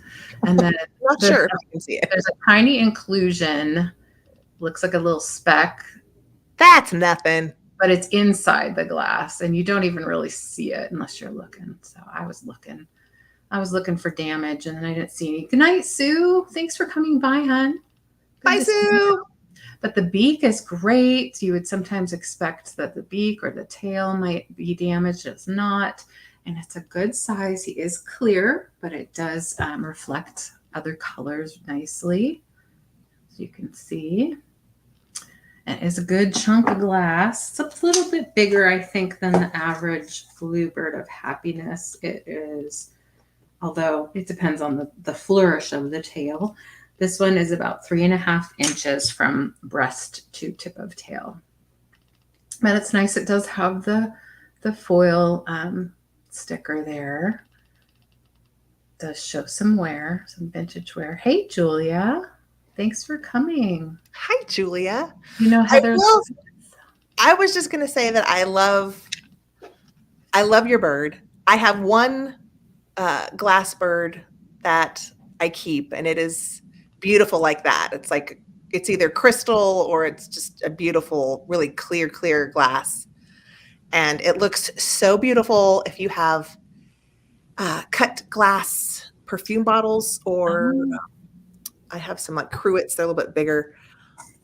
And then not sure if I can see it. There's a tiny inclusion. Looks like a little speck. That's nothing. But it's inside the glass, and you don't even really see it unless you're looking. So I was looking for damage, and then I didn't see any. Good night, Sue. Thanks for coming by, hon. Bye, Sue. But the beak is great. You would sometimes expect that the beak or the tail might be damaged. It's not. And it's a good size. He is clear, but it does reflect other colors nicely. As you can see. It is a good chunk of glass. It's a little bit bigger, I think, than the average bluebird of happiness. It is, although it depends on the flourish of the tail. This one is about 3.5 inches from breast to tip of tail. But it's nice. It does have the foil sticker there. It does show some wear, some vintage wear. Hey, Julia. Thanks for coming. Hi, Julia. You know, Heather. I was just going to say that I love your bird. I have one glass bird that I keep, and it is beautiful like that. It's like it's either crystal or it's just a beautiful, really clear glass. And it looks so beautiful if you have cut glass perfume bottles, or I have some like cruets. They're a little bit bigger.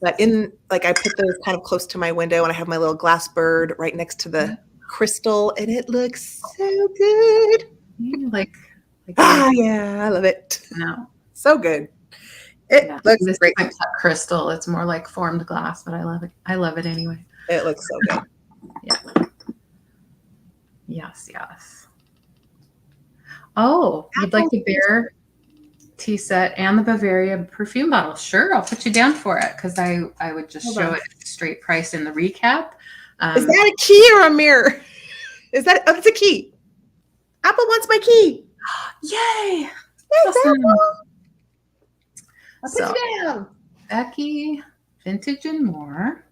But I put those kind of close to my window, and I have my little glass bird right next to the crystal, and it looks so good. Like yeah, I love it. No. So good. It Yeah. looks This great. isn't cut crystal. It's more like formed glass, but I love it. I love it anyway. It looks so good. Yes, yes. Oh, you'd like the bear tea set and the Bavaria perfume bottle? Sure, I'll put you down for it because I would just show it straight price in the recap. Is that a key or a mirror? Is that? Oh, it's a key. Apple wants my key. Yay! Thanks, Awesome. Apple. I'll So, put you down. Becky, Vintage and More.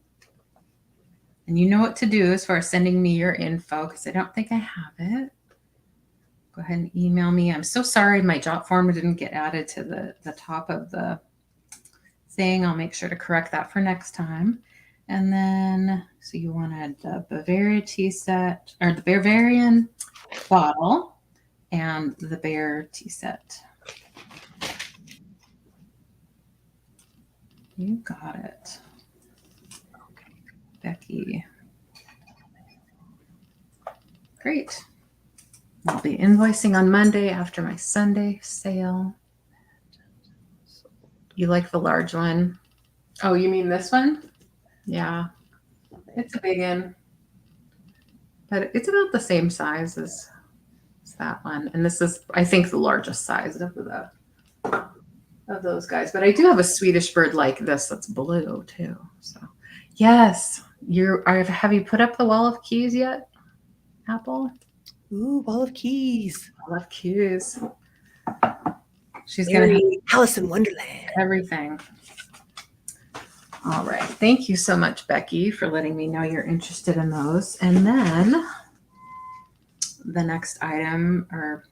And you know what to do as far as sending me your info because I don't think I have it. Go ahead and email me. I'm so sorry my jot form didn't get added to the top of the thing. I'll make sure to correct that for next time. And then, so you wanted the Bavaria tea set, or the Bavarian bottle and the bear tea set. You got it. Okay, Becky. Great. I'll be invoicing on Monday after my Sunday sale. You like the large one? Oh, you mean this one? Yeah. It's a big one. But it's about the same size as that one. And this is, I think, the largest size of those guys. But I do have a Swedish bird like this that's blue too. So yes. Have you put up the wall of keys yet, Apple? Ooh, ball of keys. Wall of keys. She's Very going to have Alice in Wonderland. everything. All right. Thank you so much, Becky, for letting me know you're interested in those. And then the next item or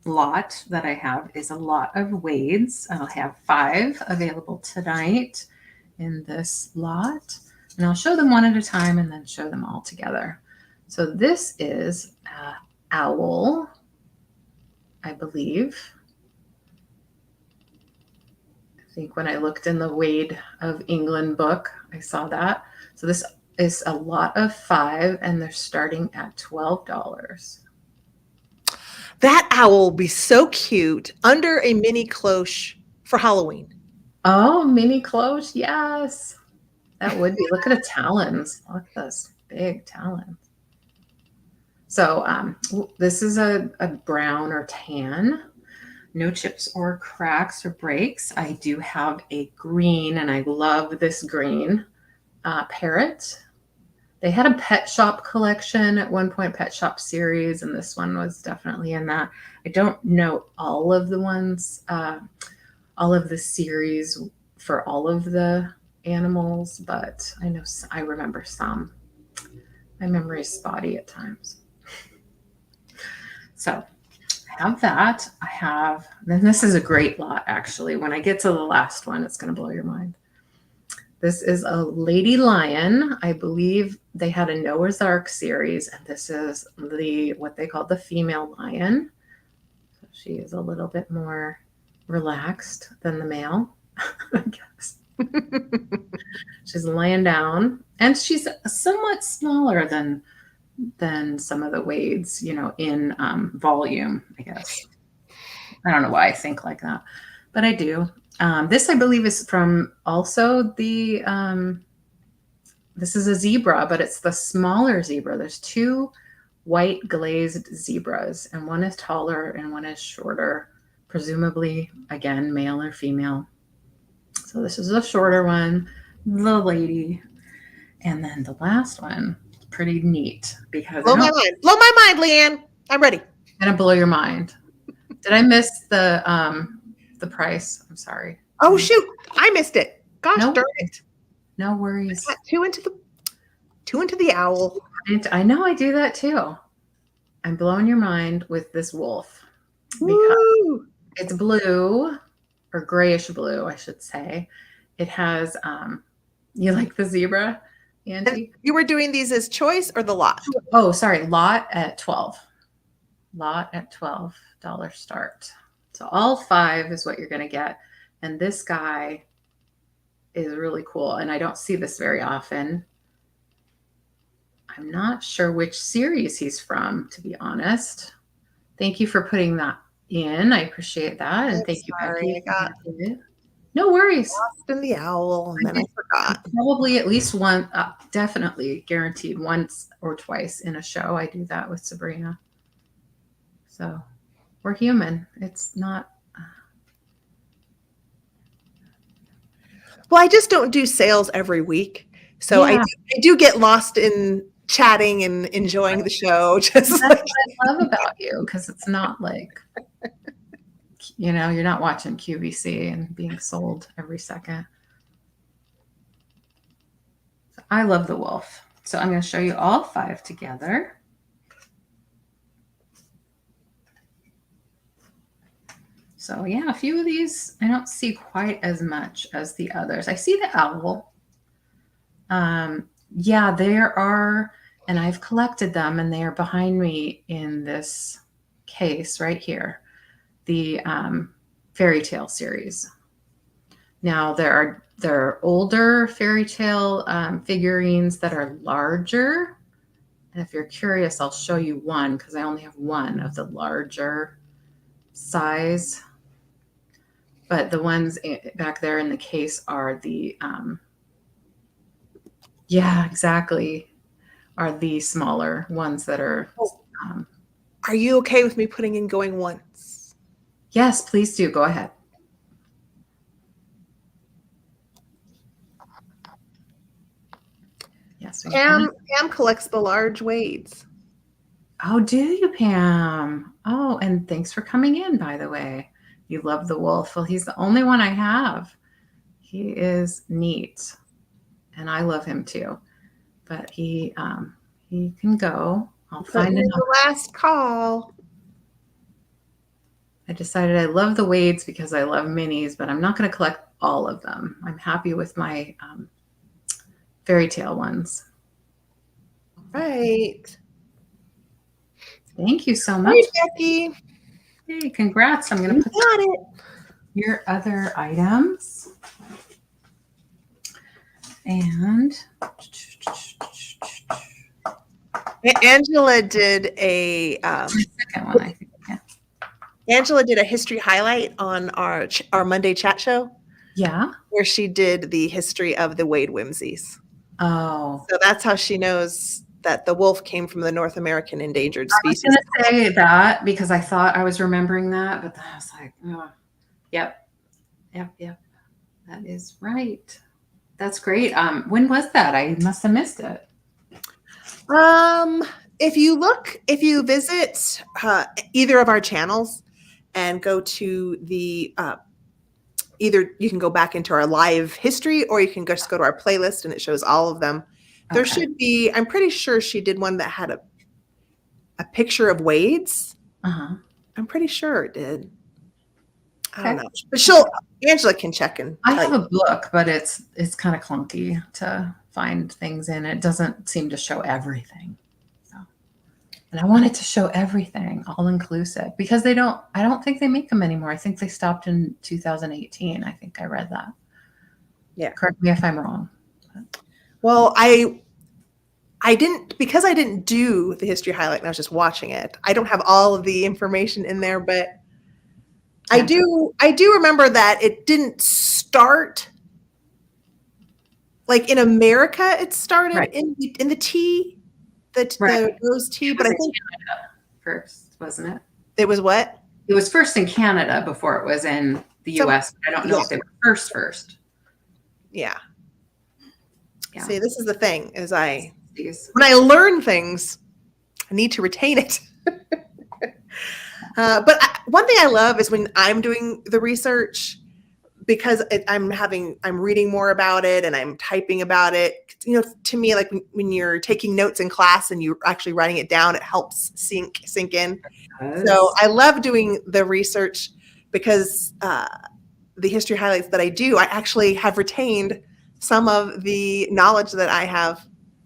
lot that I have is a lot of Wades. I'll have 5 available tonight in this lot. And I'll show them one at a time and then show them all together. So this is Owl, I believe. I think when I looked in the Wade of England book, I saw that. So this is a lot of 5, and they're starting at $12. That owl will be so cute under a mini cloche for Halloween. Oh, mini cloche, yes. That would be. Look at the talons. Look at those big talons. So this is a brown or tan. No chips or cracks or breaks. I do have a green, and I love this green parrot. They had a pet shop collection at one point, pet shop series, and this one was definitely in that. I don't know all of the ones, all of the series for all of the animals, but I remember some. My memory is spotty at times. So I have that. Then this is a great lot, actually. When I get to the last one, it's going to blow your mind. This is a lady lion. I believe they had a Noah's Ark series, and this is what they call the female lion. So she is a little bit more relaxed than the male, I guess. She's laying down, and she's somewhat smaller than some of the Wades, in volume, I guess. I don't know why I think like that, but I do. This, I believe, is from also this is a zebra, but it's the smaller zebra. There's 2 white glazed zebras, and one is taller and one is shorter, presumably, again, male or female. So this is a shorter one, the lady. And then the last one, pretty neat because Blow my mind. Blow my mind, Leanne. I'm ready. Gonna blow your mind. Did I miss the price? I'm sorry. Oh shoot, I missed it. Gosh No darn it. No worries. Two into the owl. I know I do that too. I'm blowing your mind with this wolf because Woo! it's blue or grayish blue, I should say. It has you like the zebra, Angie? You were doing these as choice or the lot? Oh, sorry, lot at 12. Lot at $12 start. So all 5 is what you're going to get. And this guy is really cool. And I don't see this very often. I'm not sure which series he's from, to be honest. Thank you for putting that in. I appreciate that. And thank you, Becky. No worries. And the owl, and then I forgot. Probably at least one, definitely guaranteed once or twice in a show. I do that with Sabrina. So we're human. It's not. Well, I just don't do sales every week. So Yeah. I do get lost in chatting and enjoying the show. That's what I love about you, because it's not like, you're not watching QVC and being sold every second. So I love the wolf. So I'm going to show you all 5 together. So yeah, a few of these I don't see quite as much as the others. I see the owl. Yeah, there are, and I've collected them, and they are behind me in this case right here, the fairy tale series. Now there are older fairy tale figurines that are larger. And if you're curious, I'll show you one, because I only have one of the larger size. But the ones back there in the case are the, yeah, exactly, are the smaller ones that are. Are you okay with me putting in going once? Yes, please do. Go ahead. Yes. Pam collects the large Wades. Oh, do you, Pam? Oh, and thanks for coming in, by the way. You love the wolf. Well, he's the only one I have. He is neat, and I love him too. But he can go. I'll find the last call. I decided I love the Wades because I love minis, but I'm not going to collect all of them. I'm happy with my fairy tale ones. Right. Thank you so much, Becky. Hey, congrats! I'm going to put your other items. And Angela did a second one, I think. Yeah. Angela did a history highlight on our Monday chat show. Yeah. Where she did the history of the Wade Whimsies. Oh. So that's how she knows that the wolf came from the North American endangered species. I was going to say that because I thought I was remembering that, but then I was like, oh, yep. That is right. That's great. When was that? I must have missed it. If you visit either of our channels and go to the either you can go back into our live history, or you can just go to our playlist and it shows all of them. There should be, I'm pretty sure she did one that had a picture of Wade's. I'm pretty sure it did. I don't know. But Angela can check and I have a book, but it's kind of clunky to find things in. It doesn't seem to show everything. So, and I wanted to show everything, all inclusive, because I don't think they make them anymore. I think they stopped in 2018. I think I read that. Yeah. Correct me if I'm wrong. Well, I didn't do the history highlight and I was just watching it. I don't have all of the information in there, but I do remember that it didn't start like in America. It started in the tea, the rose tea, but I think Canada first, wasn't it? It was what? It was first in Canada before it was in the US. I don't know if they were first. Yeah. See, this is the thing: is when I learn things, I need to retain it. But one thing I love is when I'm doing the research, because I'm reading more about it and I'm typing about it. To me, like when you're taking notes in class and you're actually writing it down, it helps sink in. So I love doing the research because the history highlights that I do, I actually have retained some of the knowledge that I have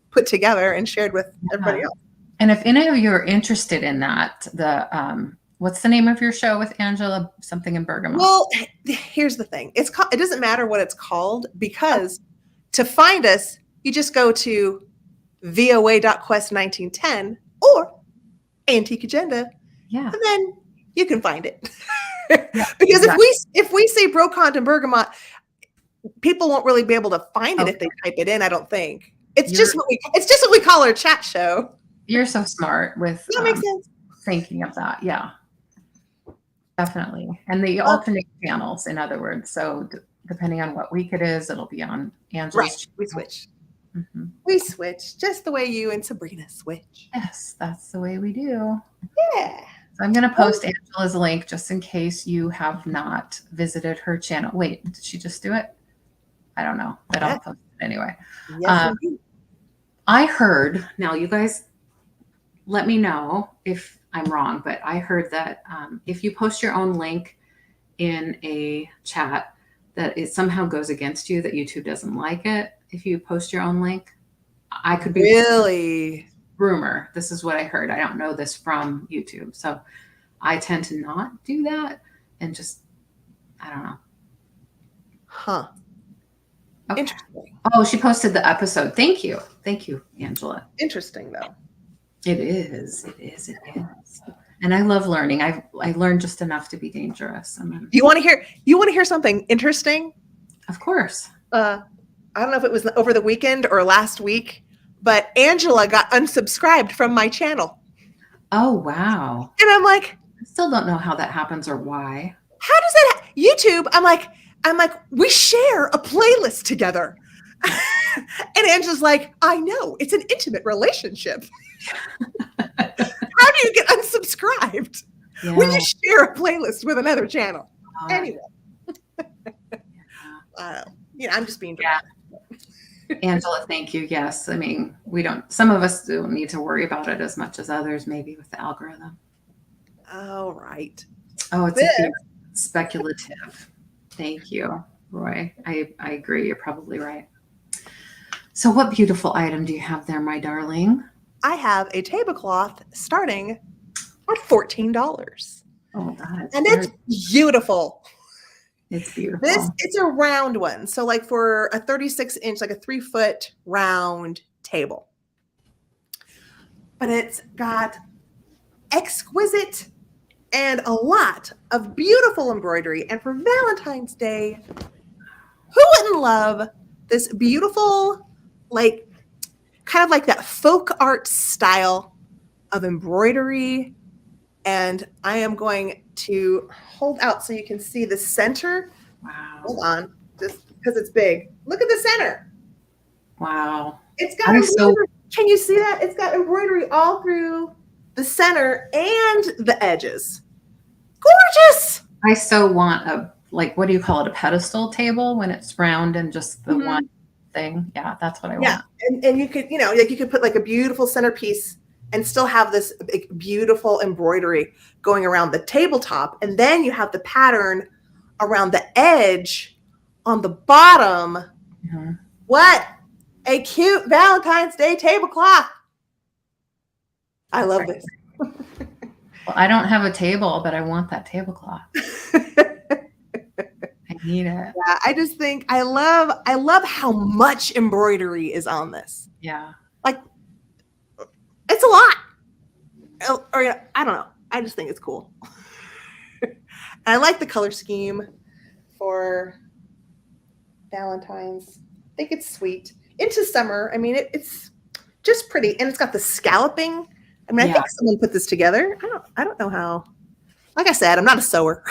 put together and shared with everybody else. And if any of you are interested in that, what's the name of your show with Angela? Something in Bergamo. Well, here's the thing. It doesn't matter what it's called, because to find us, you just go to voa.quest1910 or Antique Agenda. Yeah. And then you can find it. Because if we say Brocont and Bergamot, people won't really be able to find it if they type it in. I don't think it's You're- just what we call our chat show. You're so smart with That makes sense. thinking of that. Yeah, definitely. And the alternate channels, in other words. So depending on what week it is, it'll be on Angela's Right. channel. We switch. Mhm. We switch just the way you and Sabrina switch. Yes, that's the way we do. Yeah. So I'm going to post Angela's link just in case you have not visited her channel. Wait, did she just do it? I don't know, but I'll post it anyway. Yes, indeed. I heard, now you guys let me know if I'm wrong, but I heard that if you post your own link in a chat, that it somehow goes against you, that YouTube doesn't like it if you post your own link. I could be really rumor. This is what I heard. I don't know this from YouTube. So I tend to not do that and just, I don't know. Huh. Okay. Interesting. Oh, she posted the episode. Thank you. Thank you, Angela. Interesting though. It is. It is. It is. And I love learning. I learned just enough to be dangerous. You want to hear something interesting? Of course. I don't know if it was over the weekend or last week, but Angela got unsubscribed from my channel. Oh, wow. And I'm like, I still don't know how that happens or why. How does that YouTube? I'm like, we share a playlist together. And Angela's like, I know, it's an intimate relationship. How do you get unsubscribed when you share a playlist with another channel? Anyway. I'm just being dramatic. Angela, thank you. Yes. I mean, some of us don't need to worry about it as much as others, maybe with the algorithm. All right. Oh, it's speculative. Thank you, Roy. I agree. You're probably right. So what beautiful item do you have there, my darling? I have a tablecloth starting at $14. Oh, God. And it's beautiful. It's beautiful. It's a round one. So like for a 36-inch, like a 3-foot round table. But it's got exquisite and a lot of beautiful embroidery. And for Valentine's Day, who wouldn't love this beautiful, like kind of like that folk art style of embroidery? And I am going to hold out so you can see the center. Wow. Hold on, just because it's big. Look at the center. Wow. It's got embroidery. Can you see that? It's got embroidery all through the center and the edges. Gorgeous. I so want what do you call it? A pedestal table when it's round and just the one thing. Yeah, that's what I want. Yeah, and you could, you could put like a beautiful centerpiece and still have this beautiful embroidery going around the tabletop. And then you have the pattern around the edge on the bottom. Mm-hmm. What a cute Valentine's Day tablecloth. I love this. Well, I don't have a table, but I want that tablecloth. I need it. Yeah, I just think I love how much embroidery is on this. Yeah. Like, it's a lot. Or I don't know. I just think it's cool. I like the color scheme for Valentine's. I think it's sweet. Into summer. I mean, it's just pretty. And it's got the scalloping. I mean, I think someone put this together. I don't know how. Like I said, I'm not a sewer.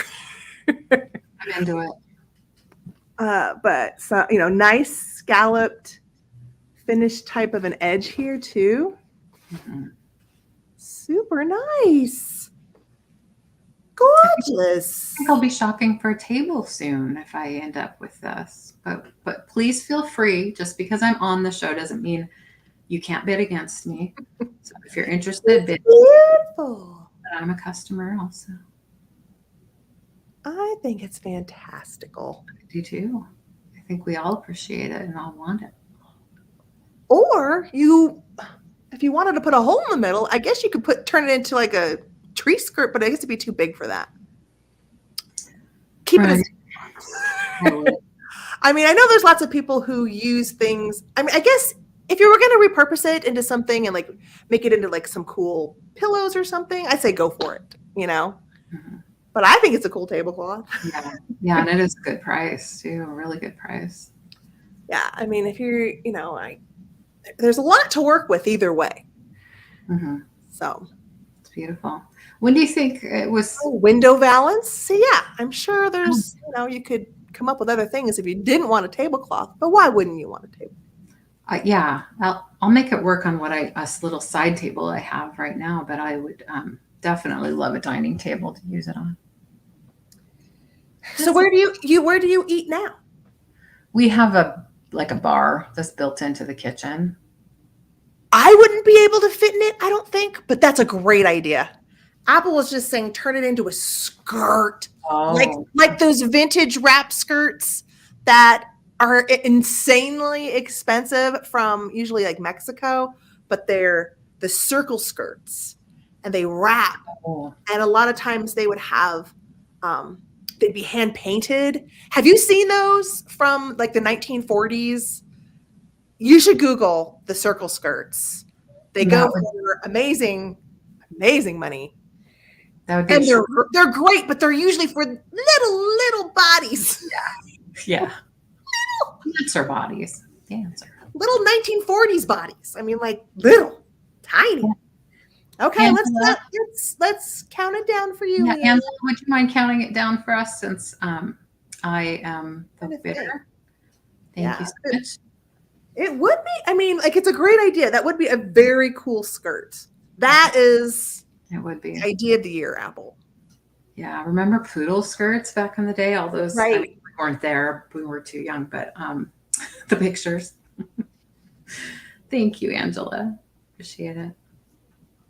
I'm into it. But so, nice scalloped finished type of an edge here too. Mm-hmm. Super nice. Gorgeous. I think I'll be shopping for a table soon if I end up with this. But please feel free. Just because I'm on the show doesn't mean you can't bid against me. So if you're interested, bid. Beautiful. But I'm a customer also. I think it's fantastical. I do too. I think we all appreciate it and all want it. Or if you wanted to put a hole in the middle, I guess you could turn it into like a tree skirt, but I guess it'd be too big for that. Keep it. I mean, I know there's lots of people who use things. I mean, I guess if you were going to repurpose it into something and like make it into like some cool pillows or something, I'd say go for it, Mm-hmm. But I think it's a cool tablecloth. Yeah, and it is a good price too, a really good price. Yeah, I mean, if you're, there's a lot to work with either way. Mm-hmm. So, It's beautiful. When do you think it was? window valance. So yeah, I'm sure there's, you could come up with other things if you didn't want a tablecloth, but why wouldn't you want a table? Yeah, I'll make it work on a little side table I have right now, but I would definitely love a dining table to use it on. So where do you eat now? We have a bar that's built into the kitchen. I wouldn't be able to fit in it, I don't think, but that's a great idea. Apple was just saying turn it into a skirt. Like Oh, like those vintage wrap skirts that are insanely expensive from usually like Mexico, but they're the circle skirts and they wrap. oh. And a lot of times they would have they'd be hand painted. Have you seen those from like the 1940s? You should Google the circle skirts. They go for amazing money. That would be And they're great, but they're usually for little bodies. Yeah. Dancer bodies. Dancer. Little 1940s bodies. I mean, like little, tiny. Okay, Angela, let's count it down for you. Yeah, Angela, would you mind counting it down for us since I am the bidder? Thank you so much. It would be. I mean, like it's a great idea. That would be a very cool skirt. That is. It would be. Idea of the year, Apple. Yeah, remember poodle skirts back in the day? All those, right. I mean, we weren't there. We were too young, but the pictures. Thank you, Angela. Appreciate it.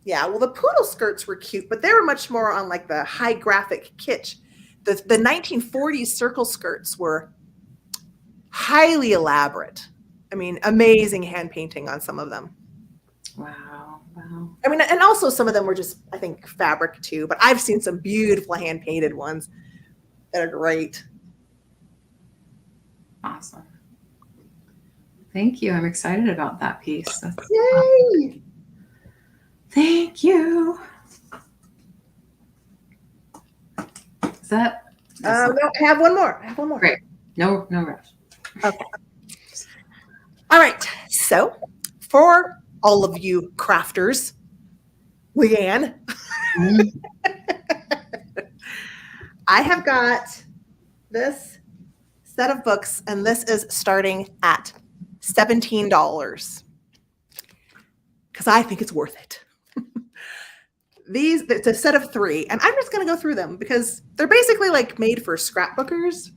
Yeah, well, the poodle skirts were cute, but they were much more on like the high graphic kitsch. The 1940s circle skirts were highly elaborate. I mean, amazing hand painting on some of them. Wow. Wow. I mean, and also some of them were just, I think, fabric too, but I've seen some beautiful hand painted ones that are great. Awesome. Thank you. I'm excited about that piece. Yay! Awesome. Thank you. Is that? No, I have one more. Great. No rush. Okay. All right. So for all of you crafters, Leanne, I have got this set of books, and this is starting at $17 because I think it's worth it. It's a set of 3, and I'm just going to go through them because they're basically like made for scrapbookers,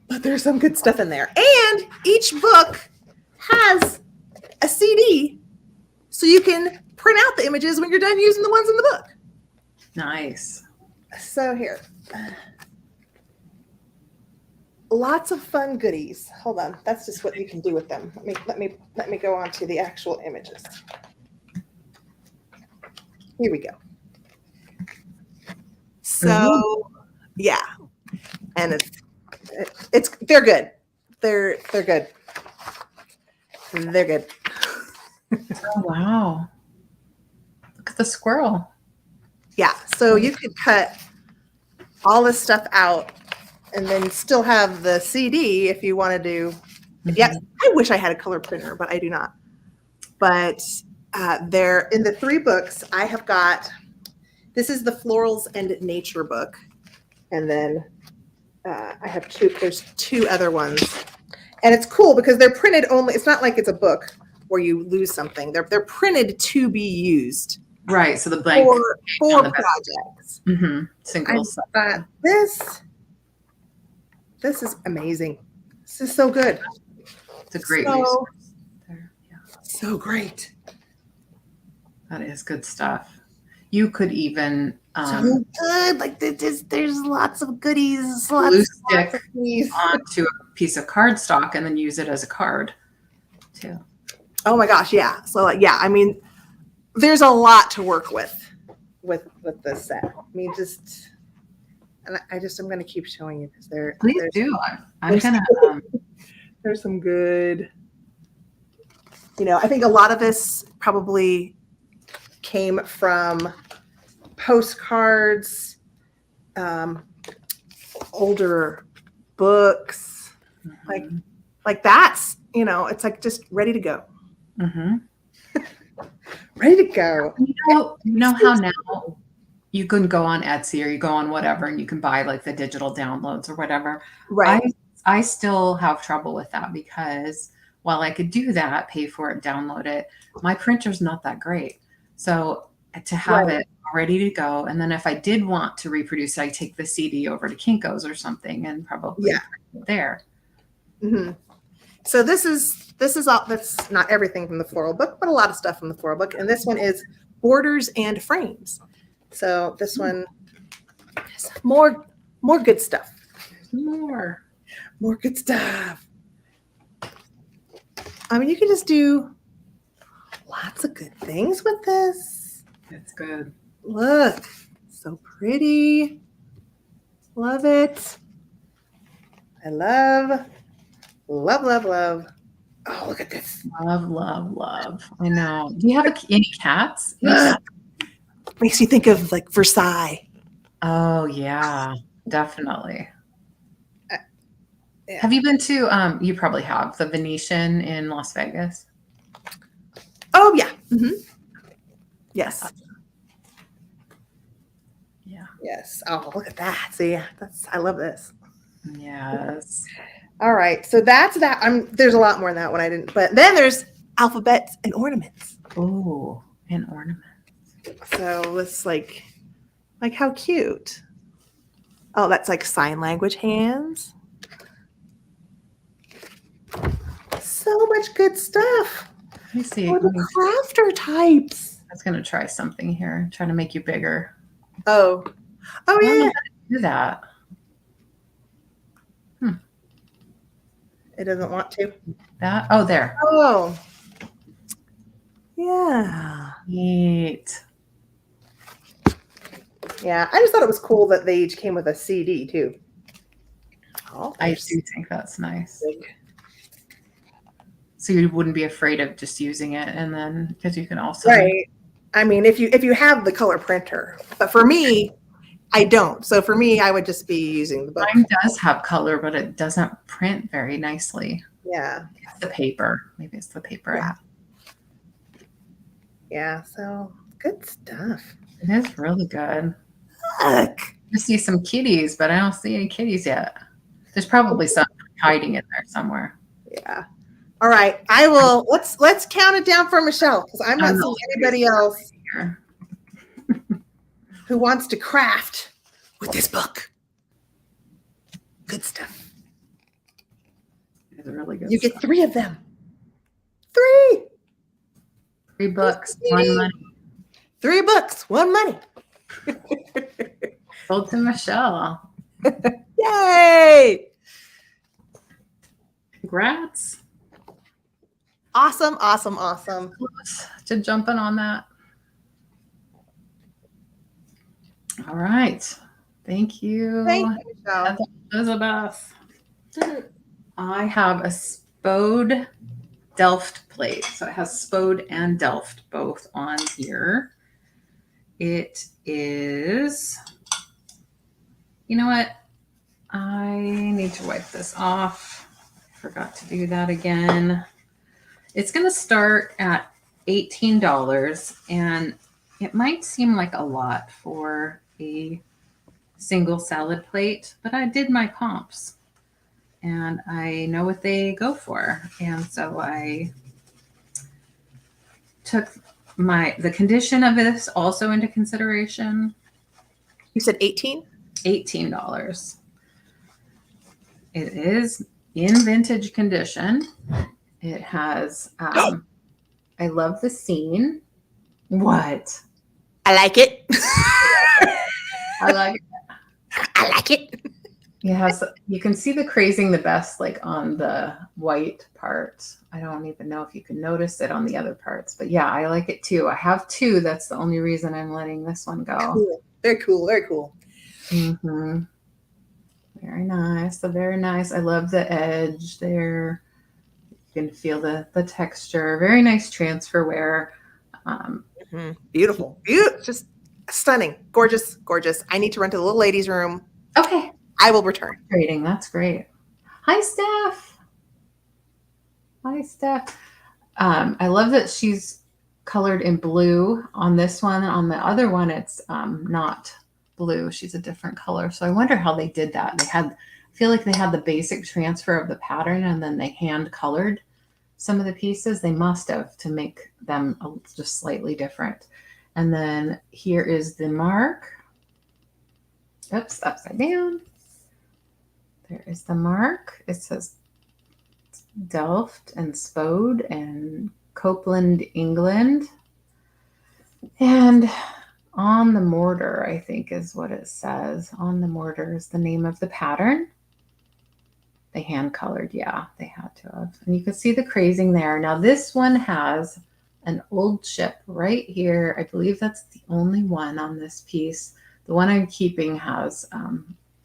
but there's some good stuff in there. And each book has a CD, so you can print out the images when you're done using the ones in the book. Nice. So here, lots of fun goodies. Hold on, that's just what you can do with them. Let me go on to the actual images. Here we go. So yeah, and it's they're good. They're good. They're good. Oh wow! Look at the squirrel. Yeah, so you could cut all this stuff out and then still have the CD if you want to do. Mm-hmm. Yes, I wish I had a color printer, but I do not. But they're in the 3 books. I have got. This is the Florals and Nature book, and then I have 2. There's 2 other ones, and it's cool because they're printed only. It's not like it's a book where you lose something. They're printed to be used. Right. So the blank for projects. Mm-hmm. Singles. This is amazing. This is so good. It's a great resource. So great. That is good stuff. You could even so good. Like there's lots of goodies. Glue stick onto a piece of cardstock and then use it as a card too. Oh my gosh, yeah. So yeah, I mean, there's a lot to work with this set. I mean, I'm going to keep showing you because Please do. I'm gonna. There's some good. I think a lot of this probably came from postcards, older books. Mm-hmm. Like Like that's, it's like just ready to go. Mm-hmm. Ready to go. You know how now you can go on Etsy or you go on whatever and you can buy like the digital downloads or whatever. Right. I still have trouble with that because while I could do that, pay for it, download it, my printer's not that great. So to have Right. it ready to go, and then if I did want to reproduce it, I take the CD over to Kinko's or something and probably print it there. Mm-hmm. So this is all. That's not everything from the floral book, but a lot of stuff from the floral book. And this one is borders and frames. So this one is more good stuff. More good stuff. I mean, you can just do lots of good things with this. It's good. Look, so pretty. Love it. I love. Oh, look at this. Love, love, love. I know. Do you have any cats? Makes you think of like Versailles. Oh, yeah, definitely. Yeah. Have you been to, you probably have, the Venetian in Las Vegas? Oh, yeah. Mm-hmm. Yes. Yeah. Yes. Oh, look at that. See, I love this. Yes. All right. So that's that. There's a lot more than that one I didn't, but then there's alphabets and ornaments. Oh, and ornaments. So it's like how cute. Oh, that's like sign language hands. So much good stuff. Let me see. Oh, the crafter types. I was going to try something here. Trying to make you bigger. Oh, I don't know yeah. how to do that. It doesn't want to. That? Oh, there. Oh. Yeah. Neat. Yeah, I just thought it was cool that they each came with a CD too. Oh, I do think that's nice. So you wouldn't be afraid of just using it, and then because you can also right. I mean, if you have the color printer, but for me, I don't. So for me, I would just be using the book. Mine does have color, but it doesn't print very nicely. Yeah, it's the paper. Maybe it's the paper. Yeah. Yeah. So good stuff. It is really good. Look. I see some kitties, but I don't see any kitties yet. There's probably some hiding in there somewhere. Yeah. All right. I will. Let's count it down for Michelle because I'm not seeing anybody else here who wants to craft with this book. Good stuff. It's really good. You get 3 of them. 3 books, 1 money. 3 books, 1 money. Sold to Michelle. Yay! Congrats. Awesome, awesome, awesome. Close to jumping on that. All right. Thank you. Thank you, Michelle. Elizabeth. I have a Spode Delft plate. So it has Spode and Delft both on here. It is, you know what? I need to wipe this off. I forgot to do that again. It's going to start at $18, and it might seem like a lot for a single salad plate, but I did my comps and I know what they go for. And so I took the condition of this also into consideration. You said 18? $18. It is in vintage condition. It has, I love the scene. What? I like it. I like it. I like it. It has, you can see the crazing the best, like on the white part. I don't even know if you can notice it on the other parts, but yeah, I like it too. I have 2. That's the only reason I'm letting this one go. Cool. Very cool. Very cool. Mm-hmm. Very nice. Very nice. I love the edge there. You can feel the texture. Very nice transfer wear. Beautiful. Just stunning. Gorgeous. Gorgeous. I need to run to the little ladies' room. Okay. I will return. Rating. That's great. Hi, Steph. Hi, Steph. I love that she's colored in blue on this one. On the other one, it's not blue. She's a different color. So I wonder how they did that. I feel like they had the basic transfer of the pattern and then they hand colored some of the pieces. They must have to make them just slightly different. And then here is the mark. Oops, upside down. There is the mark. It says Delft and Spode and Copeland, England. And on the mortar, I think is what it says. On the mortar is the name of the pattern. They hand colored, yeah, they had to have. And you can see the crazing there. Now this one has an old chip right here. I believe that's the only one on this piece. The one I'm keeping has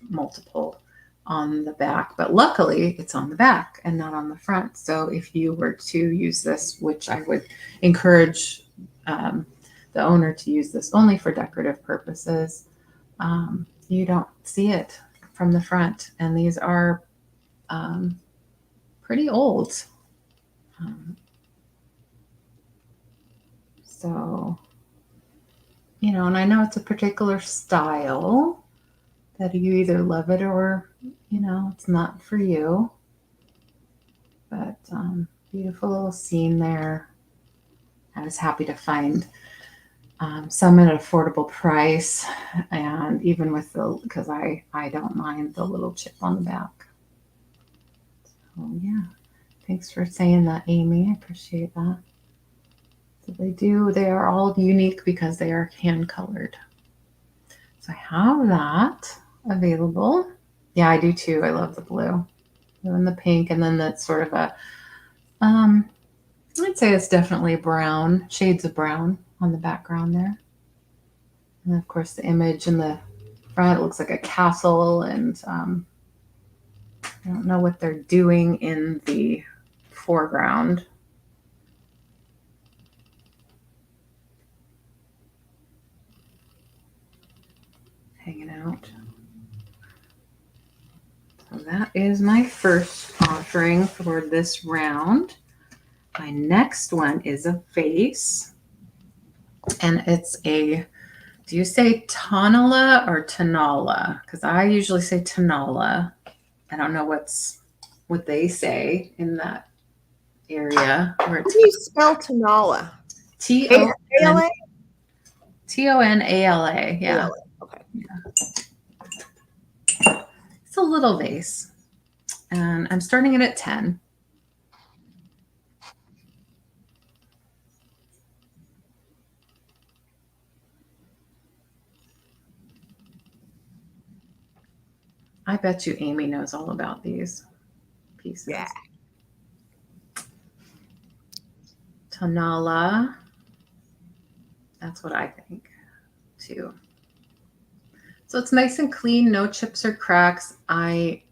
multiple on the back, but luckily it's on the back and not on the front. So if you were to use this, which I would encourage the owner to use this only for decorative purposes, you don't see it from the front. And these are pretty old. So, you know, and I know it's a particular style that you either love it or, you know, it's not for you. But beautiful little scene there. I was happy to find some at an affordable price, and even with because I don't mind the little chip on the back. So yeah, thanks for saying that, Amy. I appreciate that. So they are all unique because they are hand colored. So I have that available. Yeah, I do too. I love the blue and the pink, and then that's sort of a I'd say it's definitely brown, shades of brown on the background there. And of course the image in the front looks like a castle, and I don't know what they're doing in the foreground. Hanging out. So that is my first offering for this round. My next one is a vase, and it's do you say Tonala or Tanala? Because I usually say Tanala. I don't know what they say in that area. How do you spell Tanala? Tonala. A-L-A? Tonala. Yeah. Okay. It's a little vase. And I'm starting it at 10. I bet you Amy knows all about these pieces. Yeah. Tonala. That's what I think too. So it's nice and clean, no chips or cracks. I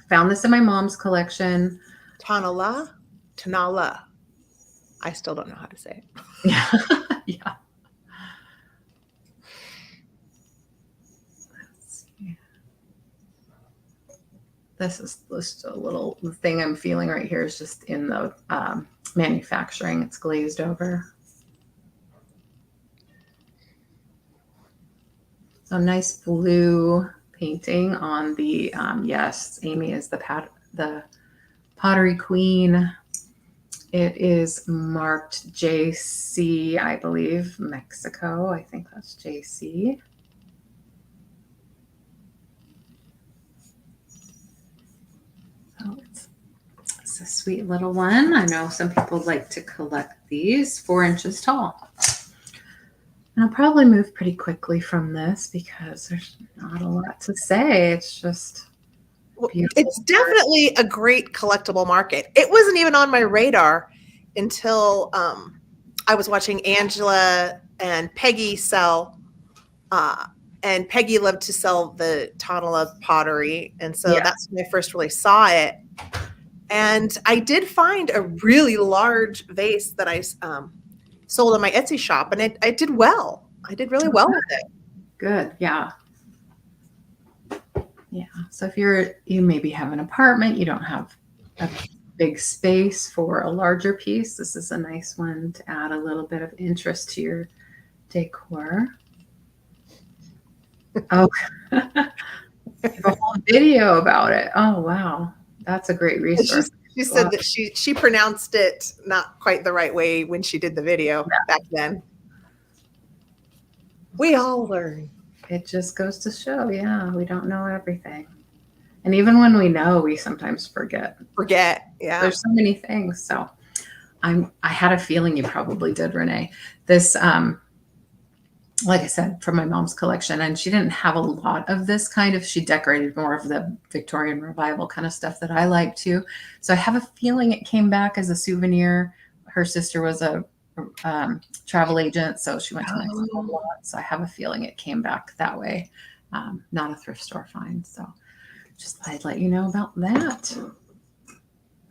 found this in my mom's collection. Tanala? Tanala. I still don't know how to say it. Yeah. Yeah. Let's see. This is just a little thing I'm feeling right here is just in the manufacturing. It's glazed over. So nice blue painting on the, yes, Amy is the pottery queen. It is marked JC, I believe, Mexico. I think that's JC. Oh, it's a sweet little one. I know some people like to collect these, 4 inches tall. And I'll probably move pretty quickly from this because there's not a lot to say. It's just beautiful. It's definitely a great collectible market. It wasn't even on my radar until I was watching Angela and Peggy sell. And Peggy loved to sell the Tonala pottery. And so that's when I first really saw it. And I did find a really large vase that I sold on my Etsy shop, and I did well. I did really well with it. Good. Yeah. Yeah. So if you maybe have an apartment, you don't have a big space for a larger piece. This is a nice one to add a little bit of interest to your decor. Oh, you have a whole video about it. Oh, wow. That's a great resource. She said that she pronounced it not quite the right way when she did the video back then. We all learn. It just goes to show, yeah, we don't know everything. And even when we know, we sometimes forget. Yeah. There's so many things. So I had a feeling you probably did, Renee. This, like I said, from my mom's collection, and she didn't have a lot of this kind of, she decorated more of the Victorian revival kind of stuff that I like too. So I have a feeling it came back as a souvenir. Her sister was a travel agent, so she went to Mexico a lot. So I have a feeling it came back that way, not a thrift store find. So just thought I'd let you know about that.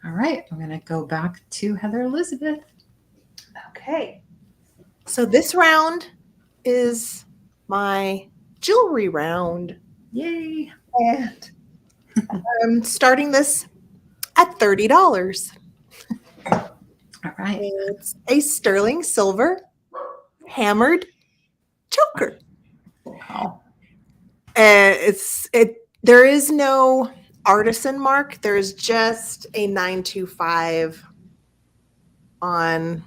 All right, I'm going to go back to Heather Elizabeth. Okay. So this round is my jewelry round. Yay. And I'm starting this at $30. All right. It's a sterling silver hammered choker. Wow. And there is no artisan mark. There's just a 925 on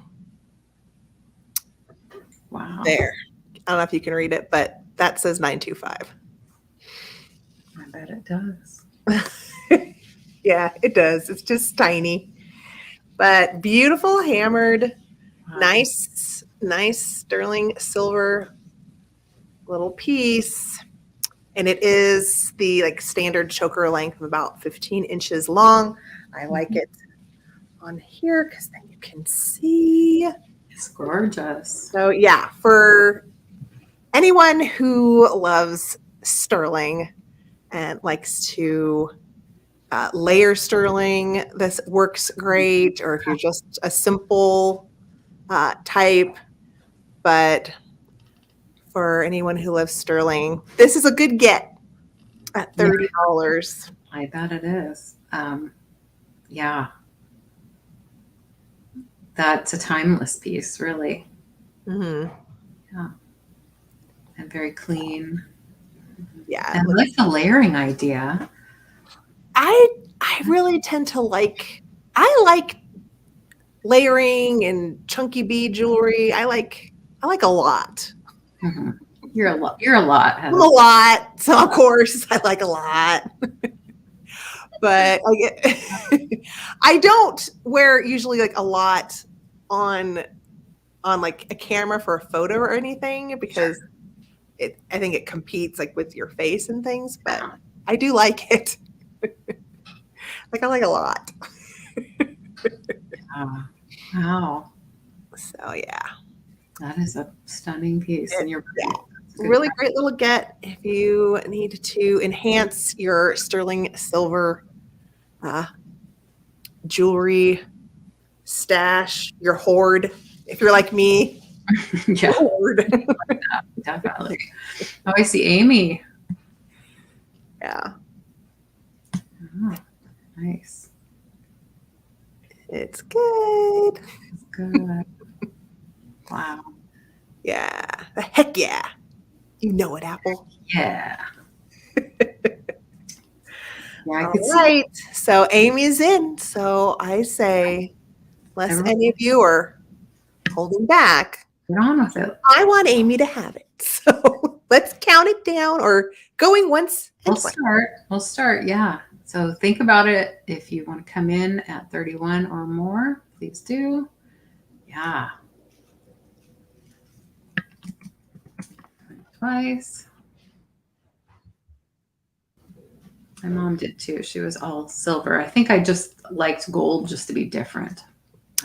there. I don't know if you can read it, but that says 925. I bet it does. Yeah, it does. It's just tiny, but beautiful hammered, nice sterling silver little piece. And it is the like standard choker length of about 15 inches long. I like it on here because then you can see. It's gorgeous. So yeah, for anyone who loves sterling and likes to layer sterling, this works great. Or if you're just a simple type, but for anyone who loves sterling, this is a good get at $30. I bet it is. Yeah. That's a timeless piece, really. Mm-hmm. Yeah. And very clean. Yeah. And I like the layering idea. I really tend to like layering and chunky bead jewelry. I like a lot. Mm-hmm. You're a lot. I'm a lot. So of course I like a lot. But I don't wear usually like a lot on like a camera for a photo or anything because I think it competes like with your face and things, but I do like it. Like I like a lot. Wow. So yeah. That is a stunning piece. And you're really great little get if you need to enhance your sterling silver jewelry stash, your hoard. If you're like me, yeah, hoard. Definitely. Oh, I see Amy. Yeah. Oh, nice. It's good. It's good. Wow. Yeah. Heck yeah. You know it, Apple. Yeah. All right. So Amy's in. So I say, unless any of you are holding back, get on with it. I want Amy to have it. So let's count it down or going once. We'll start. Yeah. So think about it. If you want to come in at 31 or more, please do. Yeah. Twice. My mom did too. She was all silver. I think I just liked gold just to be different.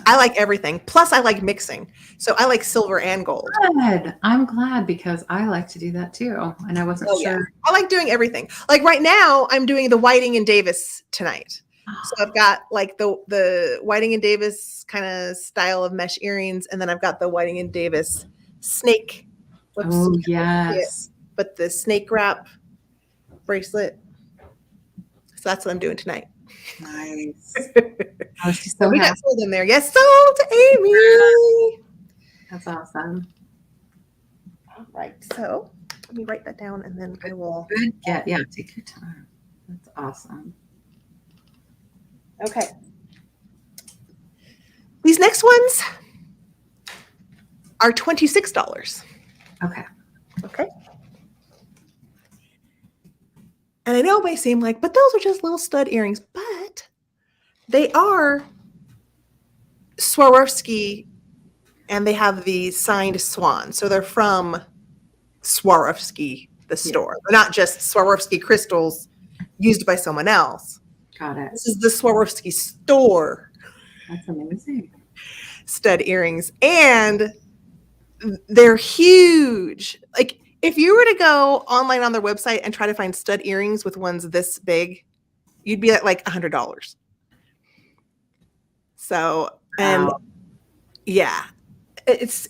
I like everything. Plus, I like mixing. So I like silver and gold. Good. I'm glad because I like to do that too. And I wasn't sure. Yeah. I like doing everything. Like right now, I'm doing the Whiting and Davis tonight. So I've got like the Whiting and Davis kind of style of mesh earrings. And then I've got the Whiting and Davis snake. Oh, yes. But the snake wrap bracelet. So that's what I'm doing tonight. Nice. Oh, she's So so we got happy. sold in there. Yes, sold to Amy. That's awesome. All right. So let me write that down and then I will. Good get. Yeah, take your time. That's awesome. Okay. These next ones are $26. Okay. Okay. And I know it may seem like, but those are just little stud earrings, but they are Swarovski and they have the signed swan. So they're from Swarovski, the store. They're not just Swarovski crystals used by someone else. Got it. This is the Swarovski store That's amazing. stud earrings. And they're huge. Like if you were to go online on their website and try to find stud earrings with ones this big, you'd be at like $100. So, and Wow. yeah, it's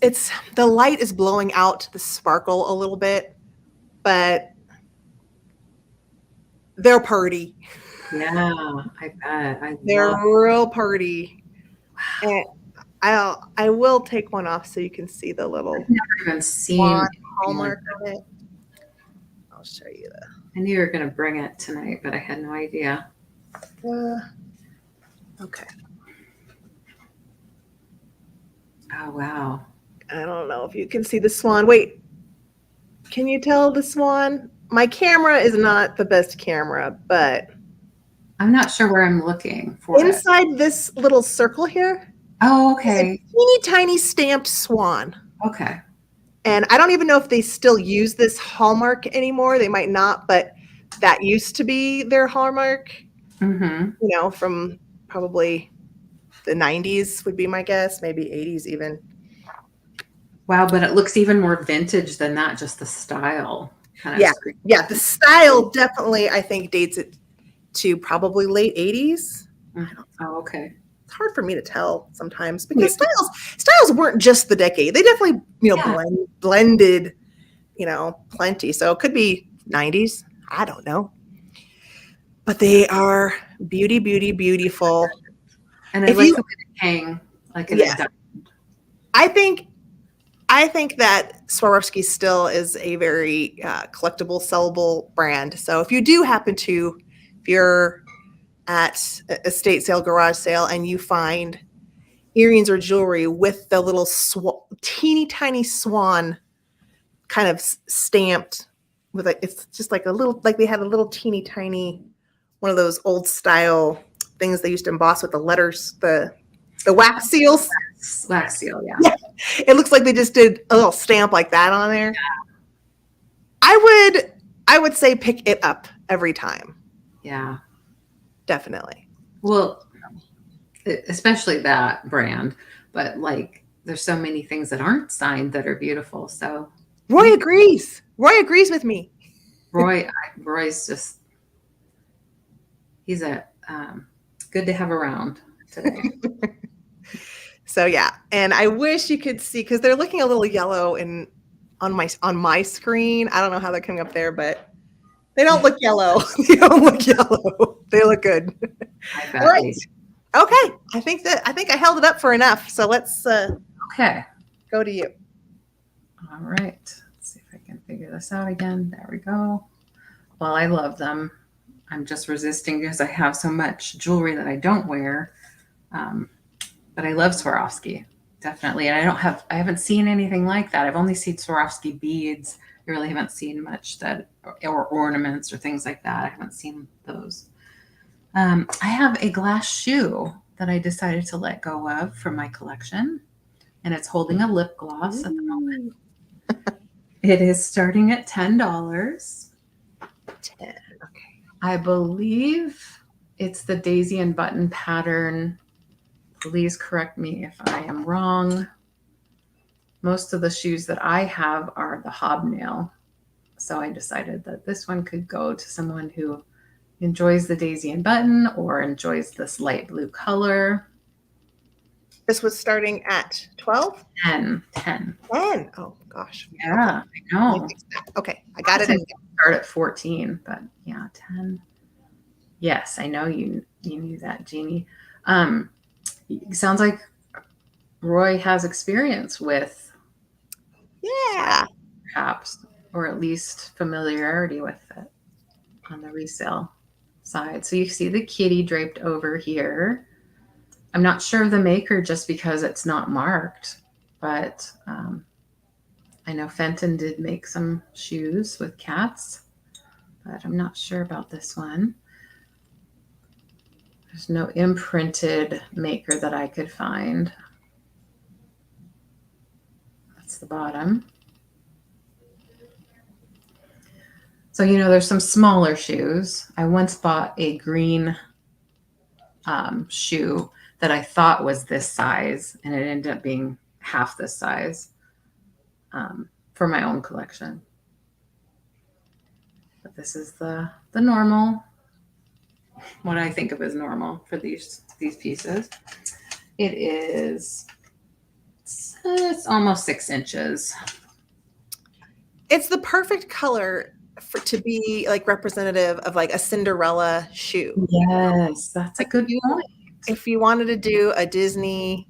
the light is blowing out the sparkle a little bit, but they're pretty. Yeah, I bet. I They're love. real pretty. And I will take one off so you can see the little I've never even seen swan anything like hallmark that. on it. I'll show you I knew you were going to bring it tonight, but I had no idea. Okay. Oh, wow. I don't know if you can see the swan. Wait, can you tell the swan? My camera is not the best camera, but I'm not sure where I'm looking for it. inside this little circle here Oh, is a okay. teeny tiny stamped swan. Okay. And I don't even know if they still use this hallmark anymore. They might not, but that used to be their hallmark, Mm-hmm. you know, from probably the 90s would be my guess, maybe 80s even. Wow, but it looks even more vintage than that, just the style kind of Yeah. screams. Yeah, the style definitely, I think, dates it to probably late 80s. Oh, okay. It's hard for me to tell sometimes because styles weren't just the decade. They definitely, Yeah. blended, plenty. So it could be 90s. I don't know. But they are beautiful. And I If like you the way they hang like in Yeah. a diamond. I think that Swarovski still is a very collectible, sellable brand. So if you do happen to, if you're at a estate sale, garage sale, and you find earrings or jewelry with the little teeny tiny swan kind of stamped with it's just like a little, like they had a little teeny tiny, one of those old style things they used to emboss with the letters, the wax seals. Wax seal, yeah. Yeah. It looks like they just did a little stamp like that on there. I would say pick it up every time. Yeah. Definitely. Well, especially that brand, but like there's so many things that aren't signed that are beautiful. So Roy agrees. Roy agrees with me. Roy's just, he's a good to have around today. So yeah, and I wish you could see because they're looking a little yellow on my screen. I don't know how they're coming up there, but they don't look yellow. They don't look yellow. They look good. I bet. All right. Okay. I think I held it up for enough. So let's Okay. go to you. All right. Let's see if I can figure this out again. There we go. Well, I love them. I'm just resisting because I have so much jewelry that I don't wear. But I love Swarovski, definitely. And I haven't seen anything like that. I've only seen Swarovski beads. I really haven't seen much or ornaments or things like that. I haven't seen those. I have a glass shoe that I decided to let go of from my collection, and it's holding a lip gloss at the moment. It is starting at $10. 10. Okay. I believe it's the daisy and button pattern. Please correct me if I am wrong. Most of the shoes that I have are the hobnail. So I decided that this one could go to someone who enjoys the daisy and button or enjoys this light blue color. This was starting at 12? 10. 10. Oh gosh. Yeah, I know. Okay, I got it in. Start at 14, but yeah, 10. Yes, I know you knew that, Jeannie. Um, sounds like Roy has experience with Yeah. perhaps, or at least familiarity with it on the resale side. So you see the kitty draped over here. I'm not sure of the maker just because it's not marked, but I know Fenton did make some shoes with cats, but I'm not sure about this one. There's no imprinted maker that I could find. That's the bottom. So, there's some smaller shoes. I once bought a green shoe that I thought was this size, and it ended up being half this size for my own collection. But this is the normal, what I think of as normal for these pieces. It is, it's almost 6 inches. It's the perfect color to be like representative of like a Cinderella shoe. Yes, that's a good point. If you wanted to do a Disney,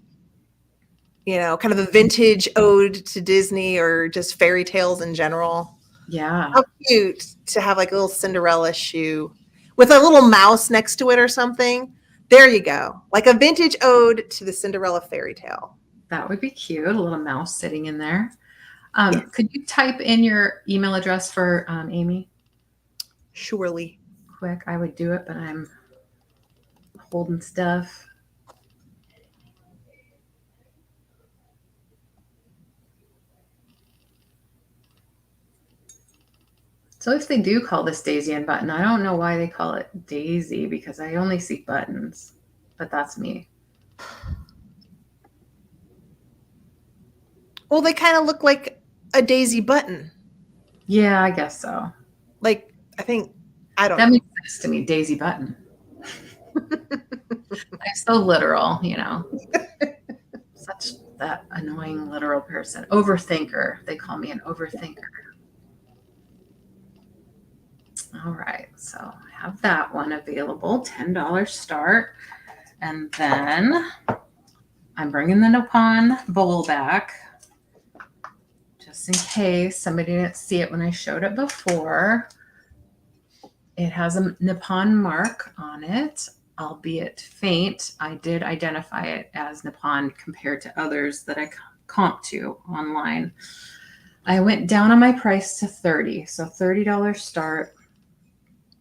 kind of a vintage ode to Disney or just fairy tales in general. Yeah. How cute to have like a little Cinderella shoe with a little mouse next to it or something. There you go. Like a vintage ode to the Cinderella fairy tale. That would be cute. A little mouse sitting in there. Yes. Could you type in your email address for Amy? Surely. Quick, I would do it, but I'm holding stuff. So if they do call this Daisy and Button, I don't know why they call it Daisy because I only see buttons, but that's me. Well, they kind of look like a Daisy button. Yeah, I guess so. Like, I think, I don't know. That makes sense to me, Daisy Button. I'm so literal, Such that annoying literal person. Overthinker. They call me an overthinker. All right, so I have that one available, $10 start. And then I'm bringing the Nippon bowl back just in case somebody didn't see it when I showed it before. It has a Nippon mark on it, albeit faint. I did identify it as Nippon compared to others that I comp to online. I went down on my price to $30, so $30 start.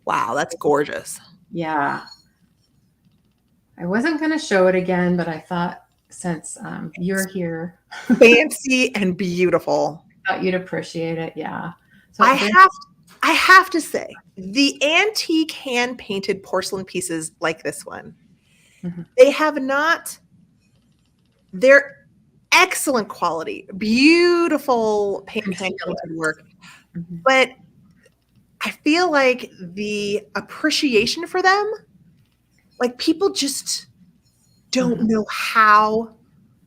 Wow, that's gorgeous. Yeah. I wasn't going to show it again, but I thought since you're here. Fancy and beautiful. I thought you'd appreciate it. Yeah. So I have to say, the antique hand-painted porcelain pieces like this one, they have not, they're excellent quality, beautiful hand-painted work, but I feel like the appreciation for them, like people just don't know how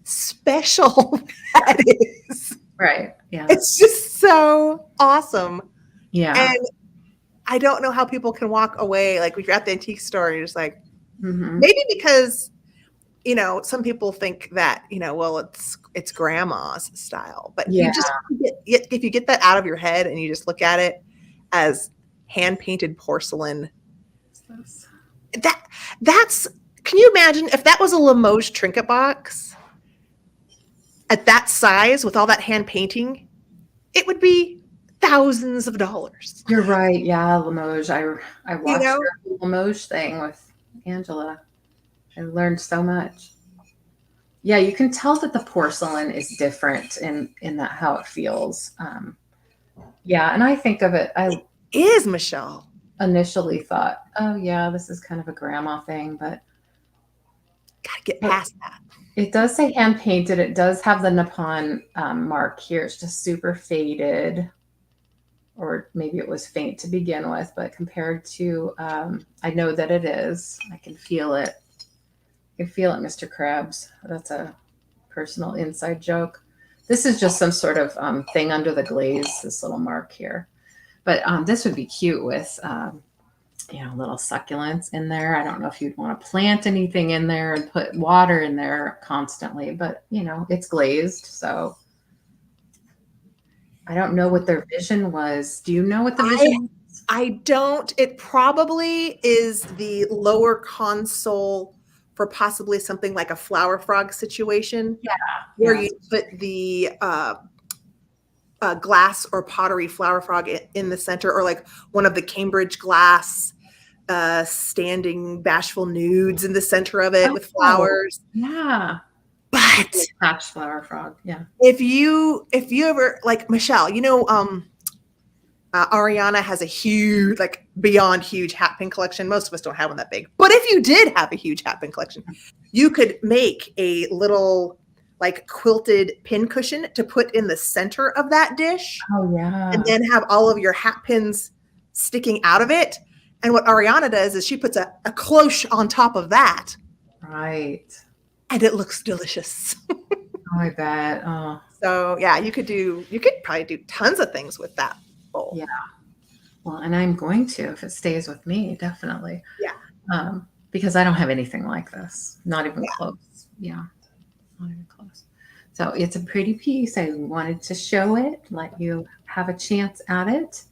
special that is. Right. Yeah. It's just so awesome. Yeah. And I don't know how people can walk away. Like if you're at the antique store and you're just like, maybe because, some people think that, well, it's grandma's style, but if you get that out of your head and you just look at it as hand painted porcelain, can you imagine if that was a Limoges trinket box at that size with all that hand painting, it would be thousands of dollars. You're right. Yeah, Limoges. I watched your Limoges thing with Angela. I learned so much. Yeah, you can tell that the porcelain is different in that how it feels. Yeah, and I think of it. It is, Michelle. Initially thought, oh yeah, this is kind of a grandma thing, but gotta get past that. It does say hand painted. It does have the Nippon mark here. It's just super faded, or maybe it was faint to begin with, but compared to, I know that it is. I can feel it. I can feel it, Mr. Krabs. That's a personal inside joke. This is just some sort of thing under the glaze, this little mark here. But this would be cute with little succulents in there. I don't know if you'd want to plant anything in there and put water in there constantly, but it's glazed. So I don't know what their vision was. Do you know what the vision was? I don't. It probably is the lower console for possibly something like a flower frog situation. Yeah. Where you put the glass or pottery flower frog in the center, or like one of the Cambridge glass standing bashful nudes in the center of it with flowers. Yeah. But patch flower frog. Yeah. If you ever, like Michelle, Ariana has a huge, like beyond huge hat pin collection. Most of us don't have one that big. But if you did have a huge hat pin collection, you could make a little like quilted pin cushion to put in the center of that dish. Oh, yeah. And then have all of your hat pins sticking out of it. And what Ariana does is she puts a cloche on top of that. Right. And it looks delicious. Oh, I bet. Oh. So yeah, you could probably do tons of things with that bowl. Yeah. Well, and I'm going to, if it stays with me, definitely. Yeah. Because I don't have anything like this. Not even close. Yeah. Not even close. So it's a pretty piece. I wanted to show it, let you have a chance at it.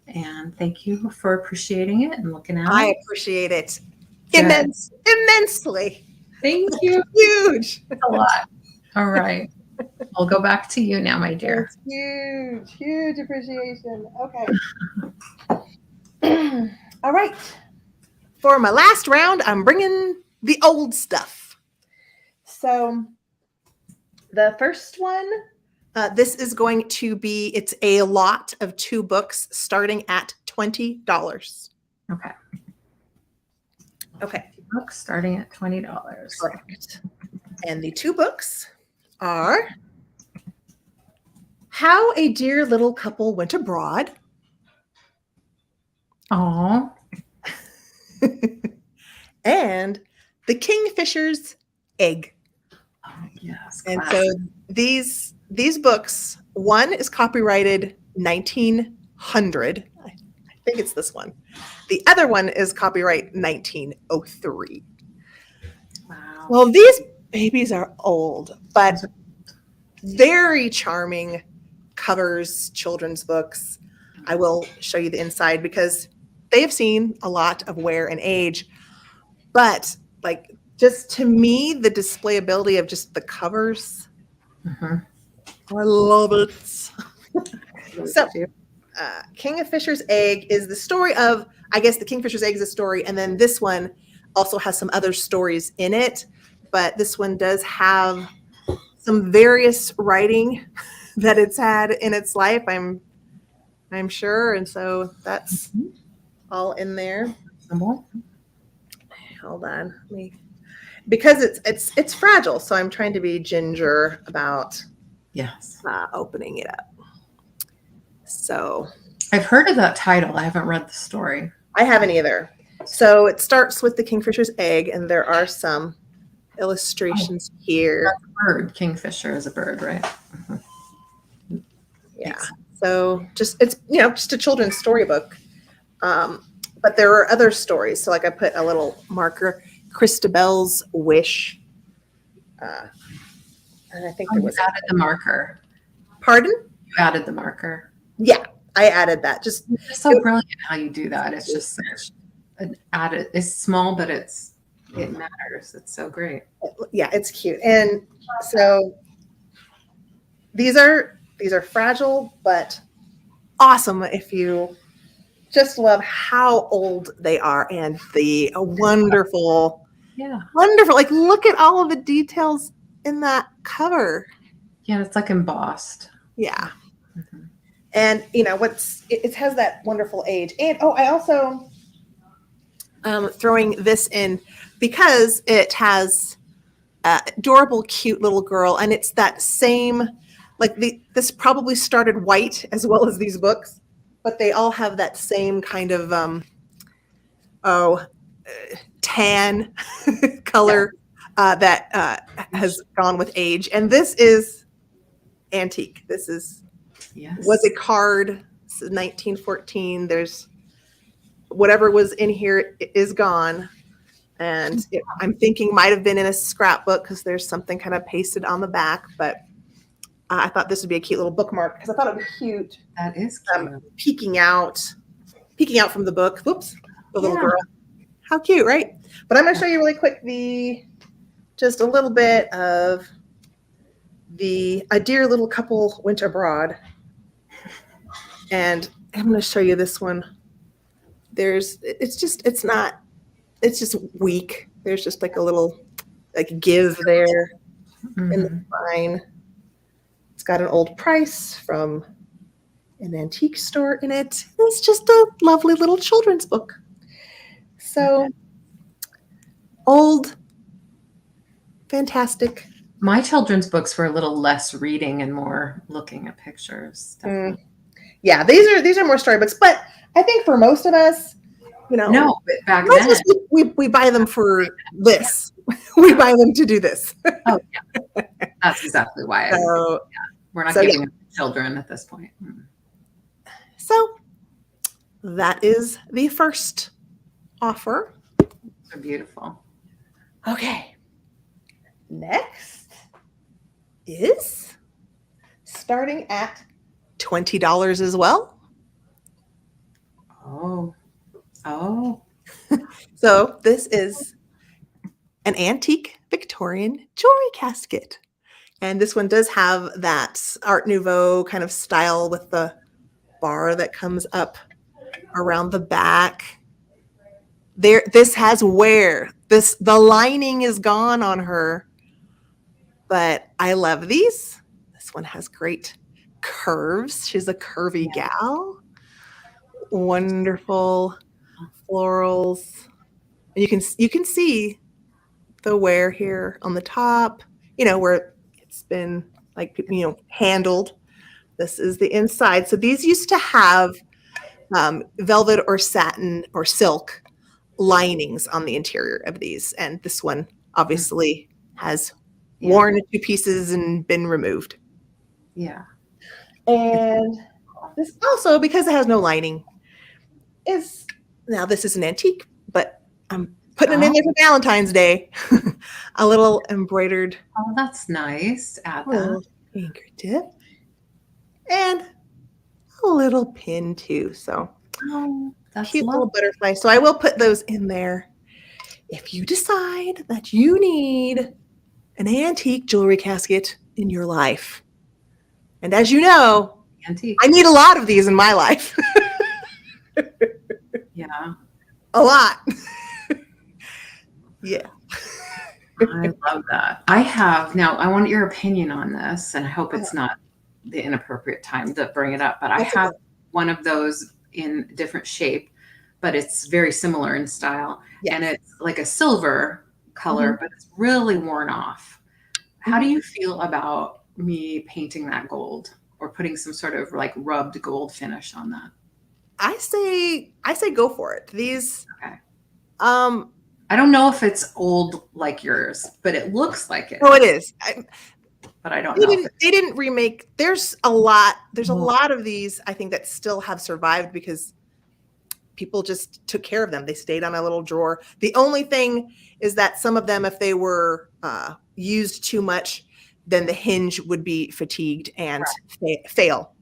And thank you for appreciating it and looking at it. I appreciate it immensely. Thank you. Huge. A lot. All right. I'll go back to you now, my dear. It's huge appreciation. Okay. All right. For my last round, I'm bringing the old stuff. So the first one, this is going to be, it's a lot of 2 books starting at $20. Okay. Okay. Books starting at $20. Correct. And the 2 books are How a Dear Little Couple Went Abroad. Oh. And The Kingfisher's Egg. Oh, yes. And so these books, one is copyrighted 1900. I think it's this one. The other one is copyright 1903. Wow. Well, these babies are old, but very charming covers, children's books. I will show you the inside because they have seen a lot of wear and age. But like, just to me, the displayability of just the covers, I love it. So, Kingfisher's Egg is the story of, I guess the Kingfisher's Egg is a story, and then this one also has some other stories in it, but this one does have some various writing that it's had in its life, I'm sure, and so that's all in there. Hold on, because it's fragile, so I'm trying to be ginger about opening it up. So I've heard of that title. I haven't read the story. I haven't either. So it starts with the Kingfisher's Egg, and there are some illustrations here. That's a bird. Kingfisher is a bird, right? Yeah. So it's just a children's storybook. But there are other stories. So like I put a little marker, Christabel's Wish. And I think there was added the marker. Pardon? You added the marker. Yeah, I added that. It's so brilliant how you do that. It's just such an added. It's small, but it matters. It's so great. Yeah, it's cute. And so these are fragile, but awesome if you just love how old they are and the wonderful. Like, look at all of the details in that cover. Yeah, it's like embossed. Yeah. And it has that wonderful age. And I also throwing this in because it has adorable, cute little girl, and it's that same, like this probably started white as well as these books, but they all have that same kind of tan color that has gone with age. And this is antique. This was a card. This is 1914. There's whatever was in here is gone. And I'm thinking might have been in a scrapbook because there's something kind of pasted on the back. But I thought this would be a cute little bookmark because I thought it would be cute. That is cute. Peeking out from the book. Whoops, the little Yeah. girl. How cute, right? But I'm going to show you really quick just a little bit of A Dear Little Couple Went Abroad. And I'm going to show you this one. It's just weak. There's just like a little like give there in the spine. It's got an old price from an antique store in it. It's just a lovely little children's book. So old, fantastic. My children's books were a little less reading and more looking at pictures. Yeah, these are more storybooks, but I think for most of us, no, but back then we buy them for this. We buy them to do this. Oh yeah, that's exactly why. We're not giving them to children at this point. So that is the first offer. So beautiful. Okay. Next is starting at $20 as well. Oh. So this is an antique Victorian jewelry casket. And this one does have that Art Nouveau kind of style with the bar that comes up around the back. This has wear. The lining is gone on her. But I love these. This one has great curves. She's a curvy gal. Wonderful florals. You can see the wear here on the top, where it's been like, handled. This is the inside. So these used to have velvet or satin or silk linings on the interior of these. And this one obviously has worn 2 pieces and been removed. Yeah. And this also, because it has no lining, this is an antique, but I'm putting it in there for Valentine's Day. A little embroidered. Oh, that's nice. Add that. Fingertip. And a little pin too. So that's cute lovely. little butterfly. So I will put those in there. If you decide that you need an antique jewelry casket in your life. And as you know, Antique. I need a lot of these in my life. Yeah. A lot. Yeah. I love that. I want your opinion on this, and I hope it's not the inappropriate time to bring it up, but I have one of those in different shape, but it's very similar in style. Yes. And it's like a silver color, but it's really worn off. How do you feel about me painting that gold or putting some sort of like rubbed gold finish on that? I say go for it. These okay. I don't know if it's old like yours, but it looks like it. Oh, it is. But I don't know. They didn't remake. There's a lot of these, I think, that still have survived because people just took care of them. They stayed on a little drawer. The only thing is that some of them, if they were used too much, then the hinge would be fatigued and fail.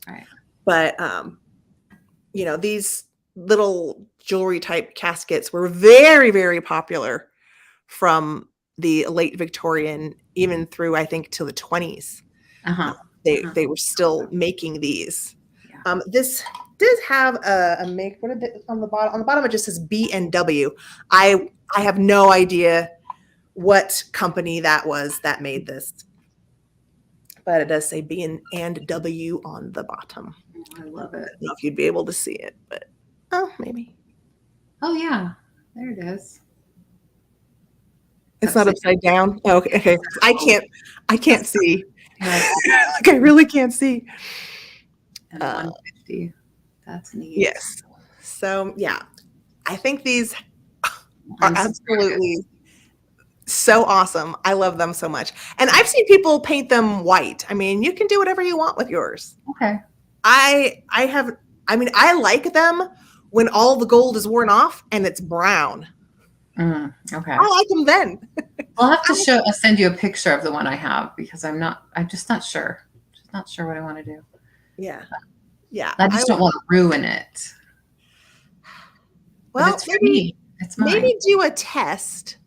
Right. But these little jewelry type caskets were very, very popular from the late Victorian, even through, I think, to the 20s. They were still making these. Yeah. This does have a make. What did it on the bottom? On the bottom, it just says B&W. I have no idea what company that was that made this, but it does say B&W on the bottom. I love it. I don't know if you'd be able to see it, but maybe. Oh yeah, there it is. It's not upside down. Oh, okay. I can't see. Like I really can't see. And 150. That's neat. Yes. So yeah, I think these are absolutely so awesome. I love them so much. And I've seen people paint them white. I mean, you can do whatever you want with yours. Okay. I like them when all the gold is worn off and it's brown. Okay. I like them then. I'll have to I'll send you a picture of the one I have because I'm just not sure. Just not sure what I want to do. Yeah. Yeah. I just don't want to ruin it. But Well, it's for me. It's mine. Maybe do a test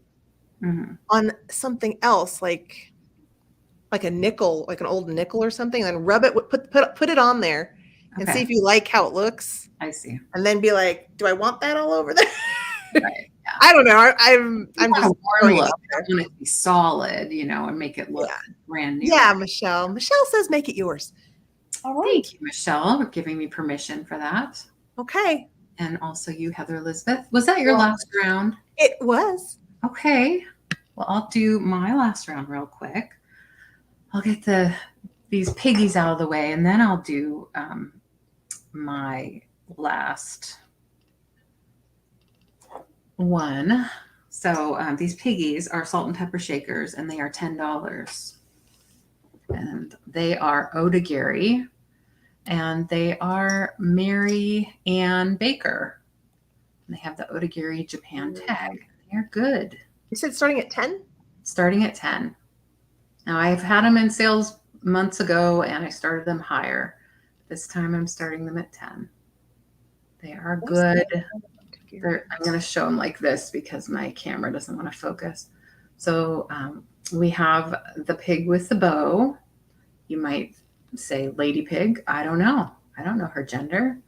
on something else, like a nickel, like an old nickel or something, and then rub it, put it on there and see if you like how it looks. I see. And then be like, do I want that all over there? Right. Yeah. I don't know. I'm just warm look. I want it to be solid, and make it look brand new. Yeah, Michelle. Michelle says make it yours. All right. Thank you, Michelle, for giving me permission for that. Okay. And also you, Heather Elizabeth. Was that your last round? It was. Okay. Well, I'll do my last round real quick. I'll get these piggies out of the way, and then I'll do my last one. So these piggies are salt and pepper shakers, and they are $10. And they are Odagiri, and they are Mary Ann Baker. And they have the Odagiri Japan tag. They're good. You said starting at 10? Starting at 10. Now, I've had them in sales months ago, and I started them higher. This time I'm starting them at 10. They are good. I'm going to show them like this because my camera doesn't want to focus. So we have the pig with the bow. You might say lady pig. I don't know. I don't know her gender.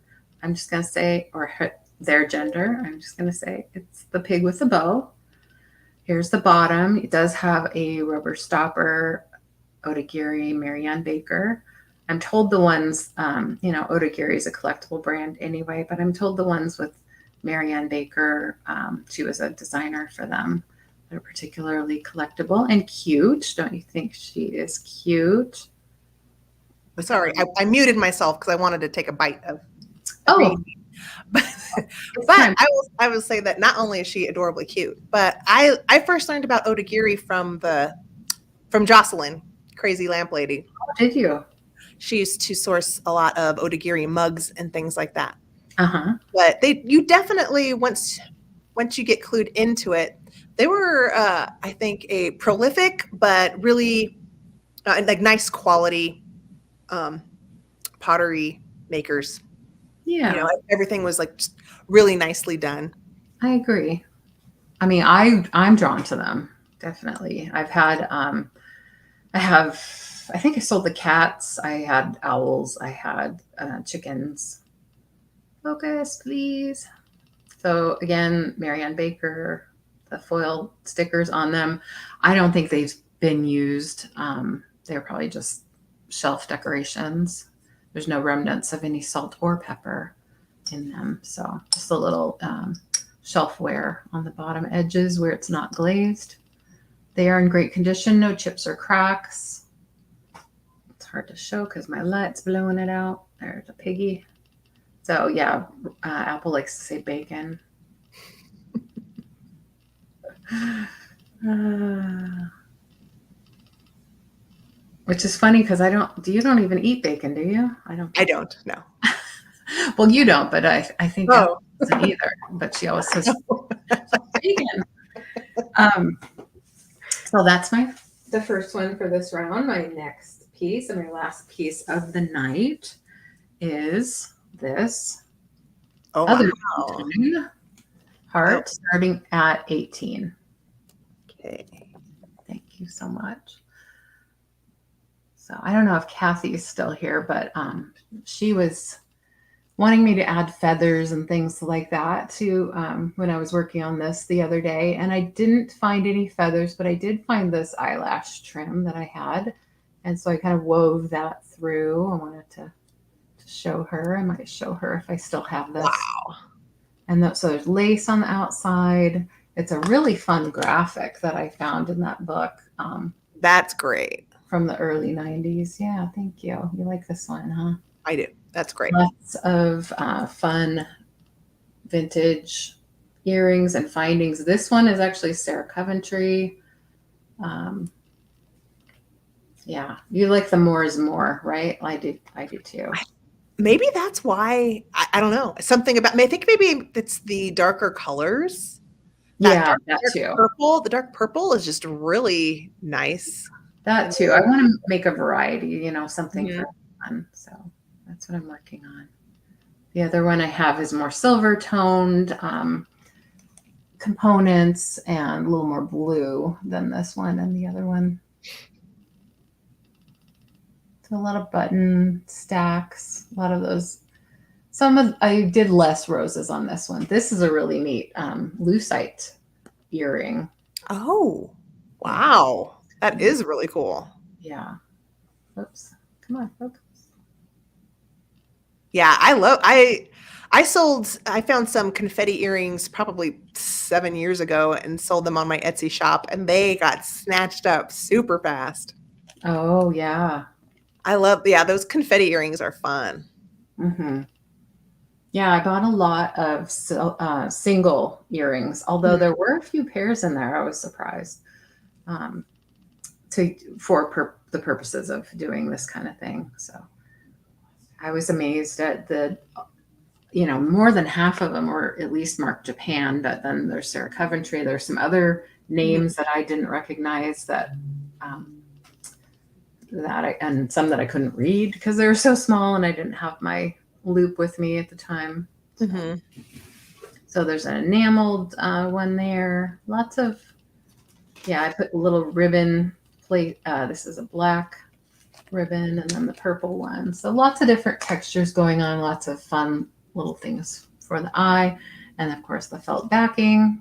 I'm just going to say, or their gender. I'm just going to say it's the pig with the bow. Here's the bottom. It does have a rubber stopper, Odagiri, Mary Ann Baker. I'm told the ones, Odagiri is a collectible brand anyway, but I'm told the ones with Mary Ann Baker, she was a designer for them. They're particularly collectible and cute. Don't you think she is cute? Sorry, I muted myself because I wanted to take a bite of. But I will say that not only is she adorably cute, but I first learned about Odagiri from Jocelyn, Crazy Lamp Lady. Oh, did you? She used to source a lot of Odagiri mugs and things like that. But you definitely once you get clued into it, they were I think a prolific but really like nice quality pottery makers. Yeah, everything was like just really nicely done. I agree. I mean, I'm drawn to them, definitely. I think I sold the cats. I had owls. I had chickens. Focus, please. So again, Mary Ann Baker, the foil stickers on them. I don't think they've been used. They're probably just shelf decorations. There's no remnants of any salt or pepper in them. So just a little shelfware on the bottom edges where it's not glazed. They are in great condition, no chips or cracks. It's hard to show because my light's blowing it out. There's a piggy. So yeah, Apple likes to say bacon. Which is funny because you don't even eat bacon, do you? I don't, no. Well, you don't, but I think Apple doesn't either. But she always says bacon. So that's the first one for this round. My next piece and my last piece of the night is this other heart starting at 18. Okay. Thank you so much. So I don't know if Kathy is still here, but she was wanting me to add feathers and things like that to when I was working on this the other day. And I didn't find any feathers, but I did find this eyelash trim that I had. And so I kind of wove that through. I wanted to show her. I might show her if I still have this. Wow. And so there's lace on the outside. It's a really fun graphic that I found in that book. That's great. From the early 90s. Yeah, thank you. You like this one, huh? I do. That's great. Lots of fun vintage earrings and findings. This one is actually Sarah Coventry. Yeah, you like the more is more, right? I do too. maybe that's why I don't know. Something about I think maybe it's the darker colors. That Yeah, dark, that dark too. purple. The dark purple is just really nice. That And too. I want to make a variety, something mhm. for fun. So that's what I'm working on. The other one I have is more silver toned components and a little more blue than this one and the other one. So a lot of button stacks, a lot of those. I did less roses on this one. This is a really neat lucite earring. Oh, Yeah, wow. That is really cool. yeah. Oops, come on, focus. Yeah, I found some confetti earrings probably 7 years ago and sold them on my Etsy shop, and they got snatched up super fast. Oh yeah. Yeah, those confetti earrings are fun. Hmm. Yeah, I bought a lot of single earrings, although Mhm. there were a few pairs in there. I was surprised um, for the purposes of doing this kind of thing. So I was amazed at more than half of them were at least marked Japan, but then there's Sarah Coventry. There's some other Mhm. names that I didn't recognize um, and some that I couldn't read because they were so small and I didn't have my loop with me at the time. Mhm. So there's an enameled one there. Lots of, yeah, I put a little ribbon plate. This is a black ribbon and then the purple one. So lots of different textures going on, lots of fun little things for the eye. And of course, the felt backing,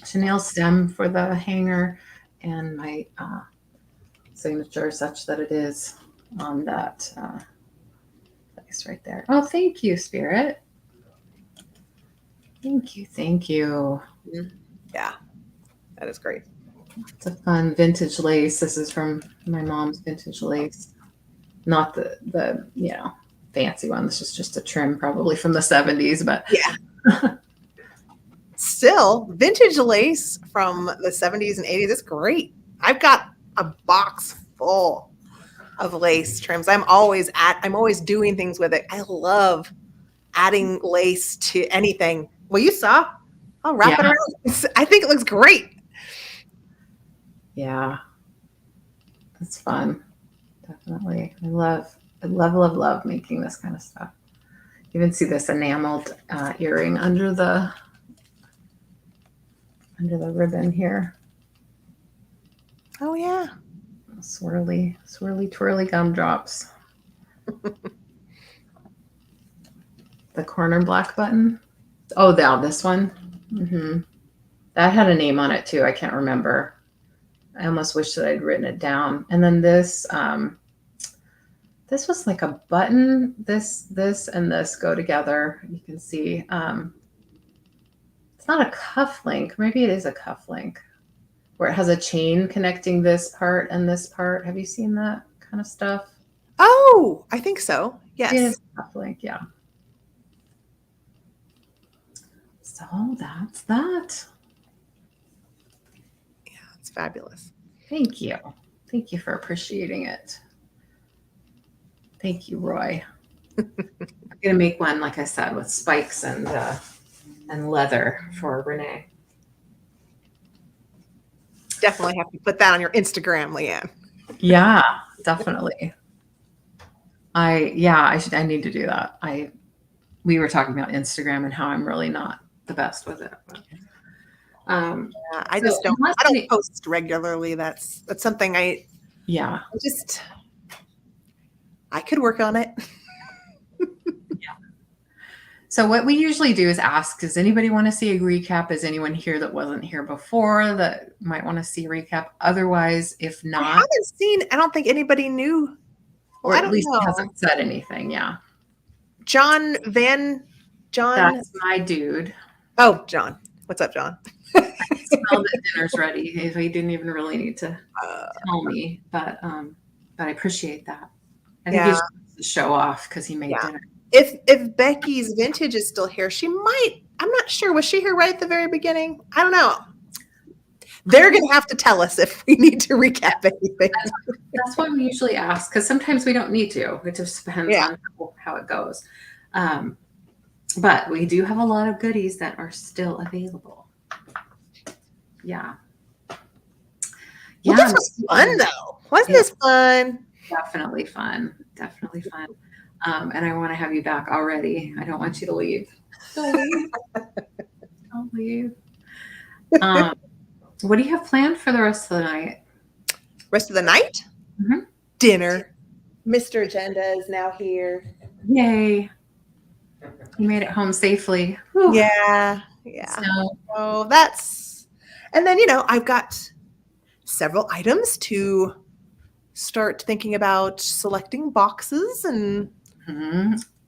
chenille stem for the hanger, and my signature such that it is on that place right there. Oh, thank you, Spirit. Thank you. Thank you. Mhm. Yeah, that is great. It's a fun vintage lace. This is from my mom's vintage lace. Not the fancy one. This is just a trim probably from the 70s, but Yeah. Still, vintage lace from the 70s and 80s is great. I've got a box full of lace trims. I'm always doing things with it. I love adding lace to anything. Well, you saw. I'll wrap it yeah, around. I think it looks great. yeah, it's fun. Definitely. I love making this kind of stuff. You even see this enameled earring under the ribbon here. Oh yeah. Swirly, swirly, twirly gumdrops. The corner black button. Oh, this one. Hmm. That had a name on it too. I can't remember. I almost wish that I'd written it down. And then this was like a button. This, and this go together. You can see. It's not a cuff link. Maybe it is a cuff link, where it has a chain connecting this part and this part. Have you seen that kind of stuff? Oh, I think so. It is Yes. a cuff link, yeah. So that's that. Yeah, it's fabulous. Thank you. Thank you for appreciating it. Thank you, Roy. I'm gonna make one, like I said, with spikes and leather for Renee. Definitely have to put that on your Instagram, Leanne. Yeah, definitely. I need to do that. We were talking about Instagram and how I'm really not the best with it. Yeah, I So just don't. unless I don't post regularly. That's something yeah. I just. I could work on it. So what we usually do is ask, does anybody want to see a recap? Is anyone here that wasn't here before that might want to see a recap? Otherwise, if I not, haven't seen. I don't think anybody knew. Well, or I at don't least know. hasn't said anything, yeah. John Van. John. That's my dude. Oh, John. What's up, John? He smelled that dinner's ready. He didn't even really need to Uh, tell me, but I appreciate that. I think he yeah, just wants to show off because he made yeah. dinner. If Becky's vintage is still here, she might. I'm not sure. Was she here right at the very beginning? I don't know. They're going to have to tell us if we need to recap anything. That's why we usually ask, because sometimes we don't need to. It just depends on how it goes. But we do have a lot of goodies that are still available. Yeah. Well, this was fun, though. Wasn't this fun? Definitely fun. Definitely fun. And I want to have you back already. I don't want you to leave. Don't leave. Don't leave. What do you have planned for the rest of the night? Rest of the night? Mm-hmm. Dinner. Mr. Agenda is now here. Yay. You made it home safely. Whew. Yeah. So that's, and then, I've got several items to start thinking about selecting boxes and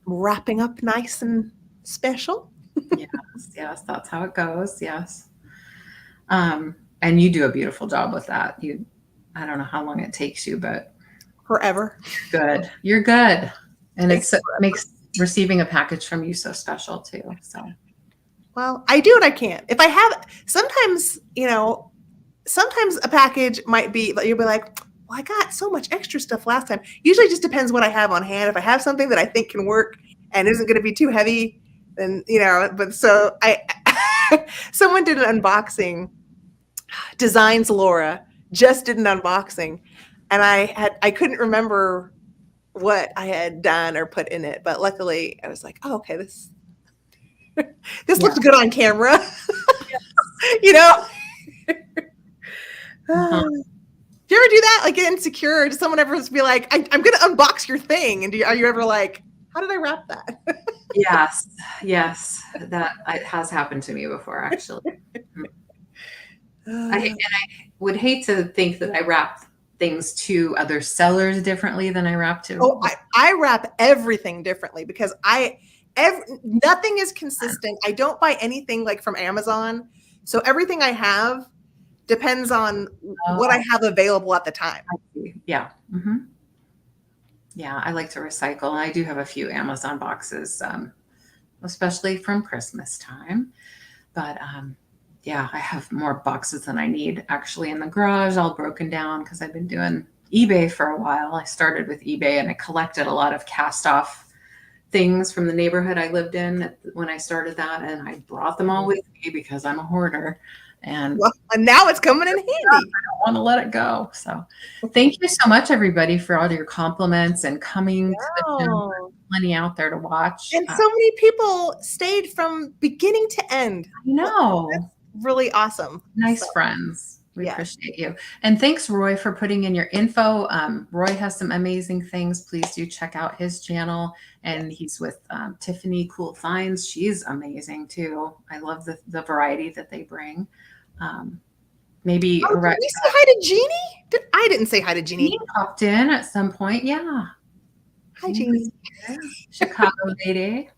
wrapping up nice and special. Yes, that's how it goes. Yes. And you do a beautiful job with that. I don't know how long it takes you, but forever. Good. You're good. And it makes receiving a package from you so special too. So, well, I do what I can. If I have, sometimes a package might be, you'll be like, well, I got so much extra stuff last time. Usually it just depends what I have on hand. If I have something that I think can work and isn't going to be too heavy, then, but so someone did an unboxing. Designs Laura just did an unboxing, and I couldn't remember what I had done or put in it, but luckily I was like, oh, okay, this looks good on camera. Do you ever do that, like, get insecure? Does someone ever be like, I'm going to unbox your thing, and are you ever like, how did I wrap that? Yes, that it has happened to me before, actually. I would hate to think that I wrap things to other sellers differently than I wrap to. Oh, I wrap everything differently because nothing is consistent. I don't buy anything like from Amazon. So everything I have depends on what I have available at the time. Yeah. Mm-hmm. Yeah, I like to recycle. I do have a few Amazon boxes, especially from Christmas time. But yeah, I have more boxes than I need actually in the garage, all broken down because I've been doing eBay for a while. I started with eBay and I collected a lot of cast off things from the neighborhood I lived in when I started that. And I brought them all with me because I'm a hoarder. And now it's coming in handy. I don't want to let it go. So thank you so much, everybody, for all your compliments and coming to the channel. Plenty out there to watch. And so many people stayed from beginning to end. I know. That's really awesome. Nice friends. We appreciate you. And thanks, Roy, for putting in your info. Roy has some amazing things. Please do check out his channel. And he's with Tiffany Cool Finds. She's amazing, too. I love the variety that they bring. Maybe did we say hi to Jeannie? I didn't say hi to Jeannie. Jeannie popped in at some point. Yeah. Hi, Jeannie. Chicago lady.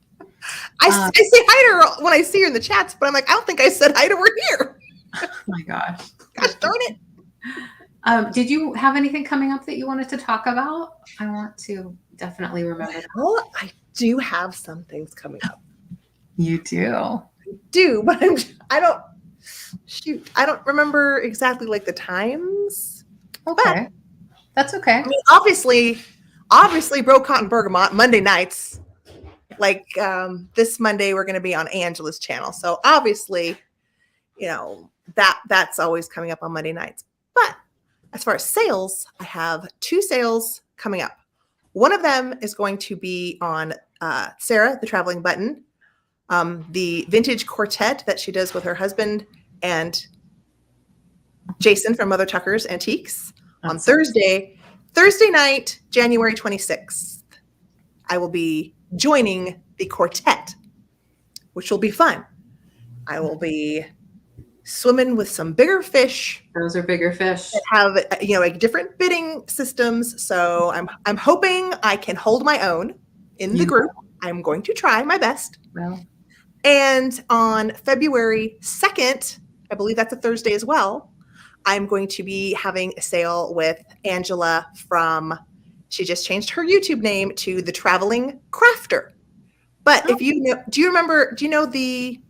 I say hi to her when I see her in the chats, but I'm like, I don't think I said hi to her here. Oh my gosh. Gosh darn it. Did you have anything coming up that you wanted to talk about? I want to definitely remember that. Well, I do have some things coming up. You do? I do, but I don't remember exactly like the times. Okay. That's okay. I mean, obviously Bro Cotton Bergamot Monday nights. Like this Monday we're going to be on Angela's channel. So obviously, that's always coming up on Monday nights. But as far as sales, I have 2 sales coming up. One of them is going to be on Sarah, the Traveling Button, the vintage quartet that she does with her husband and Jason from Mother Tucker's Antiques on Thursday night, January 26th. I will be joining the quartet, which will be fun. I will be swimming with some bigger fish. Those are bigger fish. That have like different bidding systems. So I'm hoping I can hold my own in the group. I'm going to try my best. Well. And on February 2nd, I believe that's a Thursday as well, I'm going to be having a sale with Angela she just changed her YouTube name to The Traveling Crafter. But if do you know the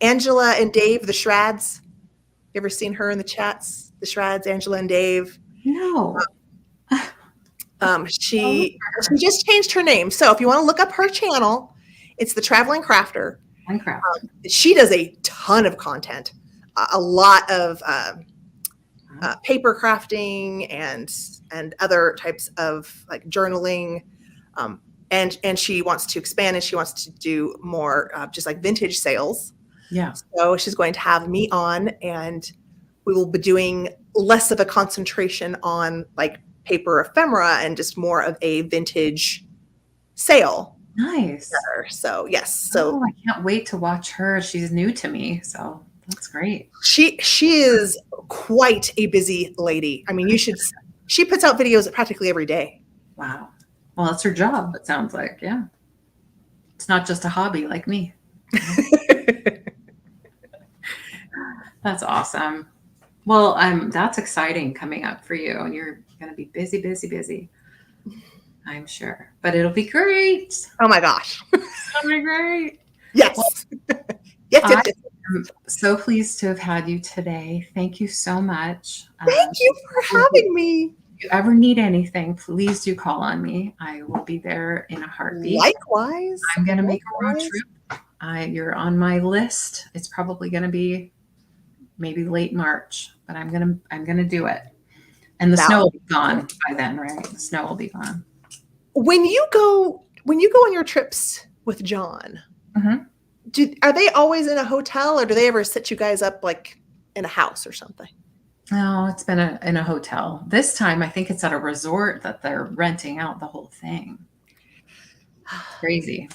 Angela and Dave, the Shrads? You ever seen her in the chats? The Shreds, Angela and Dave. No. She just changed her name. So if you want to look up her channel, it's the Traveling Crafter. Minecraft. She does a ton of content, a lot of paper crafting and other types of like journaling. And she wants to expand, and she wants to do more just like vintage sales. Yeah. So she's going to have me on, and we will be doing less of a concentration on like paper ephemera and just more of a vintage sale. Nice. So yes. So I can't wait to watch her. She's new to me, so that's great. She is quite a busy lady. I mean, she puts out videos practically every day. Wow. Well, that's her job, it sounds like. Yeah. It's not just a hobby like me. That's awesome. Well, that's exciting coming up for you, and you're going to be busy, busy, busy. I'm sure, but it'll be great. Oh my gosh. It'll be great. Yes. Well, yes. I'm so pleased to have had you today. Thank you so much. Thank you for having me. If you ever need anything, please do call on me. I will be there in a heartbeat. Likewise. I'm going to make a road trip. You're on my list. It's probably going to be maybe late March, but I'm gonna do it. And the snow will be gone by then, right? The snow will be gone. When you go on your trips with John, are they always in a hotel, or do they ever set you guys up like in a house or something? No, it's been in a hotel. This time, I think it's at a resort that they're renting out the whole thing. Crazy.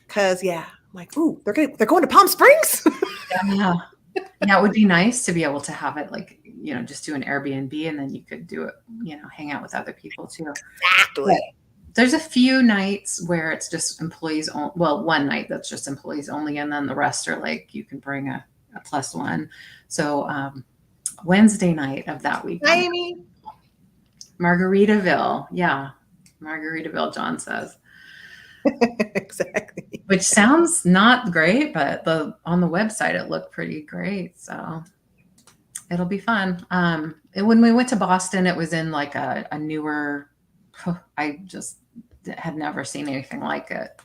Because I'm like, ooh, they're going to Palm Springs. Yeah. Yeah, it would be nice to be able to have it like, just do an Airbnb, and then you could do it, hang out with other people too. Exactly. But there's a few nights where it's just employees. Well, one night that's just employees only, and then the rest are like you can bring a +1. So Wednesday night of that week, Miami, Margaritaville. Yeah, Margaritaville. John says. Exactly. Which sounds not great, but on the website it looked pretty great. So it'll be fun. When we went to Boston, it was in like a newer. I just had never seen anything like it.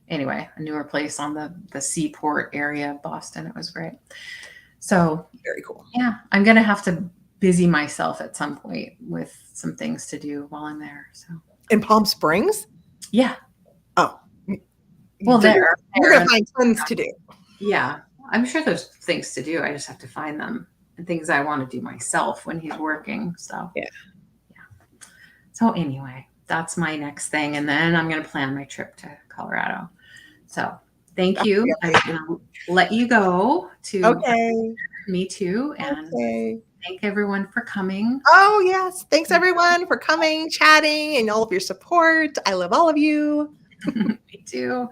Anyway, a newer place on the seaport area of Boston. It was great. So very cool. Yeah, I'm gonna have to busy myself at some point with some things to do while I'm there. So in Palm Springs. Yeah. Oh. Well, you're going to find tons to do. Yeah. I'm sure there's things to do. I just have to find them, and things I want to do myself when he's working. So, yeah. So anyway, that's my next thing. And then I'm going to plan my trip to Colorado. So thank you. I'm going to let you go to me too. And thank everyone for coming. Oh, yes. Thanks, everyone, for coming, chatting, and all of your support. I love all of you. Me too.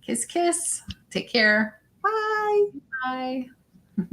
Kiss, kiss. Take care. Bye. Bye.